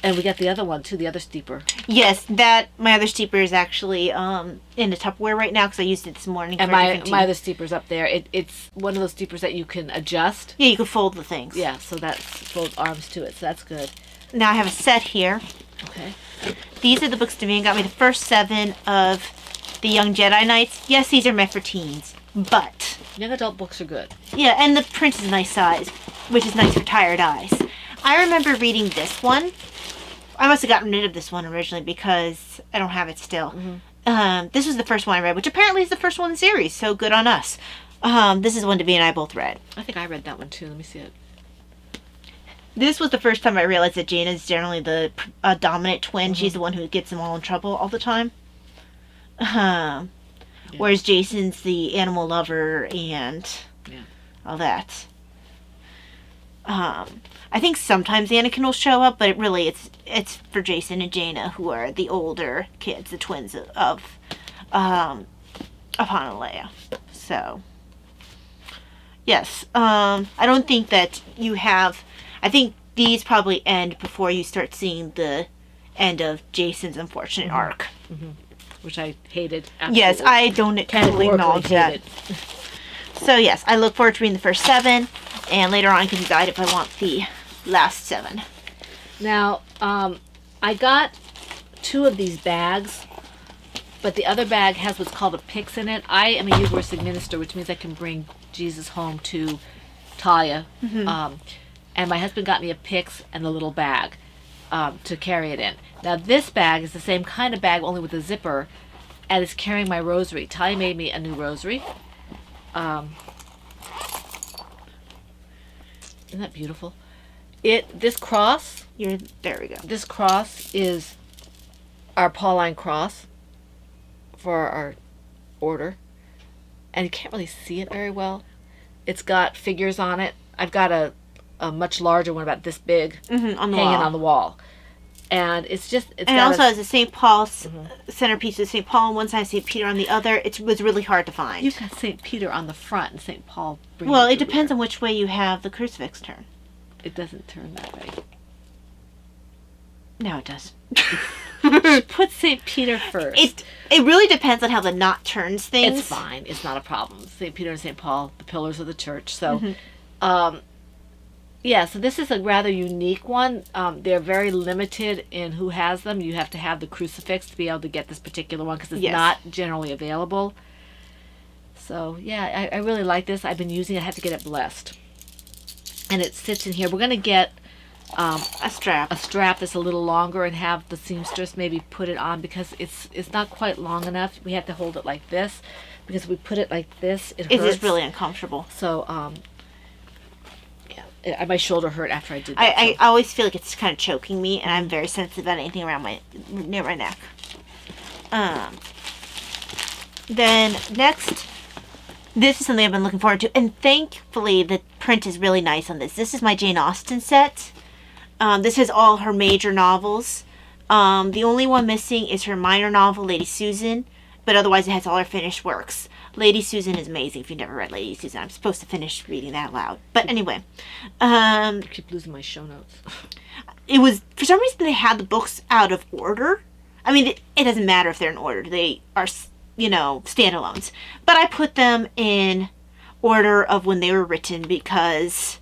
And we got the other one too, the other steeper. Yes, my other steeper is actually in the Tupperware right now because I used it this morning. And my other steeper's up there. It's one of those steepers that you can adjust. Yeah, you can fold the things. Yeah, so that's fold arms to it, so that's good. Now I have a set here. Okay. These are the books Davina got me, the first 7 of the Young Jedi Knights. Yes, these are meant for teens, but young adult books are good. Yeah, and the print is a nice size, which is nice for tired eyes. I remember reading this one. I must have gotten rid of this one originally because I don't have it still. This was the first one I read, which apparently is the first one in the series, so good on us. This is one Davina and I both read. I think I read that one too. Let me see it. This was the first time I realized that Jaina is generally the dominant twin. She's the one who gets them all in trouble all the time. Whereas Jason's the animal lover and all that. I think sometimes Anakin will show up, but it's for Jason and Jaina, who are the older kids, the twins of Han and Leia. So, yes. I don't think that you have... I think these probably end before you start seeing the end of Jason's unfortunate arc. Which I hated. Absolutely. Yes, I don't totally acknowledge that. So, yes, I look forward to reading the first 7, and later on I can decide if I want the last 7. Now, I got 2 of these bags But the other bag has what's called a pyx in it. I am a Eucharistic minister, which means I can bring Jesus home to Talia. And my husband got me a pyx and a little bag to carry it in. Now this bag is the same kind of bag, only with a zipper, and it's carrying my rosary. Talia made me a new rosary. Isn't that beautiful? This cross. There we go. This cross is our Pauline cross for our order, and you can't really see it very well. It's got figures on it. I've got a much larger one, about this big, on the hanging wall. on the wall, and it's and it also has a St. Paul's centerpiece with St. Paul on one side, St. Peter on the other. It was really hard to find. You've got St. Peter on the front and St. Paul. Well, it depends on which way you have the crucifix turn. It doesn't turn that way. No, it does. Put St. Peter first. It really depends on how the knot turns things. It's fine. It's not a problem. St. Peter and St. Paul, the pillars of the church. So, yeah, so this is a rather unique one. They're very limited in who has them. You have to have the crucifix to be able to get this particular one because it's not generally available. So, yeah, I really like this. I've been using it. I had to get it blessed. And it sits in here. We're going to get a strap that's a little longer and have the seamstress maybe put it on because it's not quite long enough. We have to hold it like this because if we put it like this, it hurts. It's just really uncomfortable. So, yeah, my shoulder hurt after I did that. I always feel like it's kind of choking me, and I'm very sensitive about anything around near my neck. Then next, this is something I've been looking forward to, and thankfully the print is really nice on this. This is my Jane Austen set. This has all her major novels. The only one missing is her minor novel, Lady Susan, but otherwise it has all her finished works. Lady Susan is amazing. If you've never read Lady Susan, I'm supposed to finish reading that loud. But anyway. I keep losing my show notes. It was, for some reason, they had the books out of order. I mean, it doesn't matter if they're in order. They are, standalones. But I put them in order of when they were written because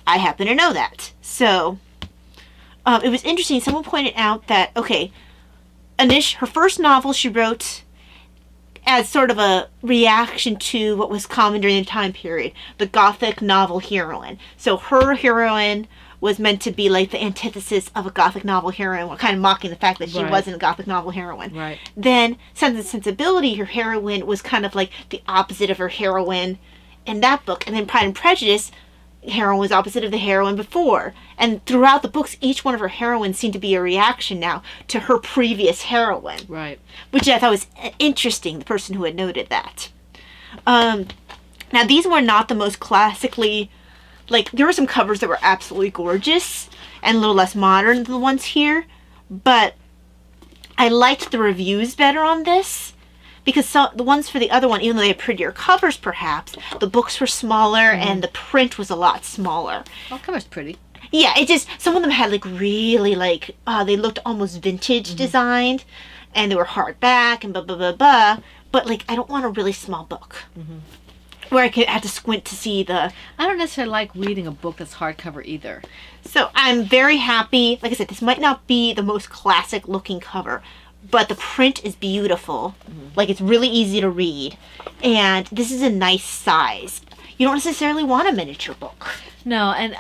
I happen to know that. So, it was interesting. Someone pointed out that, her first novel she wrote as sort of a reaction to what was common during the time period, the Gothic novel heroine. So her heroine was meant to be like the antithesis of a Gothic novel heroine, while kind of mocking the fact that she wasn't a Gothic novel heroine. Right. Then, Sense and Sensibility, her heroine was kind of like the opposite of her heroine in that book. And then Pride and Prejudice, heroine was opposite of the heroine before. And throughout the books, each one of her heroines seemed to be a reaction now to her previous heroine. Right. Which I thought was interesting, the person who had noted that. Now, these were not the most classically... there were some covers that were absolutely gorgeous and a little less modern than the ones here. But I liked the reviews better on this. Because the ones for the other one, even though they had prettier covers perhaps, the books were smaller and the print was a lot smaller. Well, the cover's pretty. Yeah, some of them had really they looked almost vintage designed, and they were hardback and blah, blah, blah, blah. But I don't want a really small book where I have to squint to see the... I don't necessarily like reading a book that's hardcover either. So I'm very happy. Like I said, this might not be the most classic looking cover, but the print is beautiful. It's really easy to read. And this is a nice size. You don't necessarily want a miniature book. No, and,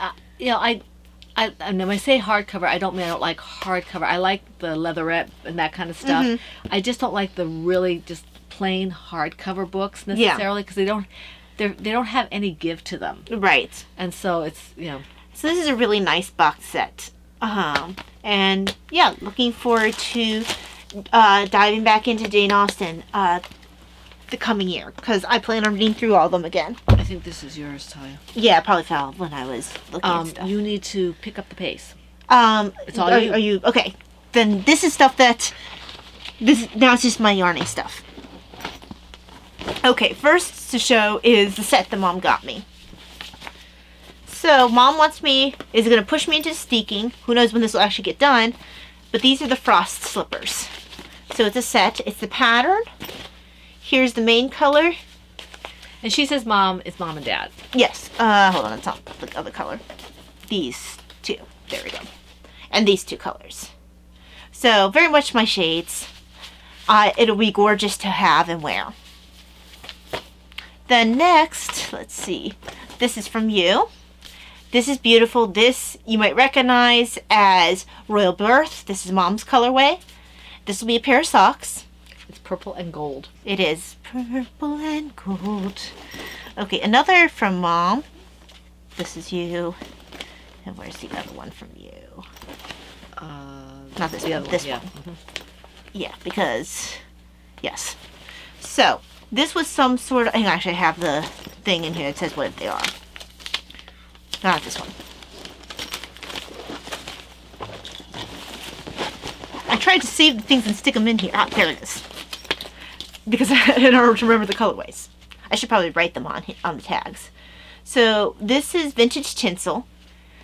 when I say hardcover, I don't mean I don't like hardcover. I like the leatherette and that kind of stuff. I just don't like the really just plain hardcover books necessarily because they don't have any give to them. Right. And so it's, So this is a really nice box set. And, yeah, looking forward to... diving back into Jane Austen the coming year because I plan on reading through all of them again. I think this is yours, Talia. Yeah, I probably fell when I was looking at stuff. You need to pick up the pace. It's all are you okay? Then this is stuff now it's just my yarning stuff. Okay, first to show is the set that Mom got me. So Mom is going to push me into steeking. Who knows when this will actually get done? But these are the frost slippers. So it's a set. It's the pattern. Here's the main color. And she says Mom is Mom and Dad. Yes. Hold on. It's not the other color. These two. There we go. And these two colors. So very much my shades. it'll be gorgeous to have and wear. Then next, let's see. This is from you. This is beautiful. This you might recognize as Royal Birth. This is Mom's colorway. This will be a pair of socks. It's purple and gold. It is purple and gold. Okay, another from Mom. This is you. And where's the other one from you? Not this one, this one. Mm-hmm. Yeah, because, yes. So, this was some sort of, actually I have the thing in here that says what they are. Not this one. I tried to save the things and stick them in here. Ah, there it is. Because in order to remember the colorways. I should probably write them on the tags. So, this is Vintage Tinsel.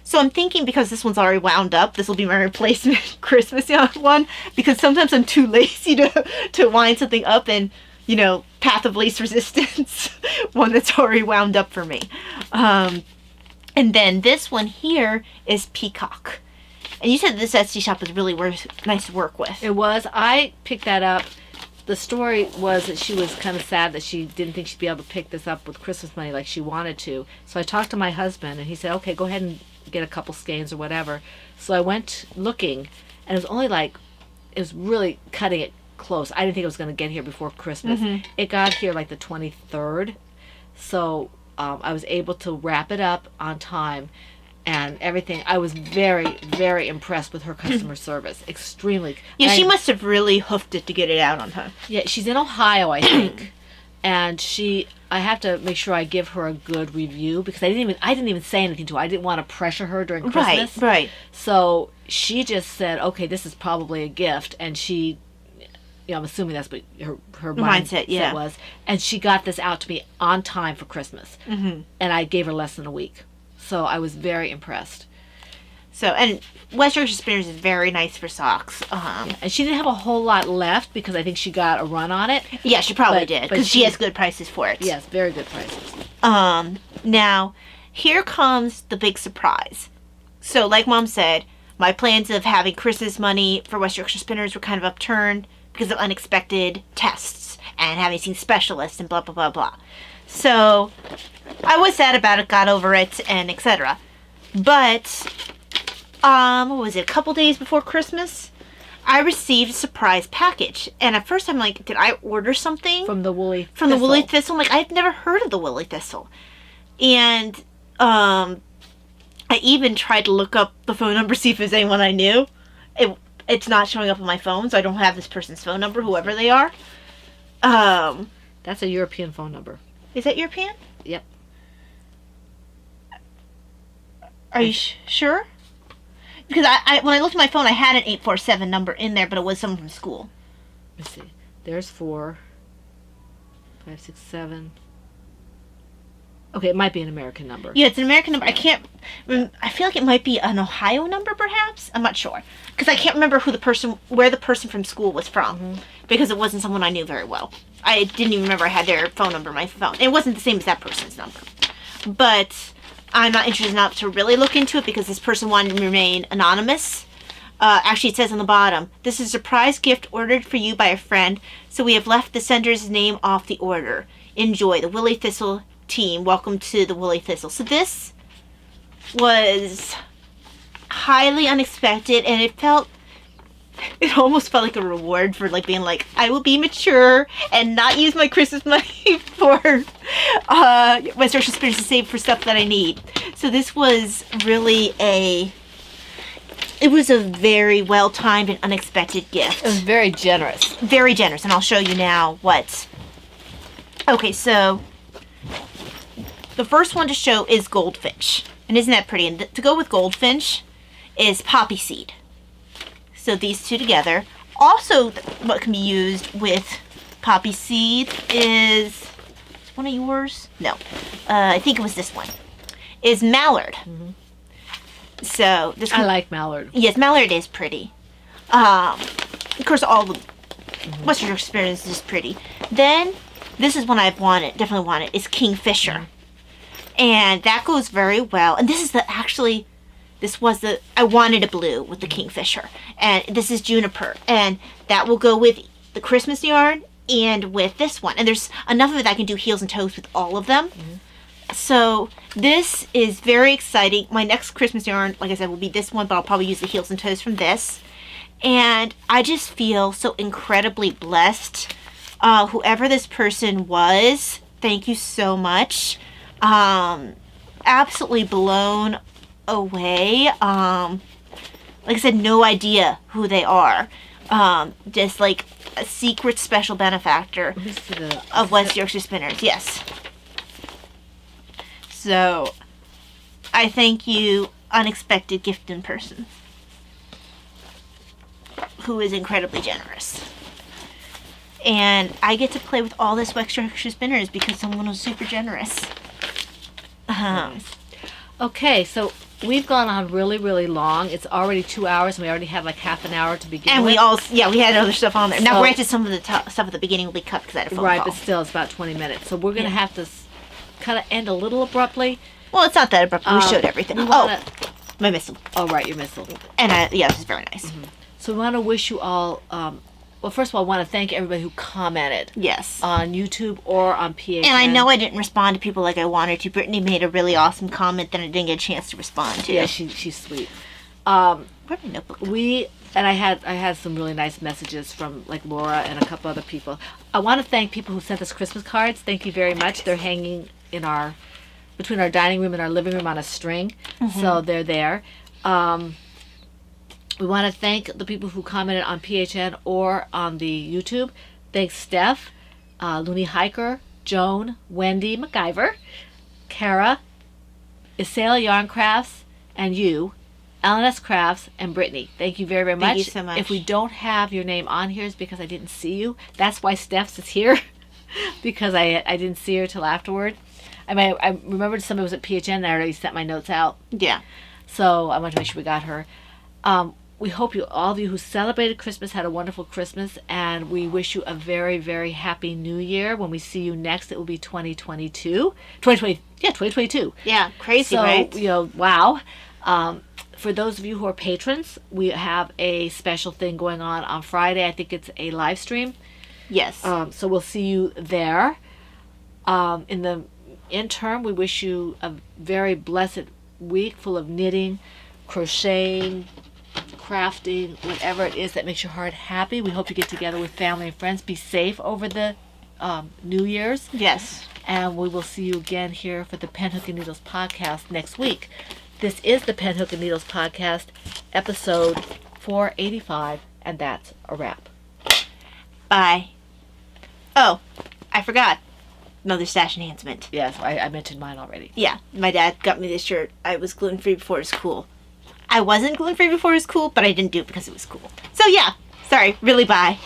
So I'm thinking because this one's already wound up, this will be my replacement Christmas one. Because sometimes I'm too lazy to wind something up and, path of least resistance. One that's already wound up for me. And then this one here is Peacock. And you said this Etsy shop was really nice to work with. It was. I picked that up. The story was that she was kind of sad that she didn't think she'd be able to pick this up with Christmas money like she wanted to. So I talked to my husband and he said, okay, go ahead and get a couple skeins or whatever. So I went looking and it was only it was really cutting it close. I didn't think it was going to get here before Christmas. Mm-hmm. It got here the 23rd. So I was able to wrap it up on time and everything. I was very, very impressed with her customer service. Extremely. Yeah, she must have really hoofed it to get it out on time. Yeah, she's in Ohio, I think. And I have to make sure I give her a good review because I didn't even say anything to her. I didn't want to pressure her during Christmas. Right. So she just said, okay, this is probably a gift. And she, I'm assuming that's what her mindset was. And she got this out to me on time for Christmas. Mm-hmm. And I gave her less than a week. So I was very impressed. So, and West Yorkshire Spinners is very nice for socks. And she didn't have a whole lot left because I think she got a run on it. Yeah, she probably did because she has good prices for it. Yes, very good prices. Now, here comes the big surprise. So, like Mom said, my plans of having Christmas money for West Yorkshire Spinners were kind of upturned because of unexpected tests and having seen specialists and blah, blah, blah, blah. So, I was sad about it, got over it, and etc. But, what was it, a couple days before Christmas, I received a surprise package. And at first I'm like, did I order something? From the Woolly Thistle. The Woolly Thistle. I'm like, I've never heard of the Woolly Thistle. And, I even tried to look up the phone number, see if there's anyone I knew. It's not showing up on my phone, so I don't have this person's phone number, whoever they are. That's a European phone number. Is that European? Yep. Are you sure? Because I when I looked at my phone, I had an 847 number in there, but it was someone from school. Let's see. There's 4, 5, 6, 7. Okay, it might be an American number. Yeah, it's an American number. I feel like it might be an Ohio number, perhaps. I'm not sure because I can't remember where the person from school was from, because it wasn't someone I knew very well. I didn't even remember I had their phone number on my phone. It wasn't the same as that person's number, but I'm not interested enough to really look into it because this person wanted to remain anonymous. Actually, it says on the bottom, this is a surprise gift ordered for you by a friend, so we have left the sender's name off the order. Enjoy. The Woolly Thistle team. Welcome to the Woolly Thistle. So this was highly unexpected, and it almost felt like a reward for being like, I will be mature and not use my Christmas money for West Yorkshire Spinners to save for stuff that I need. So this was really it was a very well-timed and unexpected gift. It was very generous. Very generous, and I'll show you now what. Okay, so the first one to show is Goldfinch. And isn't that pretty? And to go with Goldfinch is Poppy Seed. So these two together. Also, what can be used with Poppy Seed is one of yours? No. I think it was this one. Is Mallard. Mm-hmm. So this one, I like Mallard. Yes, Mallard is pretty. Of course, all the West Yorkshire Spinners is pretty. Then, this is one I've definitely wanted, is Kingfisher. Mm-hmm. And that goes very well. And this is I wanted a blue with the Kingfisher. And this is Juniper. And that will go with the Christmas yarn and with this one. And there's enough of it that I can do heels and toes with all of them. So this is very exciting. My next Christmas yarn, like I said, will be this one, but I'll probably use the heels and toes from this. And I just feel so incredibly blessed. Whoever this person was, thank you so much. Absolutely blown away. Like I said, no idea who they are. Just like a secret special benefactor of West Yorkshire Spinners. Yes. So, I thank you, unexpected gift in person, who is incredibly generous. And I get to play with all this West Yorkshire Spinners because someone was super generous. Okay, so we've gone on really, really long. It's already 2 hours, and we already have like half an hour to begin And with. we had other stuff on there. Now, So- granted, some of the stuff at the beginning will be cut because I had a phone Right, call. but still, it's about 20 minutes. So we're going to have to kind of end a little abruptly. Well, it's not that abrupt. We showed everything. We wanna, My missile. oh, right, your missile. And this is very nice. So we want to wish you all, well, first of all, I want to thank everybody who commented Yes. on YouTube or on PHN. And I know I didn't respond to people like I wanted to. Brittany made a really awesome comment that I didn't get a chance to respond to. Yeah, she's sweet. Where'd my notebook go? I had some really nice messages from like Laura and a couple other people. I want to thank people who sent us Christmas cards. Thank you very much. They're hanging in between our dining room and our living room on a string, so they're there. We want to thank the people who commented on PHN or on the YouTube. Thanks Steph, Looney Hiker, Joan, Wendy MacGyver, Kara, Isail Yarn Crafts, and you, LNS Crafts, and Brittany. Thank you very, very much. Thank you so much. If we don't have your name on here, it's because I didn't see you. That's why Steph's is here, because I didn't see her till afterward. I mean, I remembered somebody was at PHN and I already sent my notes out. Yeah. So I wanted to make sure we got her. We hope all of you who celebrated Christmas had a wonderful Christmas, and we wish you a very, very happy New Year. When we see you next, it will be 2022. 2022. Yeah, crazy, So, right? Wow. For those of you who are patrons, we have a special thing going on Friday. I think it's a live stream. Yes. So we'll see you there. In the interim, we wish you a very blessed week full of knitting, crocheting, crafting, whatever it is that makes your heart happy. We hope you get together with family and friends. Be safe over the New Year's. Yes. And we will see you again here for the Pen Hook and Needles podcast next week. This is the Pen Hook and Needles podcast, episode 485, and that's a wrap. Bye. Oh, I forgot. Another stash enhancement. Yes, I mentioned mine already. Yeah, my dad got me this shirt. I was gluten-free before it was cool. I wasn't gluten-free before it was cool, but I didn't do it because it was cool. So yeah, sorry, really bye.